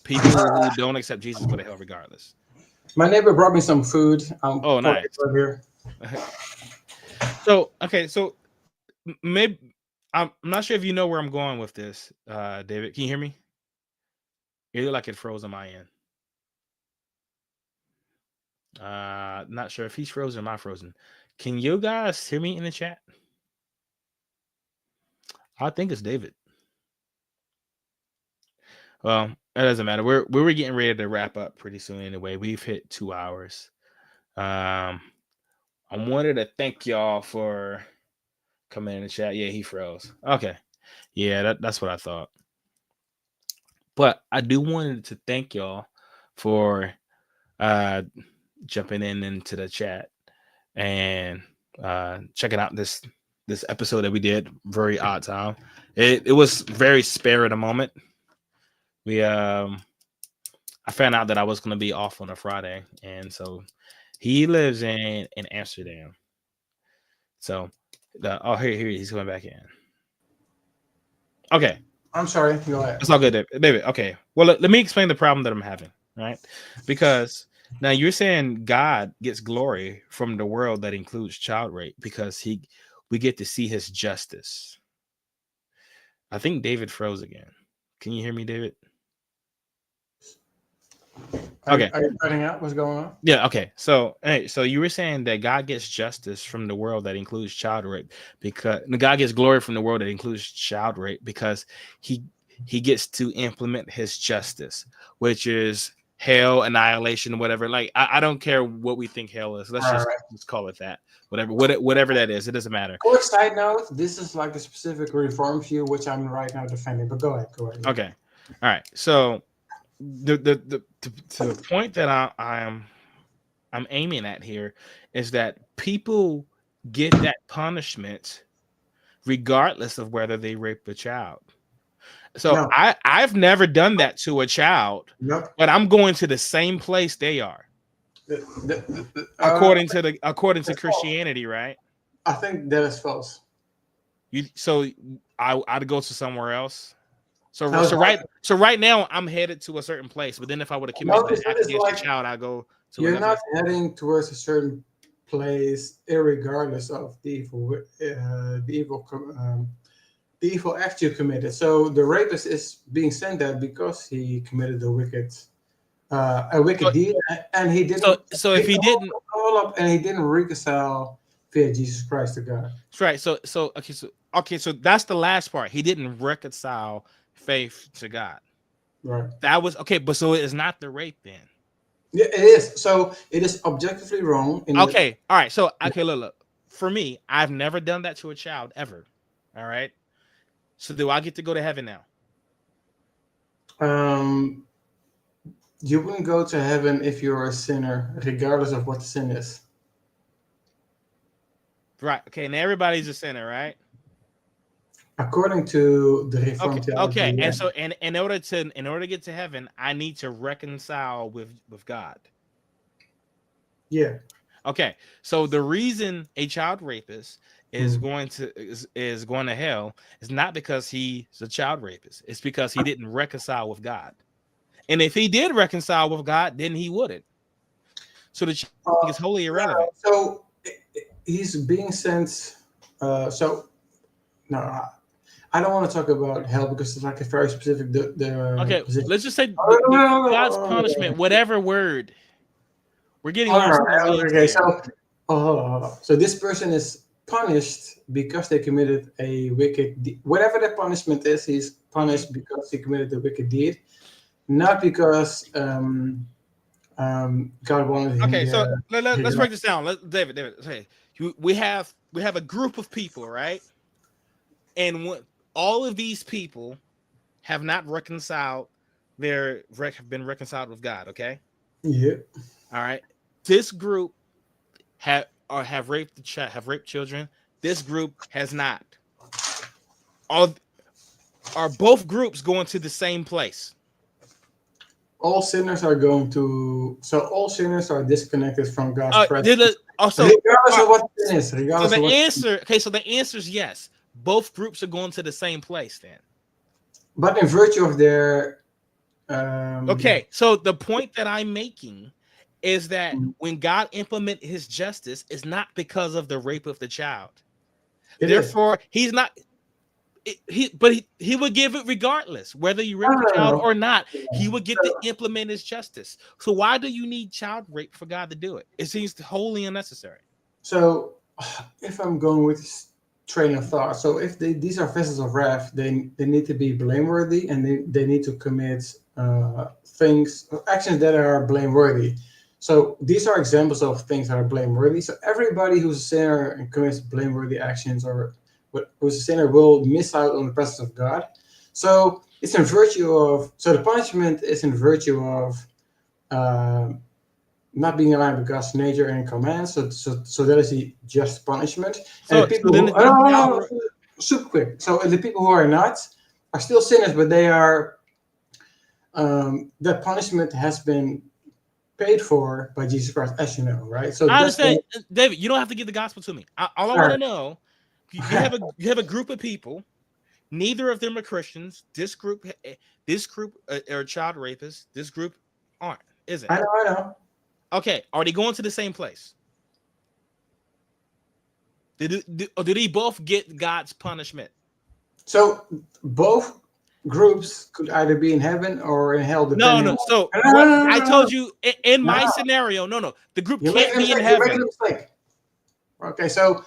people who don't accept Jesus go to hell regardless. My neighbor brought me some food. Oh, nice. Here. So maybe I'm not sure if you know where I'm going with this, David. Can you hear me? It looked like it froze on my end. Not sure if he's frozen or am I frozen. Can you guys hear me in the chat? I think it's David. Well, that doesn't matter. We're getting ready to wrap up pretty soon anyway. We've hit 2 hours. I wanted to thank y'all for coming in the chat. Yeah, he froze. Okay. Yeah, that's what I thought. But I do wanted to thank y'all for jumping into the chat and checking out this episode that we did. Very odd time. It was very spare at a moment. I found out that I was going to be off on a Friday, and so he lives in Amsterdam. So here he's coming back in. Okay. I'm sorry. Go ahead. It's all good, David. Okay. Well, let me explain the problem that I'm having, right? Because now you're saying God gets glory from the world that includes child rape because we get to see his justice. I think David froze again. Can you hear me, David? Okay. Are you cutting out? What's going on? Yeah. Okay. So you were saying that God gets justice from the world that includes child rape because God gets glory from the world that includes child rape because he gets to implement his justice, which is hell, annihilation, whatever. Like I don't care what we think hell is. Let's just call it that. Whatever that is, it doesn't matter. Quick side note: this is like a specific reform view, which I'm right now defending. But go ahead. Okay. All right. So the point that I'm aiming at here is that people get that punishment regardless of whether they rape a child. So I've never done that to a child, but I'm going to the same place they are. According to Christianity, right? I think that is false. I'd go to somewhere else. So right now I'm headed to a certain place, but then if I would have committed an act against a child, I go to. You're not heading towards a certain place, irregardless of the evil act you committed. So the rapist is being sent there because he committed a wicked deed, and he didn't. So if he didn't follow up, and he didn't reconcile via Jesus Christ to God. That's right. So that's the last part. He didn't reconcile faith to God. Right. That was okay, but so it's not the rape then. Yeah, it is. So it is objectively wrong. Okay, all right. So okay, look. For me, I've never done that to a child ever. All right. So do I get to go to heaven now? You wouldn't go to heaven if you're a sinner, regardless of what the sin is. Right. Okay. And everybody's a sinner, right? According to the Reformed Okay. theology, Okay. yeah. And so, and in order to get to heaven, I need to reconcile with God. Yeah. Okay. So the reason a child rapist is going to is going to hell is not because he's a child rapist. It's because he didn't reconcile with God. And if he did reconcile with God, then he wouldn't. So the child is wholly irrelevant. So he's being sent. So no, I don't want to talk about hell because it's like a very specific. Okay, position. let's just say God's punishment, whatever word. We're getting lost. Okay, so hold on. So this person is punished because they committed a wicked. Whatever the punishment is, he's punished because he committed a wicked deed, not because God wanted him. Okay, so let's break this down. David. Hey, we have a group of people, right? And all of these people have not reconciled. Have been reconciled with God. Okay. Yeah. All right. This group have raped children. This group has not. Are both groups going to the same place? All sinners are going to. So all sinners are disconnected from God's presence. Regardless of what sin is. Regardless so of what answer. Okay. So the answer is yes. Both groups are going to the same place then. But in virtue of their. Okay. So the point that I'm making is that when God implement his justice, it's not because of the rape of the child. Therefore, he's not. He would give it regardless, whether you rape the child or not. He would get to implement his justice. So why do you need child rape for God to do it? It seems wholly unnecessary. So, if I'm going with this train of thought, so if these are vessels of wrath, they need to be blameworthy, and they need to commit actions that are blameworthy. So these are examples of things that are blameworthy. So everybody who's a sinner and commits blameworthy actions or who's a sinner will miss out on the presence of God. So it's in virtue of. So the punishment is in virtue of not being aligned with God's nature and commands. So that is the just punishment. So, and the people super quick. So the people who are not are still sinners, but they are. That punishment has been paid for by Jesus Christ, as you know, right? So I understand, David. You don't have to give the gospel to me. All I want to know, you have a group of people. Neither of them are Christians. This group are child rapists. This group aren't. Is it? I know. Okay, are they going to the same place? Did they both get God's punishment? So both groups could either be in heaven or in hell. No. So I told you in my scenario, the group can't be in heaven. You're making a mistake. Okay, so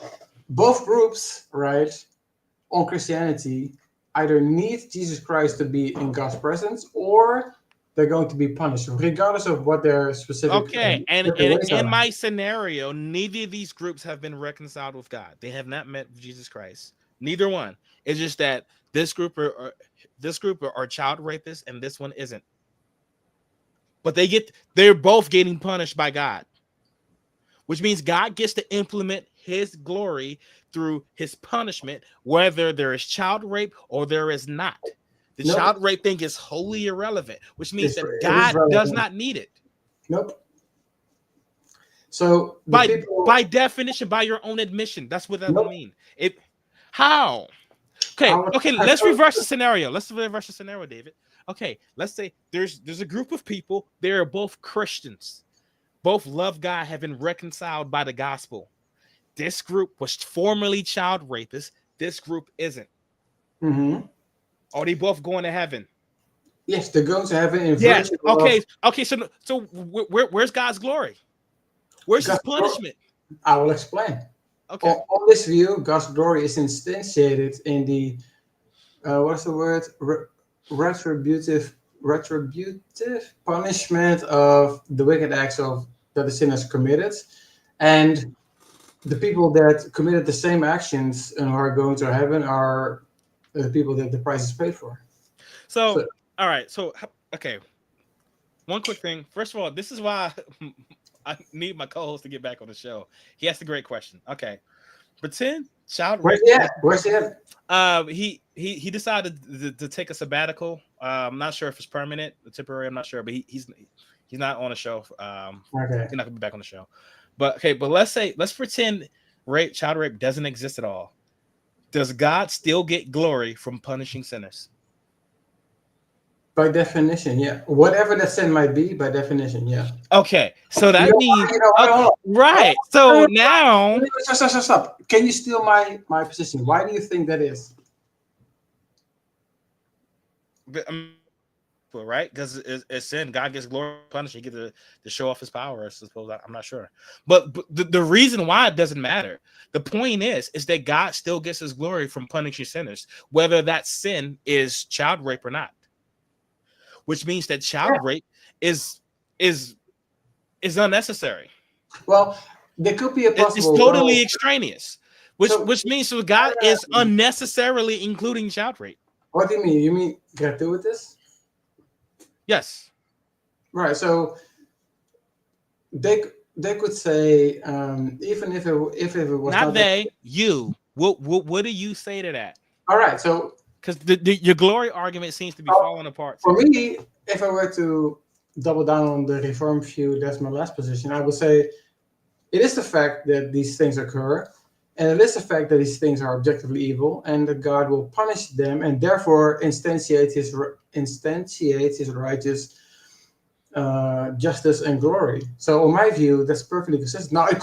both groups, right, on Christianity either need Jesus Christ to be in God's presence or they're going to be punished, regardless of what their specific. Okay, and in my scenario, neither of these groups have been reconciled with God. They have not met Jesus Christ. Neither one. It's just that this group are child rapists, and this one isn't. But they're both getting punished by God, which means God gets to implement his glory through his punishment, whether there is child rape or there is not. The child rape thing is wholly irrelevant, which means that God does not need it. Nope. So by definition, by your own admission, that's what that would mean. How? Okay. Let's reverse the scenario. David. Okay, let's say there's a group of people. They are both Christians. Both love God, have been reconciled by the gospel. This group was formerly child rapists. This group isn't. Mm-hmm. Are they both going to heaven? Yes, they're going to heaven. Yes. Okay. So where's God's glory? Where's his punishment? I will explain. Okay. on this view, God's glory is instantiated in the what's the word? Retributive punishment of the wicked acts of that the sinners committed, and the people that committed the same actions and who are going to heaven are the people that the price is paid for. So, So all right. So, okay. One quick thing. First of all, this is why I need my co-host to get back on the show. He asked a great question. Okay. Pretend child where's rape. he at? Where's he at? He decided to take a sabbatical. I'm not sure if it's permanent or temporary. I'm not sure, but he's not on the show. Okay. He's not gonna be back on the show. But okay, but let's pretend child rape doesn't exist at all. Does God still get glory from punishing sinners? By definition, yeah. Whatever that sin might be, by definition, yeah. Okay, so You that know, means you know, okay, hold on. right. So now, Stop. Can you steal my position? Why do you think that is? right? Because it's sin. God gets glory, punished. He gets to show off his power. I suppose I'm not sure, but the reason why it doesn't matter. The point is that God still gets his glory from punishing sinners, whether that sin is child rape or not. Which means that child Yeah. rape is unnecessary. Well, there could be a It's possible totally world. extraneous. So, Which means so God is unnecessarily including child rape. what do you mean? You mean gratuitous? Yes. Right. So they they could say even if it was Not not that. they, you. What do you say to that? All right. So Because your glory argument seems to be falling apart. for me, if I were to double down on the reform view, that's my last position. I would say it is the fact that these things occur, and it is the fact that these things are objectively evil, and that God will punish them, and therefore instantiate his righteous justice and glory. So, in my view, that's perfectly consistent. Now, there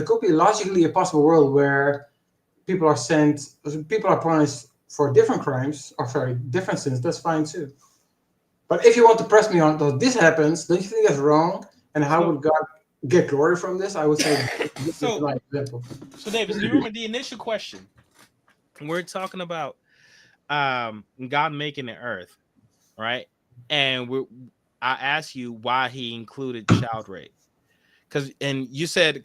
could be logically a possible world where people are punished for different crimes, or sorry, different sins. That's fine too. But if you want to press me on, this happens, don't you think that's wrong? And how would God get glory from this? I would say this is So, my example. so David, do you remember the initial question? We're talking about God making the earth, right? And I asked you why he included child rape. And you said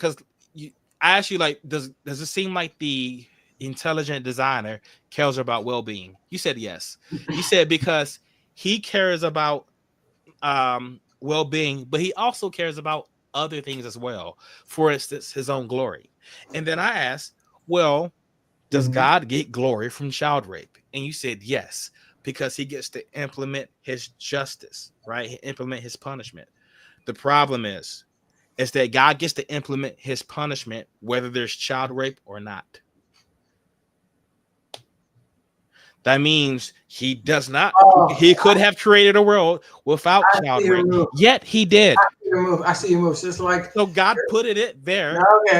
I asked you, like, does it seem like the intelligent designer cares about well-being? You said yes. You said because he cares about well-being, but he also cares about other things as well. For instance, his own glory. And then I asked, well, does God get glory from child rape? And you said yes, because he gets to implement his justice, right? Implement his punishment. The problem is that God gets to implement his punishment whether there's child rape or not. That means he does not. He could have created a world without child rape, yet he did. I see you move. So it's like, so God put it there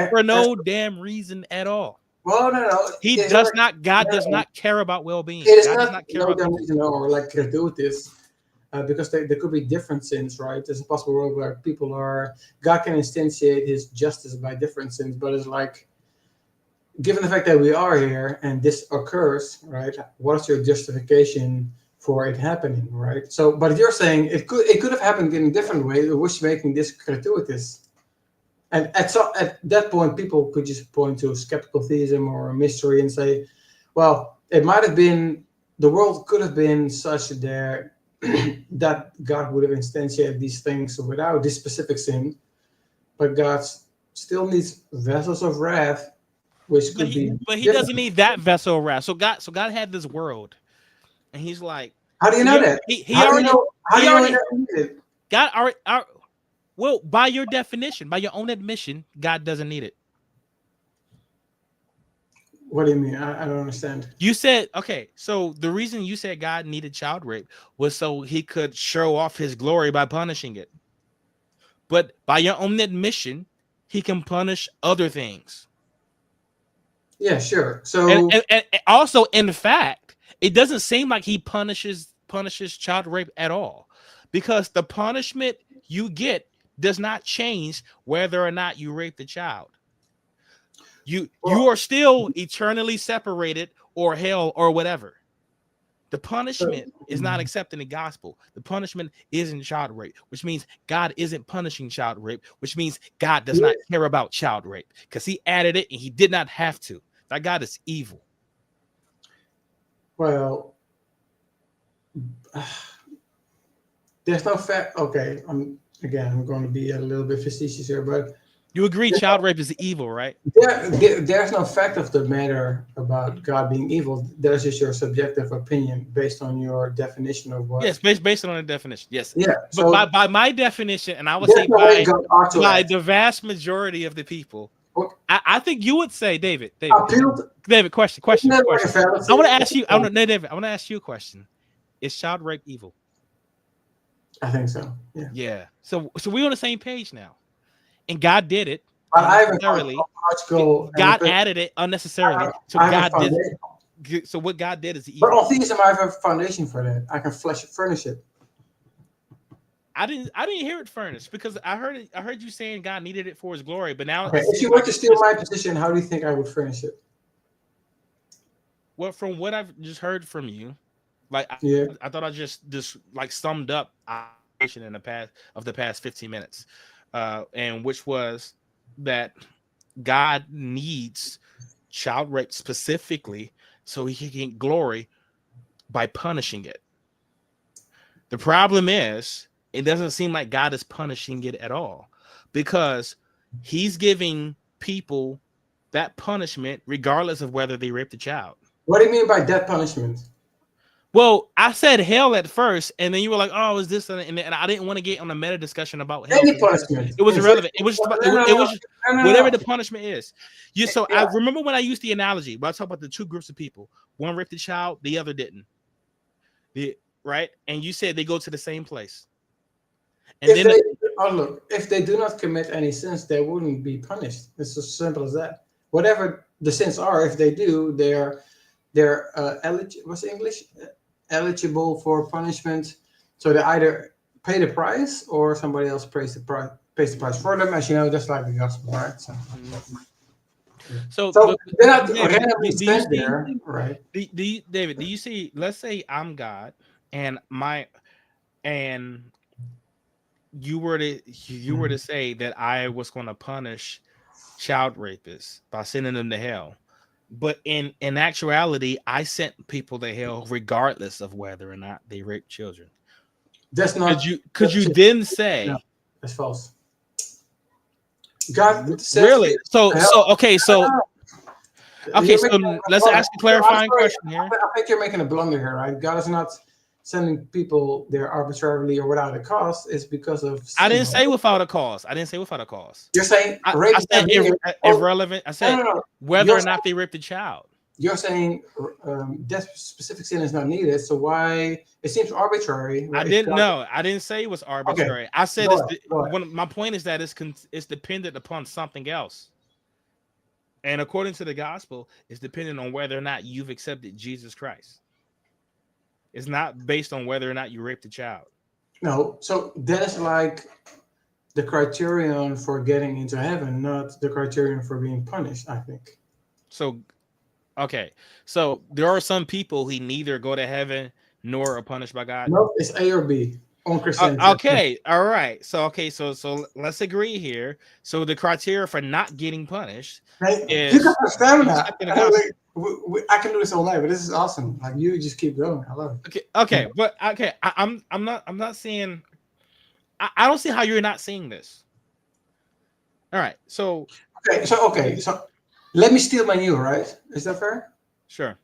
for no damn reason at all. Well, no. He does not. God does not care about well-being. It is God does not not care about damn reason or like gratuitous. Because there could be different sins, right? There's a possible world where God can instantiate his justice by different sins, but it's like, given the fact that we are here and this occurs, right? What's your justification for it happening, right? So, but you're saying it could have happened in a different way, which making this gratuitous. And at that point, people could just point to skeptical theism or a mystery and say, well, it might have been, the world could have been such that God would have instantiated these things without this specific sin, but God still needs vessels of wrath, which could be. But he doesn't need that vessel of wrath. So God had this world, and he's like, how do you know that? God already. Well, by your definition, by your own admission, God doesn't need it. What do you mean? I don't understand. You said, okay, so the reason you said God needed child rape was so he could show off his glory by punishing it. But by your own admission, he can punish other things. Yeah, sure. So and also, in fact, it doesn't seem like he punishes child rape at all, because the punishment you get does not change whether or not you rape the child. You Well, are still eternally separated, or hell, or whatever. The punishment is not accepting the gospel. The punishment isn't child rape, which means God isn't punishing child rape, which means God does not care about child rape because he added it and he did not have to. That God is evil. well, there's no fact. Okay, I'm going to be a little bit facetious here, but You agree child rape is evil, right? there's no fact of the matter about God being evil. There's just your subjective opinion based on your definition of what. Yes, based on the definition. Yes. Yeah. But So by my definition, and I would there's say no way God ought to by act. the vast majority of the people, What- I think you would say, David, Appealed. question. Isn't that I like a fallacy? want to ask you, David, I want to ask you a question. Is child rape evil? I think so. Yeah. Yeah. So we're on the same page now. And God did it But I haven't unnecessarily. go. God added it unnecessarily. So God did. So what God did is evil. But on theism, I have a foundation for that. I can furnish it. I didn't hear it furnished because I heard you saying God needed it for his glory, but now Okay, if you were to steal my position, how do you think I would furnish it? Well, from what I've just heard from you, like I thought I just like summed up in the past 15 minutes, and which was that God needs child rape specifically so he can get glory by punishing it. The problem is it doesn't seem like God is punishing it at all because he's giving people that punishment regardless of whether they raped the child. What do you mean by death punishment? Well, I said hell at first, and then you were like, "Oh, is this?" And I didn't want to get on a meta discussion about hell. Any punishment. It was irrelevant. It was just whatever the punishment is. I remember when I used the analogy, but I talk about the two groups of people. One raped the child, the other didn't. Right? And you said they go to the same place. And if they do not commit any sins, they wouldn't be punished. It's as simple as that. Whatever the sins are, if they do, they're eligible for punishment. So they either pay the price or somebody else pays the price for them. As you know, just like the gospel, right? So they're not randomly sent there, right? David, do you see? Let's say I'm God, and you were to say that I was going to punish child rapists by sending them to hell. But in actuality, I sent people to hell regardless of whether or not they rape children. That's not. Could you then say? No, that's false. God says really? So let's ask a clarifying question here. I think you're making a blunder here, right? God is not sending people there arbitrarily or without a cause. It's because of sin. I didn't say without a cause. You're saying I said irrelevant. I said whether or not they raped the child. You're saying that specific sin is not needed. So why it seems arbitrary? Right? I didn't say it was arbitrary. Okay. I said my point is that it's dependent upon something else. And according to the gospel, it's dependent on whether or not you've accepted Jesus Christ. It's not based on whether or not you raped a child. No, so that's like the criterion for getting into heaven, not the criterion for being punished, I think. So, okay. So there are some people who neither go to heaven nor are punished by God. No, it's A or B on Christianity. Okay, all right. So let's agree here. So the criteria for not getting punished is you can understand that. I can do this all night, but this is awesome. Like you just keep going. I love it. Okay, but okay, I'm not seeing. I don't see how you're not seeing this. All right, so let me steal my new, right? Is that fair? Sure.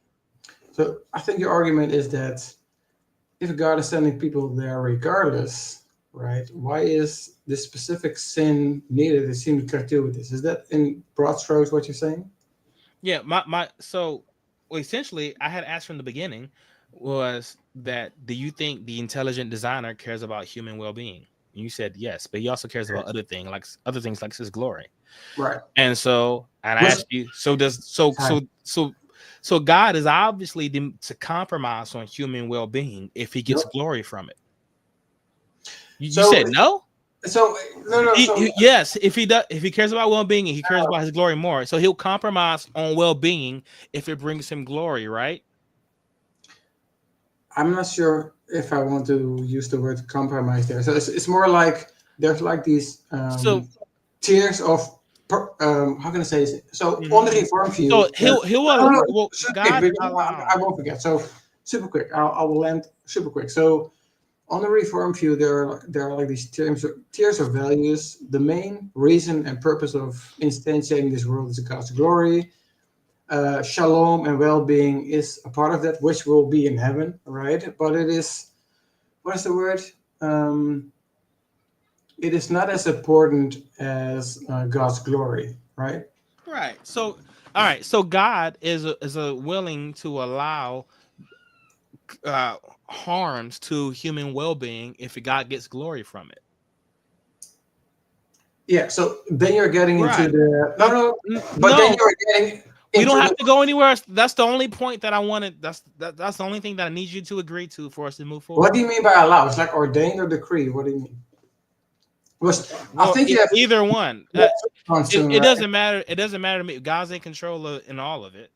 So I think your argument is that if God is sending people there regardless, right? Why is this specific sin needed? It seems to deal with this. Is that in broad strokes what you're saying? Yeah, essentially I had asked from the beginning was that do you think the intelligent designer cares about human well-being? And you said yes, but he also cares about other things like his glory. Right. And I asked you, so God is obviously to compromise on human well-being if he gets glory from it. You said no? So no. So Yes, if he cares about well-being, he cares about his glory more. So he'll compromise on well-being if it brings him glory, right? I'm not sure if I want to use the word compromise there. So it's more like there's like these So, tiers of how can I say this? So on the mhm. reform view, So well, super quick, God because I allows. won't forget. So super quick. I will land super quick. So on the reform view, there are like these tiers of values. The main reason and purpose of instantiating this world is God's glory. Shalom and well-being is a part of that, which will be in heaven, right? But it is, what is the word? Um, it is not as important as God's glory, right? Right. So, all right. So God is willing to allow uh, harms to human well-being if God gets glory from it. Yeah. So then you're getting into Right. the but then No, you're getting we don't into have the to go anywhere else. That's the only point that I wanted. That's the only thing that I need you to agree to for us to move what forward. do you mean by allow? It's like ordained or decree. What do you mean? Because I Well, think you have either one. soon, It right? doesn't matter. It doesn't matter to me. God's in control in all of it.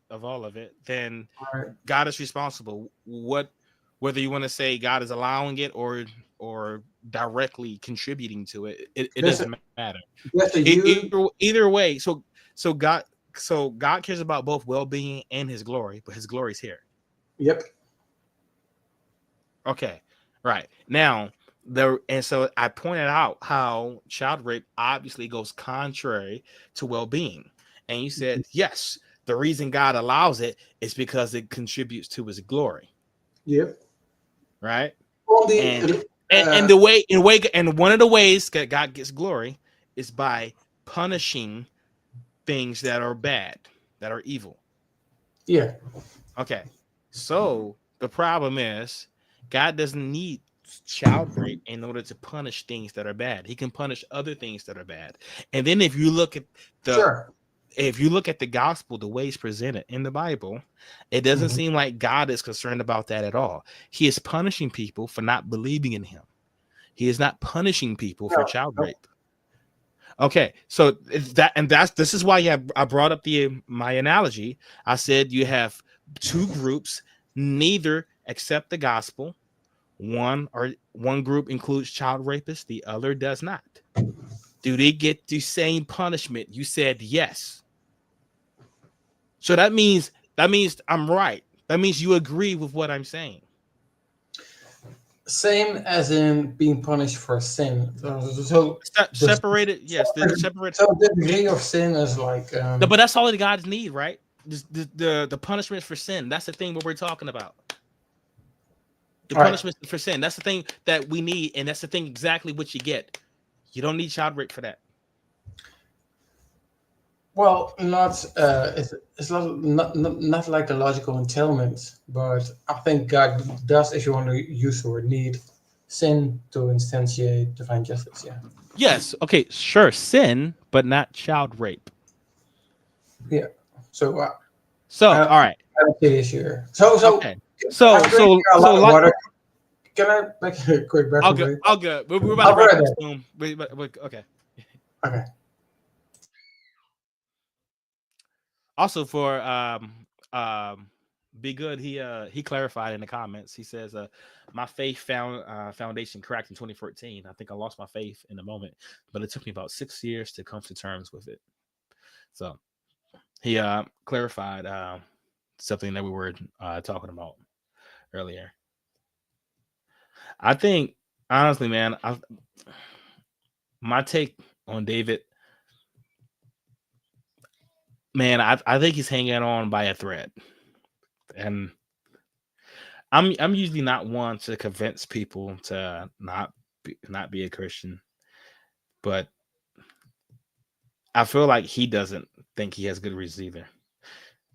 Then All right. God is responsible. Whether you want to say God is allowing it or directly contributing to it, it There's a, doesn't matter. there's a huge Either way. So God cares about both well-being and His glory, but His glory is here. yep. Okay, right now so I pointed out how child rape obviously goes contrary to well-being, and you said yes. The reason God allows it is because it contributes to His glory, Yep. right? On And the and the way and one of the ways that God gets glory is by punishing things that are bad, that are evil. yeah. Okay, so the problem is God doesn't need child rape in order to punish things that are bad. He can punish other things that are bad. And then the Sure. if you look at the gospel, the way it's presented in the Bible, it doesn't Mhm. seem like God is concerned about that at all. He is punishing people for not believing in Him. He is not punishing people for No, child no. rape. Okay, so this is why I brought up my analogy. I said you have two groups, neither accept the gospel. One group includes child rapists, the other does not. Do they get the same punishment? You said yes. So that means I'm right. That means you agree with what I'm saying. Same as in being punished for sin. So the Separated, yes, separate. so the degree of sin is like But that's all that God need, right? The punishment for sin. That's the thing what we're talking about. The all right. punishment for sin. That's the thing that we need, and that's the thing exactly what you get. You don't need child rape for that. Well, it's not like a logical entailment, but I think God does, if you want to use the word need, sin to instantiate divine justice. Yeah. Yes. Okay. Sure. Sin, but not child rape. Yeah. So So, all right. I don't see the issue here. So Okay. So, I'm drinking a lot of like, water. Can I make a quick I'll bathroom go. break? I'll go. We're about I'll to wrap be right up back. soon. Okay. Okay. Also, for be good. He clarified in the comments. He says, my faith foundation cracked in 2014. I think I lost my faith in a moment, but it took me about 6 years to come to terms with it. So he clarified something that we were talking about earlier. I think honestly, man, my take on David, man, I think he's hanging on by a thread, and I'm usually not one to convince people to not be a Christian, but I feel like he doesn't think he has good reasons either.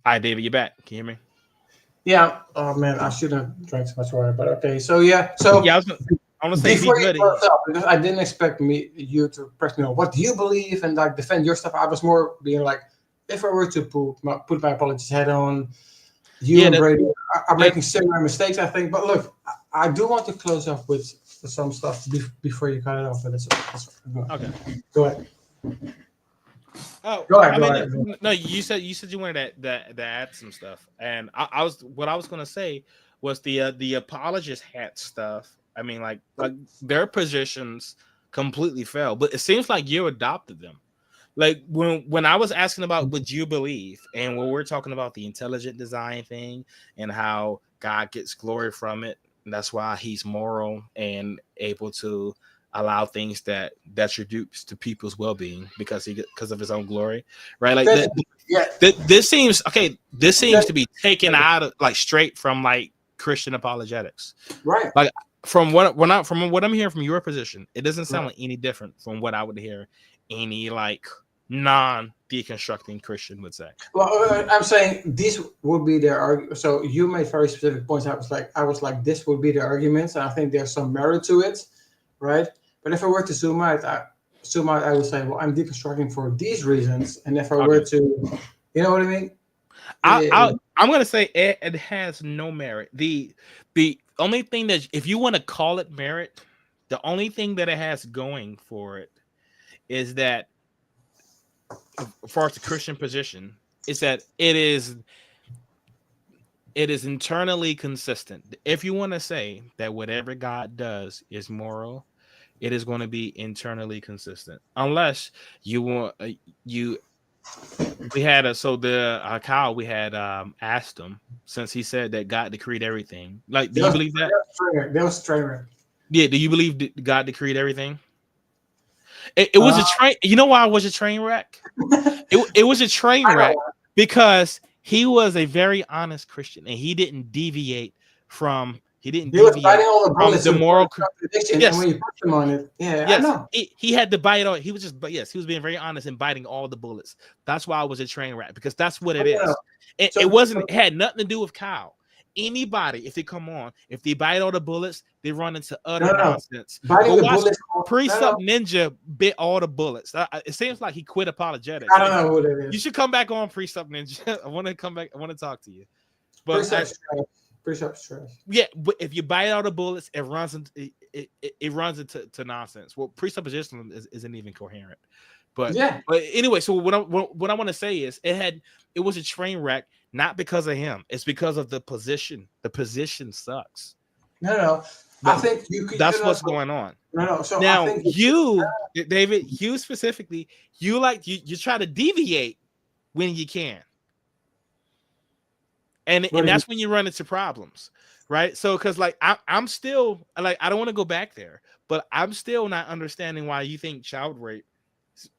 All right, David, you're back. Can you hear me? Yeah. Oh man, I shouldn't have drank so much water, but okay. So yeah. So Yeah, I want to say be before you good. close up, because I didn't expect you to press me on what do you believe and like defend your stuff. I was more being like, if I were to put my apologies head on, you Yeah, and Brady are making similar mistakes, I think. But look, I do want to close off with some stuff before you cut it off, but that's Okay. go ahead. Oh, Go ahead. I Go mean, ahead. Go ahead. no. You said you wanted to add some stuff, and what I was gonna say was the apologist hat stuff. I mean, like their positions completely fell, but it seems like you adopted them. Like when I was asking about what you believe, and when we're talking about the intelligent design thing and how God gets glory from it, and that's why He's moral and able to allow things that attributes to people's well-being because of His own glory, right? Like That's, yeah. this seems okay. This seems to be taken Okay. out of like straight from like Christian apologetics. Right. Like from what I'm hearing from your position, it doesn't sound like any different from what I would hear any like non-deconstructing Christian would say. Well, I'm saying these would be their argument. So you made very specific points. I was like, this would be the arguments, and I think there's some merit to it, right? But if I were to zoom out, I would say, well, I'm deconstructing for these reasons. And if I were to, you know what I mean? I'm gonna say it has no merit. The only thing that, if you want to call it merit, the only thing that it has going for it is that, as far as the Christian position, is that it is internally consistent. If you want to say that whatever God does is moral, it is going to be internally consistent. Unless you want we had Kyle, we had asked him, since he said that God decreed everything. Like, do you believe that? That was Stringer. Yeah, do you believe that God decreed everything? It was a train. You know why it was a train wreck? It was a train wreck because he was a very honest Christian and he didn't deviate from the moral contradiction. Yes. And when you put them on it, yeah, yes, I know. He had to bite it all. He was being very honest and biting all the bullets. That's why it was a train wreck, because that's what it is. It had nothing to do with Kyle. Anybody, if they come on, if they bite all the bullets, they run into utter nonsense. Biting the bullets. Precept Ninja bit all the bullets. It seems like he quit apologetics. I don't know who that is. You should come back on Precept Ninja. I want to come back. I want to talk to you. But Precept trash. Yeah, but if you bite all the bullets, it runs into nonsense. Well, presupposition isn't even coherent. But anyway, so what I want to say is it was a train wreck, not because of him. It's because of the position. The position sucks. No. But I think you could. That's what's going on. No. So now, I think David, you specifically, you try to deviate when you can, and that's when you run into problems, right? So, because like I'm still like, I don't want to go back there, but I'm still not understanding why you think child rape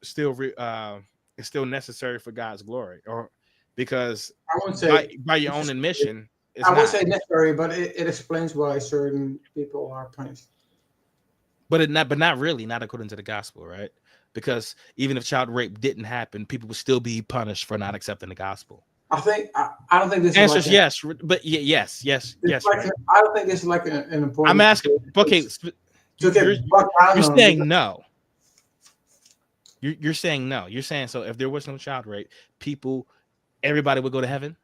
is still necessary for God's glory, or because I won't say by your own admission. I won't say necessary, but it explains why certain people are punished. But not really, not according to the gospel, right? Because even if child rape didn't happen, people would still be punished for not accepting the gospel. I don't think this answer is like yes, but yes. Like right? I don't think this is like an important. I'm asking. Okay, you're saying no. You're saying no. You're saying, so if there was no child rape, everybody would go to heaven?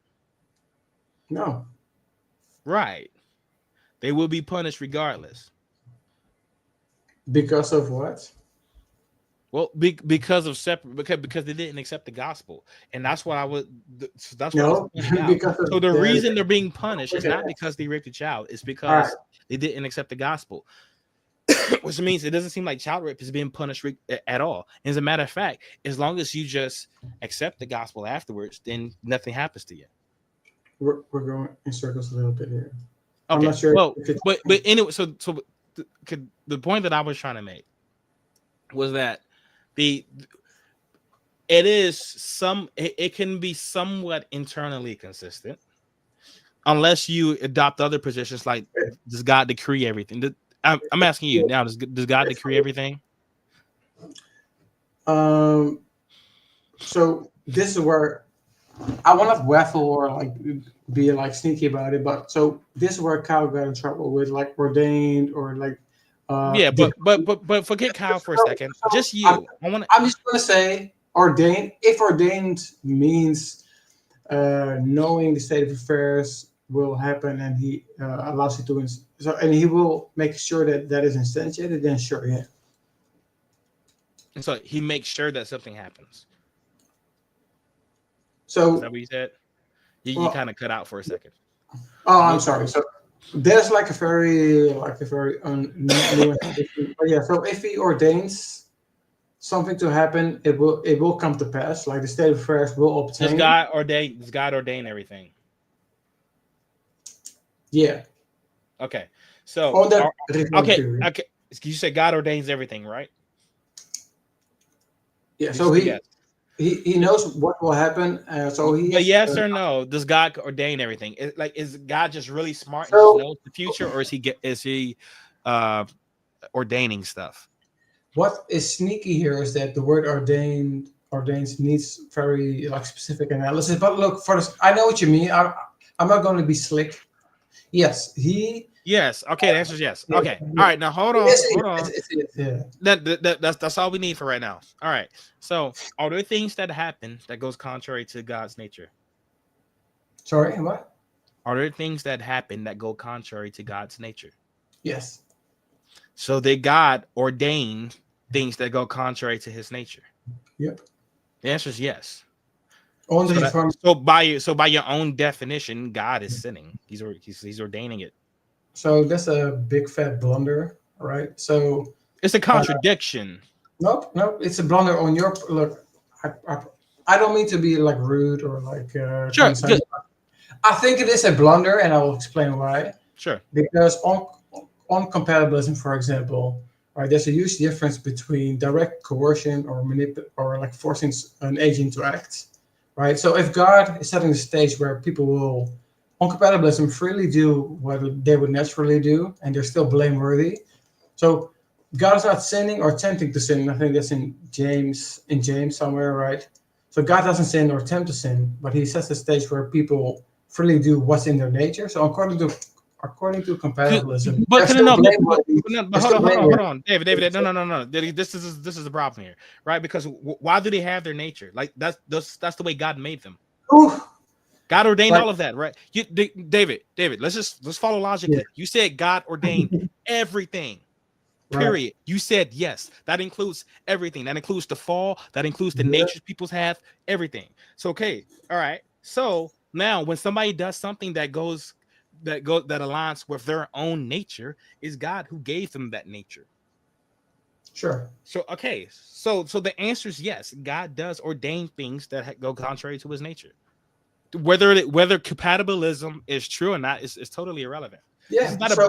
No. Right. They will be punished regardless. Because of what? Well, because of because they didn't accept the gospel, and that's what I would. That's what no. So the reason they're being punished is not because they raped a child; it's because they didn't accept the gospel. Which means it doesn't seem like child rape is being punished at all. As a matter of fact, as long as you just accept the gospel afterwards, then nothing happens to you. We're going in circles a little bit here. Okay. I'm not sure. Well, but anyway, so the point that I was trying to make was that it can be somewhat internally consistent, unless you adopt other positions like, does God decree everything? I'm asking you now, does God decree everything? So this is where I want to waffle or like be like sneaky about it, but so this is where Kyle got in trouble with like ordained or like but forget Kyle for a second. Just you. I'm just gonna say ordained. If ordained means knowing the state of affairs will happen, and he allows it to. So, and he will make sure that that is instantiated. Then sure, yeah. And so he makes sure that something happens. Is that So, what you said? You well, kind of cut out for a second. oh, I'm You, sorry. So there's like a very nuanced issue. But yeah, so if he ordains something to happen, it will come to pass. Like the state of affairs will obtain. does God ordain everything? Yeah, Okay. So on that particular okay, theory. okay. You said God ordains everything, right? Yeah, Did you so say he yes? he knows what will happen. So he But is. yes or no, does God ordain everything? Is God just really smart and just So knows the future, or is he uh ordaining stuff? what is sneaky here is that the word ordains needs very like specific analysis. But look, for this, I know what you mean. I'm not going to be slick. Yes, he. Yes. Okay, the answer is yes. Yeah, Okay. All yeah. right. Now hold on. Yes, Hold on. yeah. That's all we need for right now. All right. So are there things that happen that goes contrary to God's nature? Sorry, what? Are there things that happen that go contrary to God's nature? Yes. So did God ordain things that go contrary to his nature? Yep. The answer is yes. On So the that from by your own definition, God is sinning. He's ordaining it. so that's a big fat blunder, right? So It's a uh, contradiction. nope, nope. It's a blunder on your look. I don't mean to be like rude or like Sure, condescending. good. I think it is a blunder, and I will explain why. Sure. Because on compatibilism, for example, right, there's a huge difference between direct coercion or or like forcing an agent to act, right? So if God is setting the stage where people will on compatibilism freely do what they would naturally do, and they're still blameworthy. So God is not sinning or tempting to sin. I think that's in James somewhere, right? So God doesn't sin or tempt to sin, but He sets the stage where people freely do what's in their nature. So according to compatibilism, But they're can I still know? blameworthy. But They're hold still on, blameworthy. David. No. This is the problem here, right? Because why do they have their nature? Like that's the way God made them. Ooh, God ordained like all of that, right? David. Let's follow logic yeah, here. You said God ordained everything. right. Period. You said yes. That includes everything. That includes the fall. That includes the Yeah, natures peoples have. Everything. So okay, all right. So now, when somebody does something that aligns with their own nature, is God who gave them that nature. sure. So okay, so the answer is yes. God does ordain things that go contrary to His nature. Whether compatibilism is true or not is totally irrelevant. This is Yeah. not a So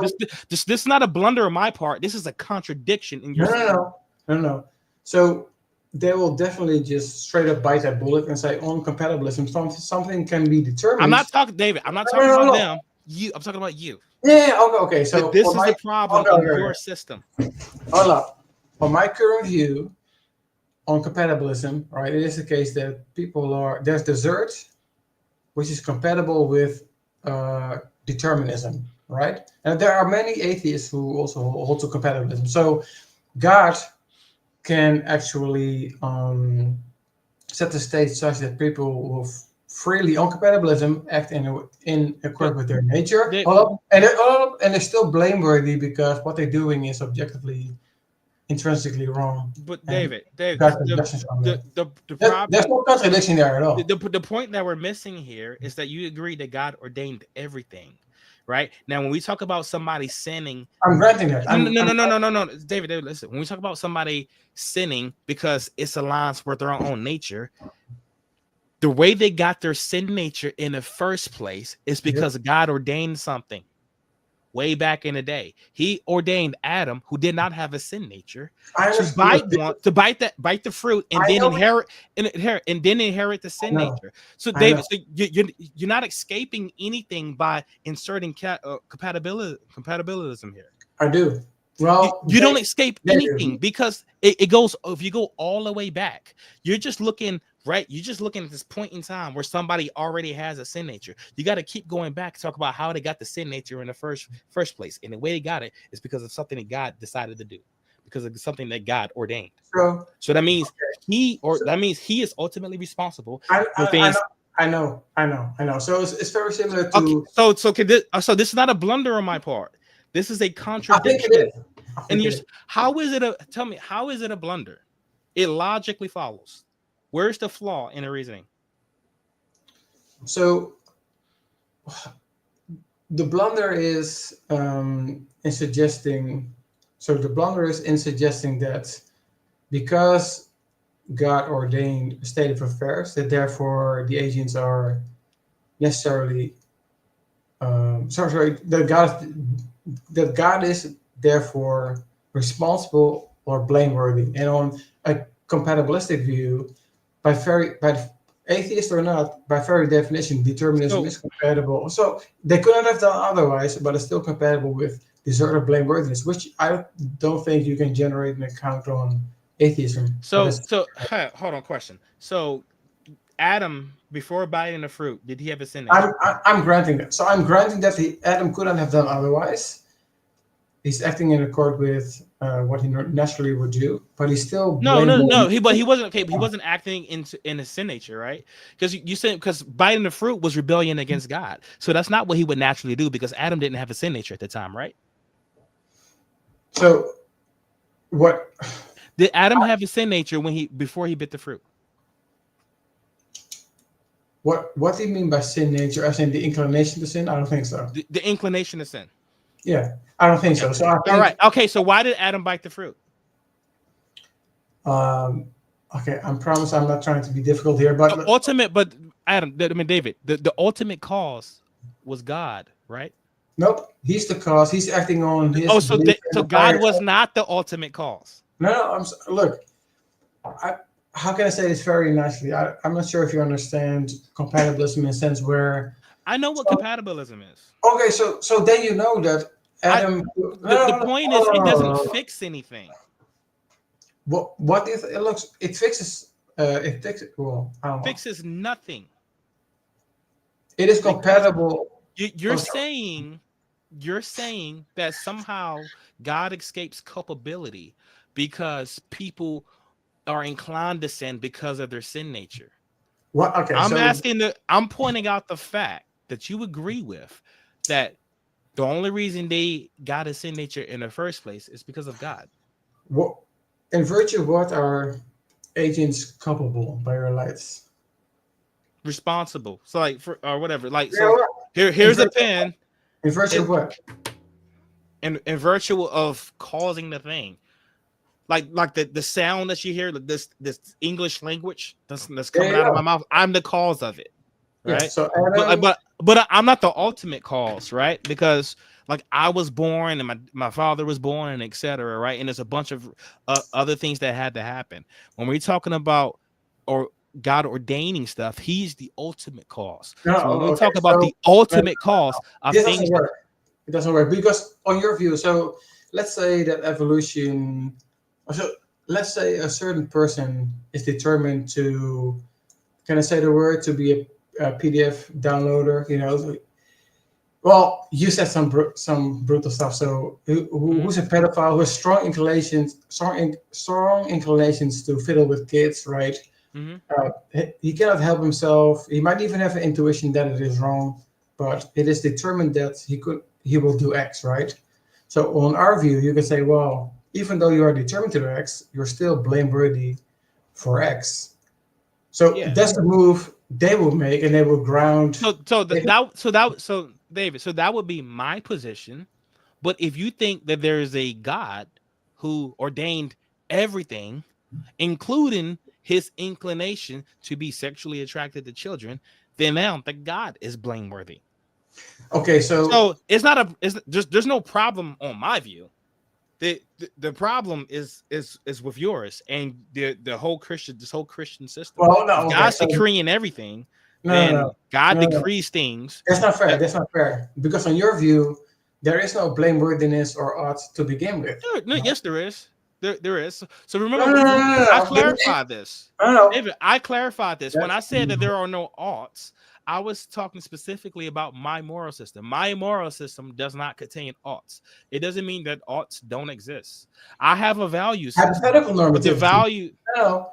this is not a blunder on my part. This is a contradiction in your no, no, statement. no, no, no. So they will definitely just straight up bite that bullet and say on compatibilism, something can be I'm determined. not talking, David. I'm not No, talking no, no, about no. them. I'm talking about you. Yeah, yeah, okay, okay. That So this for is my the problem okay, in okay, your okay. system. Hold up. For my current view on compatibilism, right, it is the case that there's desert, which is compatible with determinism, right? And there are many atheists who also hold to compatibilism. So God can actually set the stage such that people will freely on compatibilism act in But accord with their nature. Dave, Hold up, and they're still blameworthy because what they're doing is objectively intrinsically wrong, but and Dave, God has judgment on that. the There's problem, no contradiction there at all. the point that we're missing here is that you agree that God ordained everything, right? Now, when we talk about somebody sinning, I'm granting that. no, David, listen. When we talk about somebody sinning because it's aligns with their own nature, the way they got their sin nature in the first place is Yep. because God ordained something. Way back in the day, He ordained Adam, who did not have a sin nature, I to understand. bite Look, bite the fruit, and I then know. inherit the I sin know. nature. So, I know. David, so you're not escaping anything by inserting compatibilism here. I do. You, Well, you don't escape they anything do. because it goes, if you go all the way back, you're just looking right. You're just looking at this point in time where somebody already has a sin nature. You got to keep going back to talk about how they got the sin nature in the first place. And the way they got it is because of something that God decided to do, because of something that God ordained. So, So that means so he is ultimately responsible I, for I, I know. things. I know. So it's very similar Okay, to. so this is not a blunder on my part. This is a I think it contradiction. is. I And think it is. how is it tell me, how is it a blunder? It logically follows. Where's the flaw in the reasoning? So the blunder is in suggesting. So the blunder is in suggesting that because God ordained a state of affairs, that therefore the agents are necessarily sorry that God is therefore responsible or blameworthy. And on a compatibilistic view, by atheist or not, by very definition, determinism So is compatible. So they couldn't have done otherwise, but it's still compatible with deserted blameworthiness, which I don't think you can generate an account on atheism. But that's hold on, question. So Adam, before biting the fruit, did he have a sin nature? I'm granting that. So I'm granting that Adam couldn't have done otherwise. He's acting in accord with what he naturally would do, but he's still No. blameworthy. He wasn't okay. He wasn't acting in a sin nature, right? Because you said because biting the fruit was rebellion against God. So that's not what he would naturally do because Adam didn't have a sin nature at the time, right? So what? Did Adam have a sin nature before he bit the fruit? What do you mean by sin nature? As in the inclination to sin? I don't think so. The inclination to sin. Yeah, I don't think Okay. so. So I think. All right. Okay. So why did Adam bite the fruit? Okay, I promise I'm not trying to be difficult here, but Adam, David, the ultimate cause was God, right? nope, he's the cause. He's acting on his. Oh, belief in so the God higher was self. not the ultimate cause. No. Look. How can I say this very nicely? I'm not sure if you understand compatibilism in a sense where. I know what So, compatibilism is. okay, so then you know that Adam. The point is it doesn't fix anything. What if it looks? It fixes. It fixes. Well, I don't know. Fixes nothing. It is compatible. You're saying that somehow God escapes culpability because people are inclined to sin because of their sin nature. What? Okay, I'm pointing out the fact that you agree with that the only reason they got a sin nature in the first place is because of God. What? In virtue of what are agents culpable by your lights? Responsible. So like for or whatever. Like Yeah, so what? here's a pen. In virtue of what? In virtue of causing the thing. Like the sound that you hear, like this English language that's coming out of my mouth, I'm the cause of it, right? Yeah, so Adam, but I'm not the ultimate cause, right? Because like I was born and my father was born and etc. Right, and there's a bunch of other things that had to happen. When we're talking about or God ordaining stuff, He's the ultimate cause. So when we talk about the ultimate cause of this things, doesn't work. It doesn't work because on your view. So let's say that evolution. So let's say a certain person is determined to, can I say the word, to be a PDF downloader? You know, well, you said some brutal stuff. So who's a pedophile who has strong inclinations to fiddle with kids, right? He cannot help himself. He might even have an intuition that it is wrong, but it is determined that he will do X, right? So on our view, you can say, well, even though you are determined to do X, you're still blameworthy for X. So that's the move they will make, and they will ground. So David, so that would be my position. But if you think that there is a God who ordained everything, including his inclination to be sexually attracted to children, then I don't think God is blameworthy. Okay, so it's not there's no problem on my view. The problem is with yours and the whole Christian system. Well, no, God's decreeing everything. God decrees things. That's not fair. That's not fair because on your view, there is no blameworthiness or ought to begin with. Yes, there is. There is. So remember, I clarified this. David, I clarified this when I said that there are no oughts. I was talking specifically about my moral system. My moral system does not contain oughts. It doesn't mean that oughts don't exist. I have a value system. Hypothetical normativity. The value. No,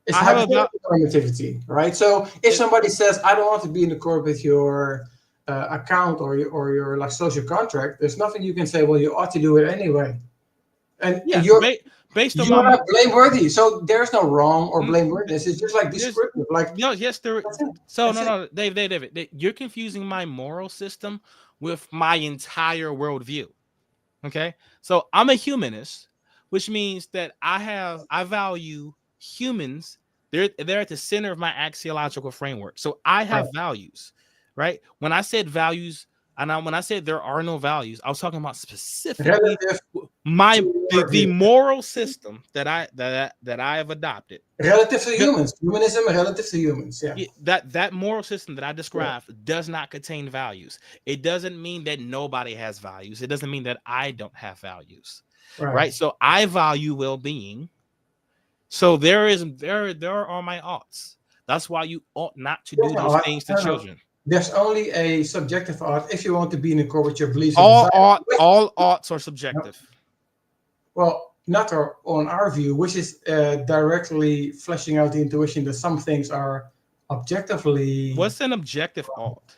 It's I have about hypothetical normativity, right? So if somebody says, "I don't want to be in accord with your account or your like social contract," there's nothing you can say. Well, you ought to do it anyway, and yeah, based on you're my not blameworthy. So there's no wrong or mm, blameworthiness. It's just like there's descriptive. Like no yes there that's it. so That's no it. no David, you're confusing my moral system with my entire worldview. Okay, so I'm a humanist, which means that I value humans. They're at the center of my axiological framework. So I Right. have values, right? When I said values, when I said there are no values, I was talking about specifically Relative my to your the view. moral system that I have adopted. Relative to humans. Humanism relative to humans. Yeah. That moral system that I described does not contain values. It doesn't mean that nobody has values. It doesn't mean that I don't have values, Right. right? So I value well-being. So there are my oughts. That's why you ought not to There's do no those ought. things to No, no. children. There's only a subjective ought if you want to be in accord with your beliefs and All desires. all oughts are subjective. Well, not on our view, which is directly fleshing out the intuition that some things are objectively. What's an objective ought?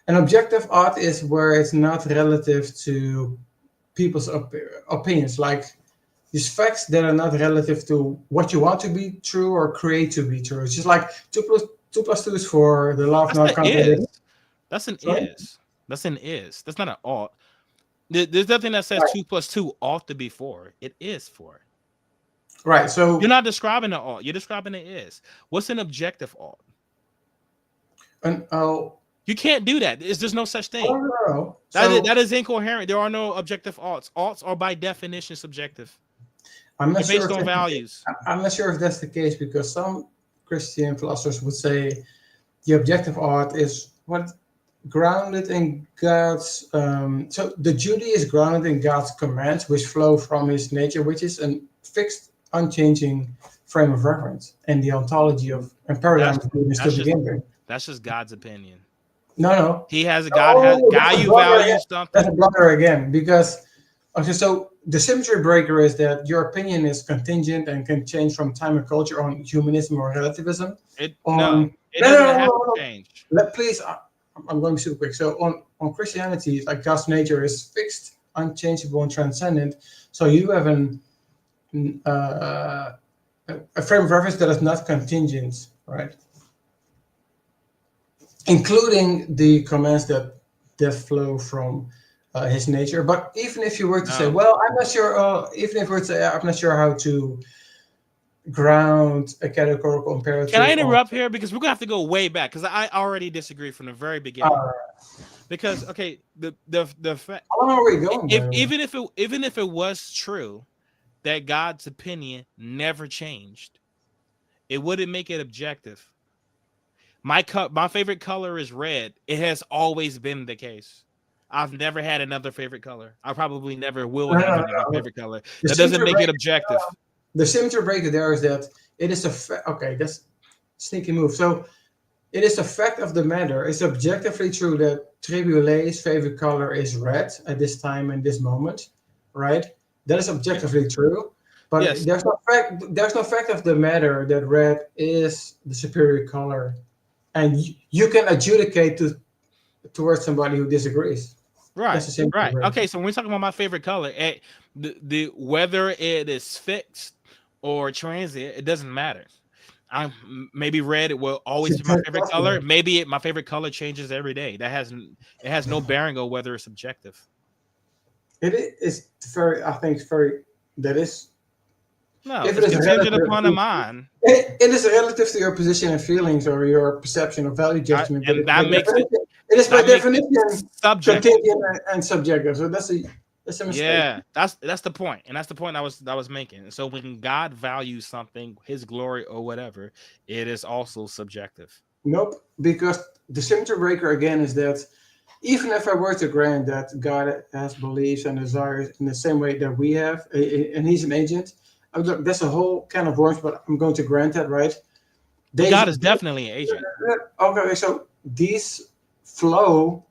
An objective ought is where it's not relative to people's opinions, like these facts that are not relative to what you want to be true or create to be true. It's just like 2 plus 2 is 4. The law of That's an non-contradiction. is. That's an Sorry? is. That's an is. That's not an ought. There's nothing that says Right. 2 plus 2 ought to be 4. It is 4. Right. So You're not describing an ought. You're describing it is. What's an objective ought? You can't do that. There's no such thing. no. That is incoherent. There are no objective oughts. Oughts are by definition subjective. I'm not They're sure based if on values. I'm not sure if that's the case, because some Christian philosophers would say the objective ought is what grounded in God's. So the duty is grounded in God's commands, which flow from His nature, which is a fixed, unchanging frame of reference and the ontology of and paradigm of goodness to begin with. That's just God's opinion. No. He has a God you value something. That's a blunder again, because okay, so the symmetry breaker is that your opinion is contingent and can change from time and culture on humanism or relativism. It doesn't have to change. Please, I'm going super quick. So on Christianity, like God's nature is fixed, unchangeable, and transcendent. So you have a frame of reference that is not contingent, right? Including the commands that flow from His nature. But even if you were to say, well, I'm not sure. Even if we were to say, I'm not sure how to ground a categorical imperative. Can I interrupt here, because we're gonna have to go way back, because I already disagree from the very beginning. Because okay, the fact. How long are we going? Even if it was true that God's opinion never changed, it wouldn't make it objective. My favorite color is red. It has always been the case. I've never had another favorite color. I probably never will have another favorite color. That doesn't make it objective. The symmetry breaker there is that it is okay, that's sneaky move. So it is a fact of the matter. It's objectively true that Tribulet's favorite color is red at this time and this moment, right? That is objectively true. But yes, there's no fact of the matter that red is the superior color. And you can adjudicate towards somebody who disagrees. Right. Okay, so when we're talking about my favorite color, the whether it is fixed or transient, it doesn't matter. Maybe red it will always be my favorite color. Maybe my favorite color changes every day. It has no bearing on whether it's subjective. It is very. I think it's very. That is. No, if it's contingent upon the mind. It is relative to your position and feelings or your perception or value judgment. And that makes it. It is by definition subjective and subjective. So that's a mistake. Yeah, that's the point, and that's the point I was making. And so when God values something, His glory or whatever, it is also subjective. Nope, because the symmetry breaker again is that even if I were to grant that God has beliefs and desires in the same way that we have, and He's an agent. That's a whole can of worms, but I'm going to grant that, right? God is definitely an agent. Okay, so these flow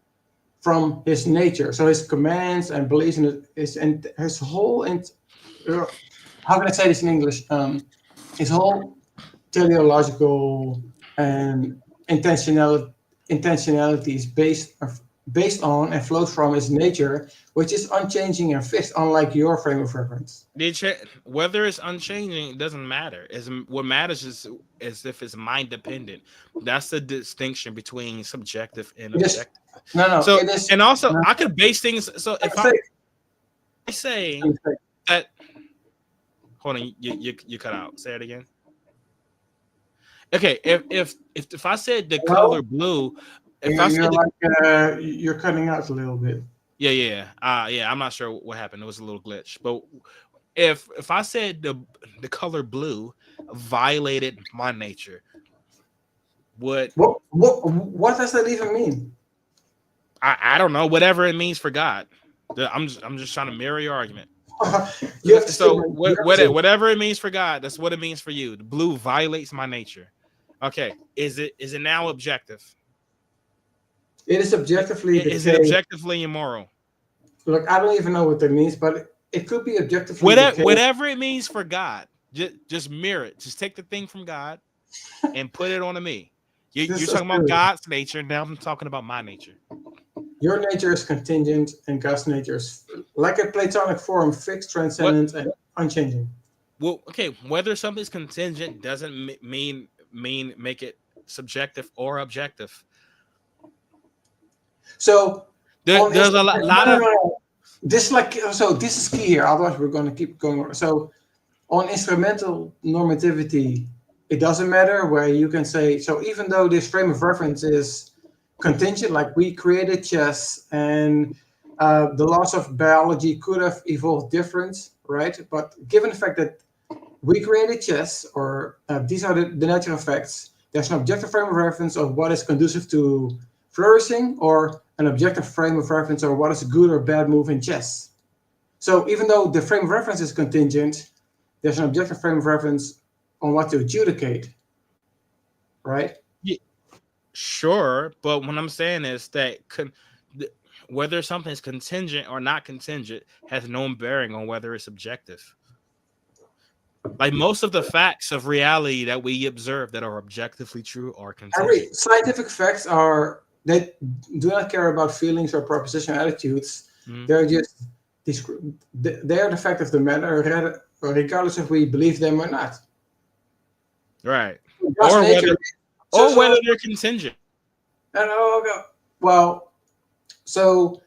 from His nature, so His commands and beliefs and His whole. How can I say this in English? His whole teleological and intentionality is based on and flows from his nature, which is unchanging and fixed, unlike your frame of reference. Whether it's unchanging, it doesn't matter. What matters is if it's mind dependent. That's the distinction between subjective and objective. So, and also, I could base things. So if I say that, hold on, you cut out. Say it again. Okay, if I said the color blue, you're cutting out a little bit. Yeah. I'm not sure what happened. It was a little glitch. But if I said the color blue violated my nature, what does that even mean? I don't know. Whatever it means for God. I'm just trying to mirror your argument. Whatever it means for God, that's what it means for you. The blue violates my nature. Okay, is it now objective? It is objectively. Is it objectively immoral? Look, I don't even know what that means, but it could be objectively. Whatever it means for God, just mirror it. Just take the thing from God and put it onto me. You're talking about God's nature. Now I'm talking about my nature. Your nature is contingent, and God's nature is like a Platonic form, fixed, transcendent, and unchanging. Well, okay, whether something's contingent doesn't mean make it subjective or objective. So there's a lot of this. This is key here. Otherwise, we're going to keep going. So, on instrumental normativity, it doesn't matter where you can say. So, even though this frame of reference is contingent, like we created chess, and the laws of biology could have evolved different, right? But given the fact that we created chess, or these are the natural facts, there's an objective frame of reference of what is conducive to flourishing, or an objective frame of reference or what is a good or bad move in chess. So even though the frame of reference is contingent, there's an objective frame of reference on what to adjudicate, right? Yeah, sure, but what I'm saying is that whether something is contingent or not contingent has no bearing on whether it's objective. Like most of the facts of reality that we observe that are objectively true are contingent. Scientific facts they do not care about feelings or propositional attitudes. They're just they are the fact of the matter, regardless if we believe them or not. Right. Or whether they're contingent. Well, so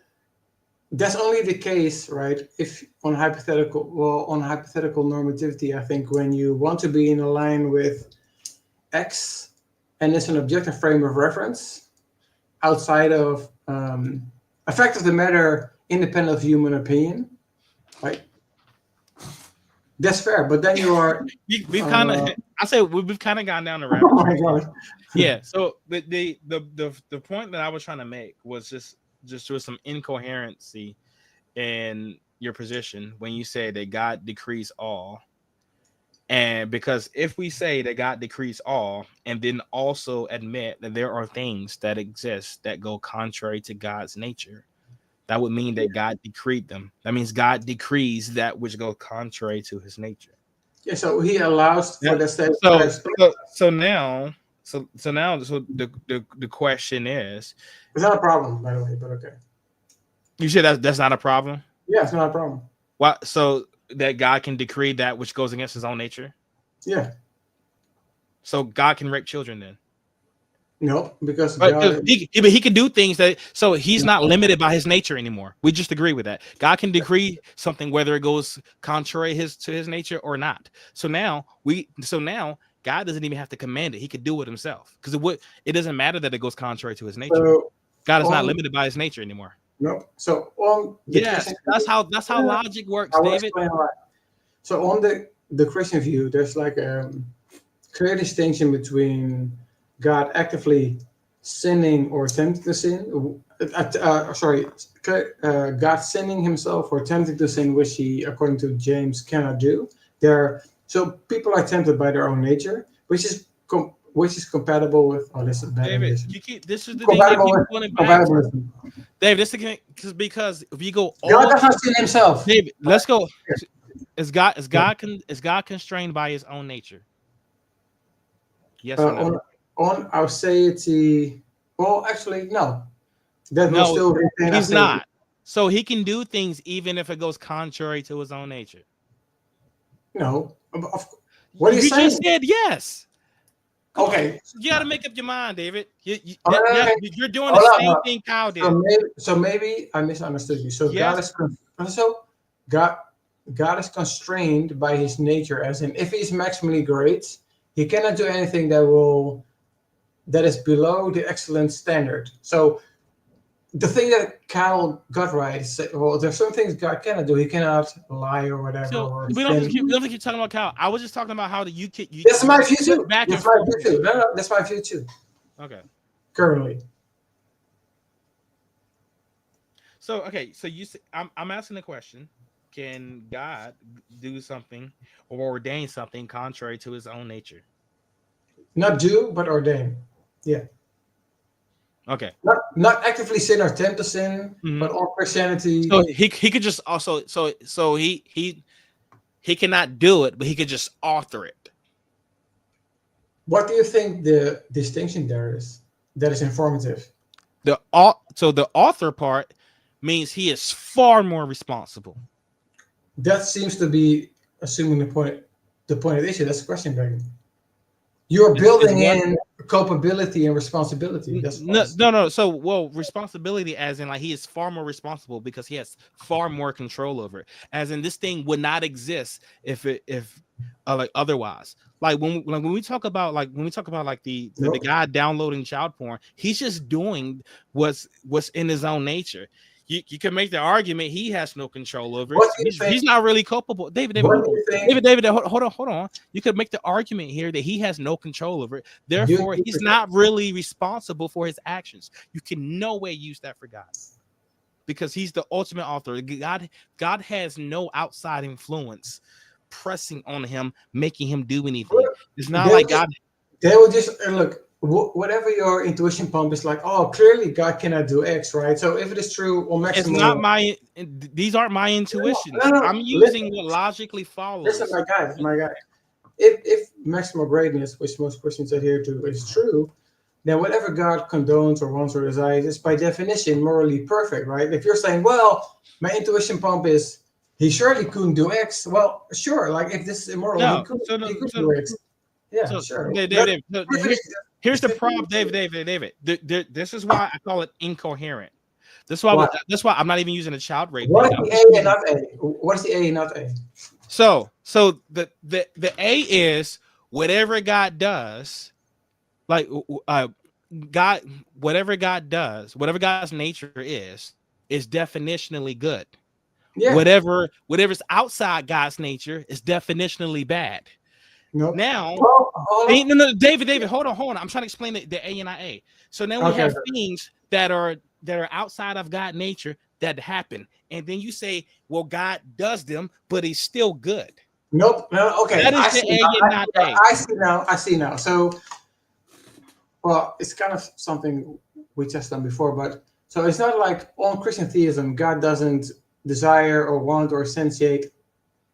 that's only the case, right? If on hypothetical normativity, I think when you want to be in a line with X and it's an objective frame of reference outside of a fact of the matter independent of human opinion, right? That's fair, but then you are we've kind of gone down the rabbit trail. Oh my God. Yeah, so the point that I was trying to make was just there was some incoherency in your position when you say that God decrees all. And because if we say that God decrees all and then also admit that there are things that exist that go contrary to God's nature, that would mean that God decreed them. That means God decrees that which goes contrary to his nature. Yeah, so he allows for the state. So now the question is, it's not a problem, by the way, but okay. You said that's not a problem? Yeah, it's not a problem. Why? So that God can decree that which goes against his own nature? Yeah. So God can rape children then? No, because he can do things that, so he's not limited by his nature anymore. We just agree with that. God can decree something whether it goes contrary to his nature or not. So now God doesn't even have to command it. He could do it himself because it doesn't matter that it goes contrary to his nature. So, God is not limited by his nature anymore. No. So that's how logic works, David. So on the Christian view, there's like a clear distinction between God actively sinning or tempting to sin. God sinning himself or tempting to sin, which he, according to James, cannot do. So people are tempted by their own nature, which is compatible with. Oh, this is bad. David, this is the thing that keeps going back. David, this is because if you go, God does not sin himself. David, let's go. Is God constrained by his own nature? Yes or no? On aseity. Well, actually, no. That will No, still retain he's aseity. not. So he can do things even if it goes contrary to his own nature. No. What are you You saying? just said yes. Come on. Okay. You got to make up your mind, David. Okay. You're doing the Hold on. same thing Kyle did. So maybe I misunderstood you. So Yes. God God is constrained by his nature, as in if he's maximally great, he cannot do anything that is below the excellent standard. So the thing that Kyle got right is, well, there's some things God cannot do. He cannot lie or whatever. So Or we don't have to keep talking about Kyle. I was just talking about how you that's my view flip too. back That's and my forth. view too. No, that's my view too. Okay. Currently. So I'm asking the question: can God do something or ordain something contrary to his own nature? Not do, but ordain. Yeah. Okay. Not actively sin or tempt to sin, but all Christianity. So he could just also so he cannot do it, but he could just author it. What do you think the distinction there is that is informative? The author part means he is far more responsible. That seems to be assuming the point of the issue. That's the question, begging. You're building in culpability and responsibility. That's no. So, well, responsibility, as in like he is far more responsible because he has far more control over it. As in, this thing would not exist if like otherwise. Like when we talk about the guy downloading child porn, he's just doing what's in his own nature. You can make the argument he has no control over it. He's not really culpable. David, hold on. You could make the argument here that he has no control over it. Therefore, he's not really responsible for his actions. You can no way use that for God, because he's the ultimate author. God has no outside influence pressing on him, making him do anything. It's not like God. They will just look. Whatever your intuition pump is like, oh, clearly God cannot do X, right? So if it is true, or maximum, it's not my. These aren't my intuitions. No, I'm using what logically follows. Listen, my guy. If maximal greatness, which most Christians adhere to, is true, then whatever God condones or wants or desires is by definition morally perfect, right? If you're saying, well, my intuition pump is he surely couldn't do X, well, sure. Like if this is immoral, he could do X. Yeah, sure. David, here's the problem, David. This is why I call it incoherent. That's why I'm not even using a child rape. What is the A and not A? What is the A and not A? So the A is whatever God does, like God, whatever God does, whatever God's nature is definitionally good. Yeah. Whatever's outside God's nature is definitionally bad. Nope. Now, no, David, hold on. I'm trying to explain the A and not A. So now we have things that are outside of God's nature that happen, and then you say, well, God does them, but he's still good. Nope. No. Okay. That is the A and not A. I see now. So, well, it's kind of something we just done before, but so it's not like on Christian theism, God doesn't desire or want or sensate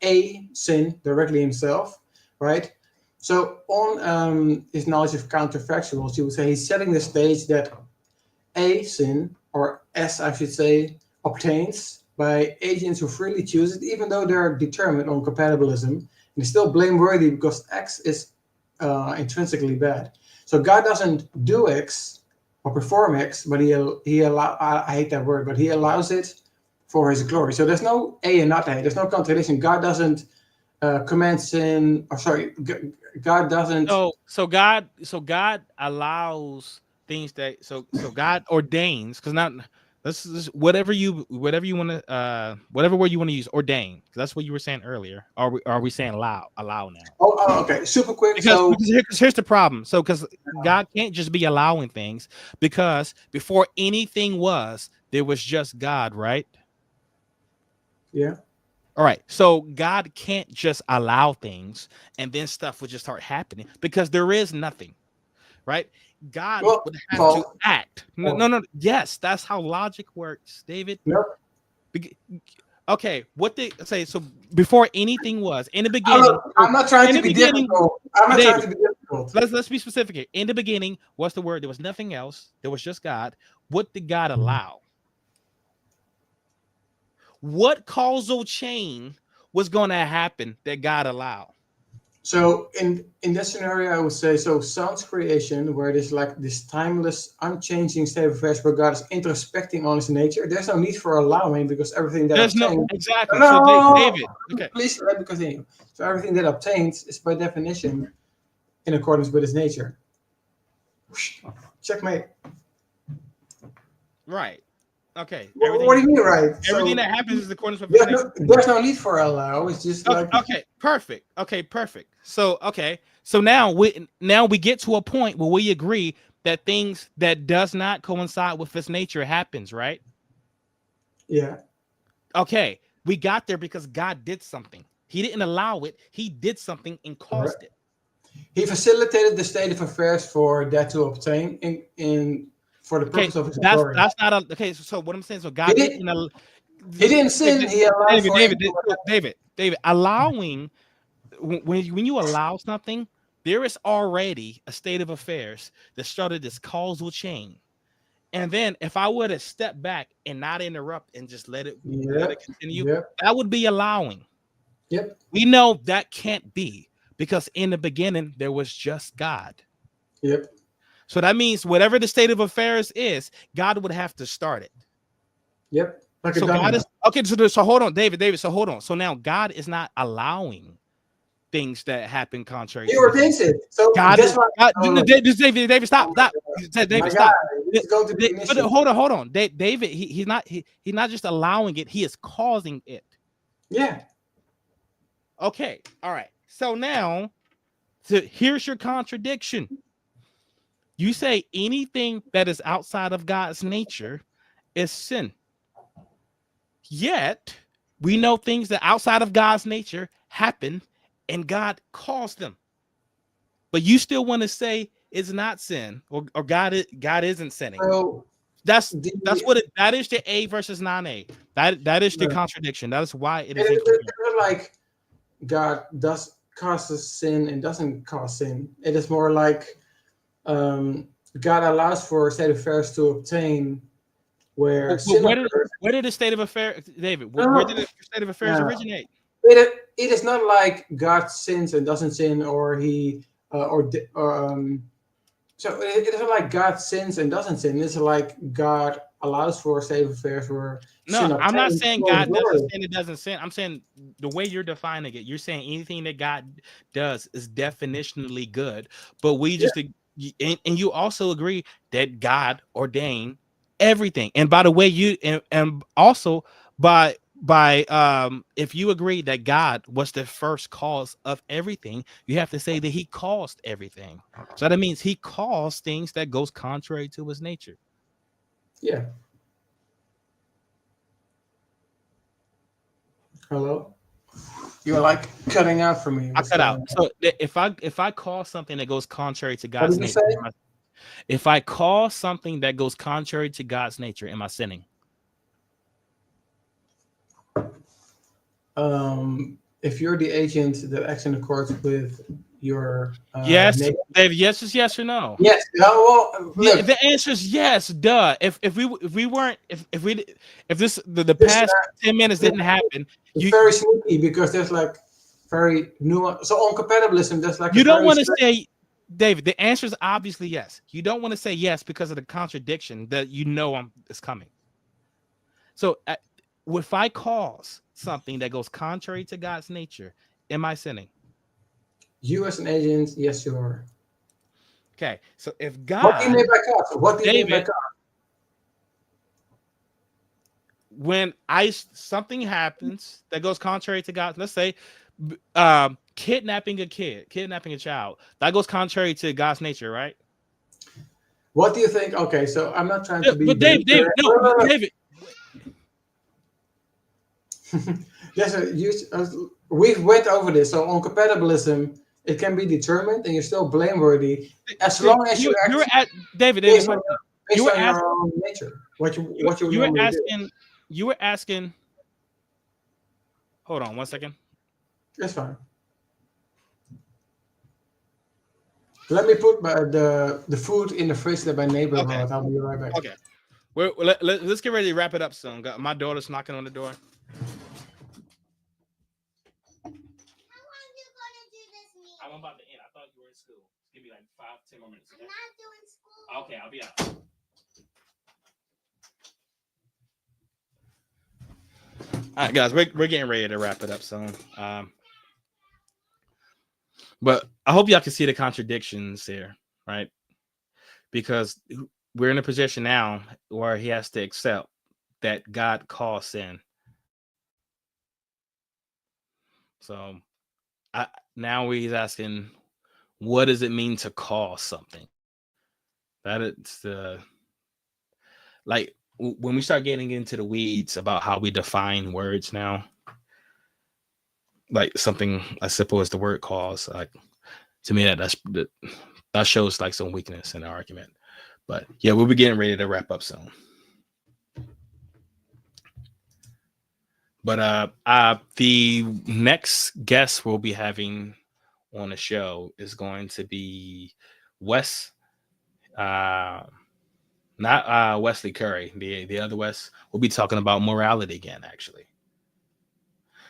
a sin directly himself, right? So on his knowledge of counterfactuals, you would say he's setting the stage that a sin, or S, I should say, obtains by agents who freely choose it, even though they're determined on compatibilism, and it's still blameworthy because X is intrinsically bad. So God doesn't do X or perform X, but he I hate that word, but he allows it for his glory. So there's no A and not A. There's no contradiction. God doesn't command sin, or sorry, God doesn't. So God allows things that so God ordains, because not this is whatever you want to whatever word you want to use, ordain, because that's what you were saying earlier. Are we saying allow now? Oh, okay, super quick. Because here's the problem. So because God can't just be allowing things, because before anything was, there was just God, right? Yeah. All right. So God can't just allow things and then stuff would just start happening, because there is nothing, right? God would have to act. No. Yes, that's how logic works, David. Nope. Okay, what they say. So before anything was, in the beginning, I'm not trying to be difficult. I'm not trying to be difficult. difficult. let's be specific here. In the beginning, what's the word? There was nothing else. There was just God. What did God allow? What causal chain was going to happen that God allowed? So in that scenario, I would say so. Sounds creation, where there's like this timeless, unchanging state of affairs, where God is introspecting on His nature. There's no need for allowing because everything that There's no obtains. exactly. So No, David, okay. please let me continue. So everything that obtains is by definition in accordance with His nature. Checkmate. Right. Okay. What do you mean, right? Everything So that happens is according to the nature. there's no need for allow. It's just like Okay, perfect. Okay, perfect. So so now we get to a point where we agree that things that does not coincide with His nature happens, right? yeah. Okay, we got there because God did something. He didn't allow it. He did something and caused it. He facilitated the state of affairs for that to obtain in for the purpose of His glory. That's not okay. So what I'm saying, so God He didn't sin. He allowed for David, allowing when you allow something, there is already a state of affairs that started this causal chain. And then if I were to step back and not interrupt and just let it continue, that would be allowing. Yep. We know that can't be because in the beginning there was just God. Yep. So that means whatever the state of affairs is, God would have to start it. Yep. Like so God is okay. So hold on, David. So hold on. So now God is not allowing things that happen contrary. He ordains it. So God that's is. why. David, stop. David, stop. But hold on. David, he's not just allowing it. He is causing it. Yeah. Okay. All right. So now, here's your contradiction. You say anything that is outside of God's nature is sin. Yet, we know things that outside of God's nature happen and God caused them. But you still want to say it's not sin or God isn't sinning. So that is the A versus non-A. That is the contradiction. That is why it is like God does causes sin and doesn't cause sin. It is more like God allows for state of affairs to obtain where did the state of affairs, David? Where did the state of affairs originate? It is not like God sins and doesn't sin, or he so it isn't like God sins and doesn't sin. It's like God allows for state of affairs where sin obtains. I'm not saying God doesn't sin, it doesn't sin. I'm saying the way you're defining it, you're saying anything that God does is definitionally good, but we just and you also agree that God ordained everything. And by the way, you and also by if you agree that God was the first cause of everything, you have to say that He caused everything. So that means He caused things that goes contrary to His nature. Yeah. Hello. You're like cutting out for me. I cut out. So if I call something that goes contrary to God's nature, if I call something that goes contrary to God's nature, am I sinning? If you're the agent that acts in accordance with your yes, nature. David, yes or no? Yes. The answer is yes. Duh. If this the past 10 minutes didn't happen, it's very sneaky because there's like very nuanced. So on compatibilism, there's like you don't want to say, David. The answer is obviously yes. You don't want to say yes because of the contradiction that is coming. So if I cause something that goes contrary to God's nature, am I sinning? You as an agent, yes, you are. Okay, so if God, what do you mean by God? What do you mean by God? When something happens that goes contrary to God, let's say kidnapping a child, that goes contrary to God's nature, right? What do you think? Okay, so I'm not trying to be. But David. Yes, we went over this. So on compatibilism, it can be determined, and you're still blameworthy as long as you act. David, based on your own nature. You were asking. Hold on 1 second. That's fine. Let me put the food in the fridge that my neighbor Okay. brought. I'll be right back. Okay. Let's get ready to wrap it up soon. My daughter's knocking on the door. I'm about to end. I thought you were in school. Give me like 5-10 more minutes. Okay? I'm not doing school. Okay, I'll be out. All right, guys, we're getting ready to wrap it up soon. But I hope y'all can see the contradictions here, right? Because we're in a position now where he has to accept that God calls sin. So now he's asking, what does it mean to call something? That it's like when we start getting into the weeds about how we define words now, like something as simple as the word cause, like to me that shows like some weakness in the argument. But yeah, we'll be getting ready to wrap up soon. But the next guest we'll be having on the show is going to be Wes, not Wesley Curry, the other Wes. We'll be talking about morality again, actually.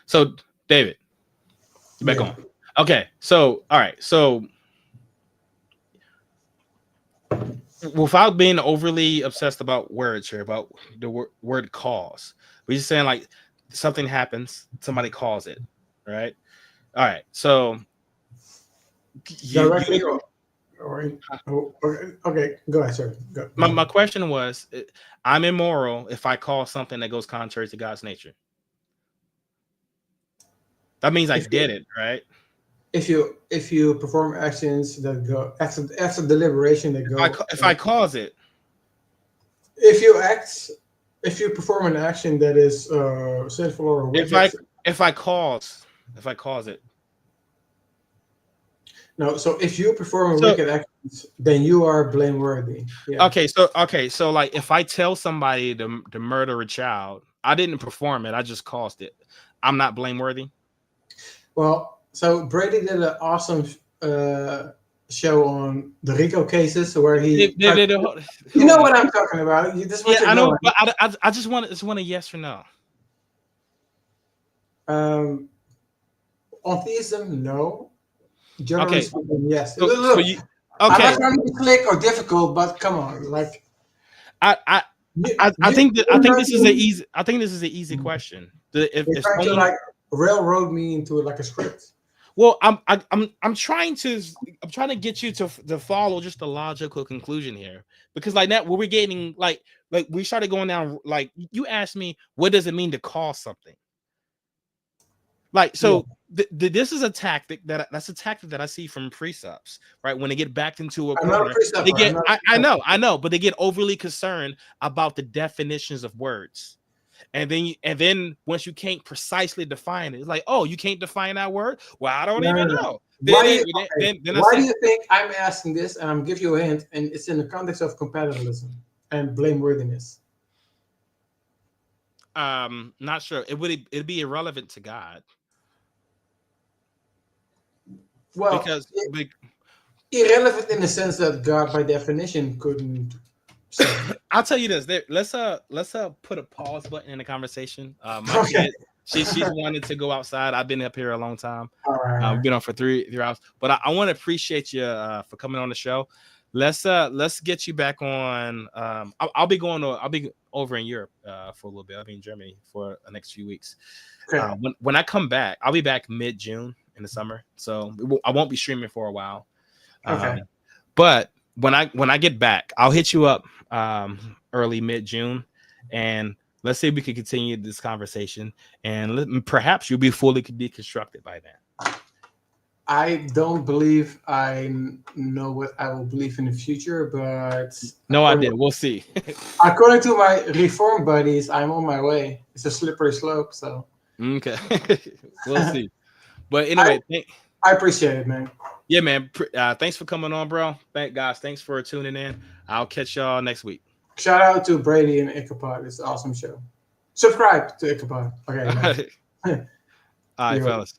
So, David, you back on. Okay, so all right, so without being overly obsessed about words here, about the word cause, we're just saying like something happens, somebody calls it, right? All right, so Okay, go ahead, sir. Go. My question was, I'm immoral if I call something that goes contrary to God's nature. That means I did it, right? If you perform actions that go after deliberation that go, if I cause it, if you perform an action that is sinful or wicked, if I cause it. No, so if you perform wicked actions, then you are blameworthy. Yeah. Okay, so like if I tell somebody to murder a child, I didn't perform it, I just caused it. I'm not blameworthy. Well, so Brady did an awesome show on the RICO cases where he. You know what I'm talking about. I know, but I just want a yes or no. On theism, no. Generally speaking, yes. So okay. I'm not trying to be slick or difficult, but come on, like. I think this is an easy question. If trying to like railroad me into like a script. Well, I'm trying to get you to follow just a logical conclusion here, because like that, we're getting like we started going down. Like you asked me, what does it mean to call something? Like so, this is a tactic that's a tactic that I see from precepts, right? When they get backed into a corner, they get I know, but they get overly concerned about the definitions of words. And then once you can't precisely define it, it's like, oh, you can't define that word? Well, I don't even know. Why do you think I'm asking this? And I'm giving you a hint, and it's in the context of compatibilism and blameworthiness. Not sure. It'd be irrelevant to God. Well, because irrelevant in the sense that God, by definition, couldn't. I'll tell you this. Let's put a pause button in the conversation. My kid, she's wanted to go outside. I've been up here a long time. We've been on for three hours. But I want to appreciate you for coming on the show. Let's get you back on. I'll be over in Europe for a little bit. I'll be in Germany for the next few weeks. Okay. When I come back, I'll be back mid-June in the summer, so I won't be streaming for a while. Okay. But when I get back, I'll hit you up early mid-June, and let's see if we can continue this conversation, and perhaps you'll be fully deconstructed by then. I don't believe I know what I will believe in the future, but no idea. We'll see. According to my reform buddies, I'm on my way. It's a slippery slope, so okay. We'll see. But anyway, I appreciate it, man. Yeah, man. Thanks for coming on, bro. Thanks for tuning in. I'll catch y'all next week. Shout out to Brady and Ichabod. It's an awesome show. Subscribe to Ichabod. Okay. All right, fellas.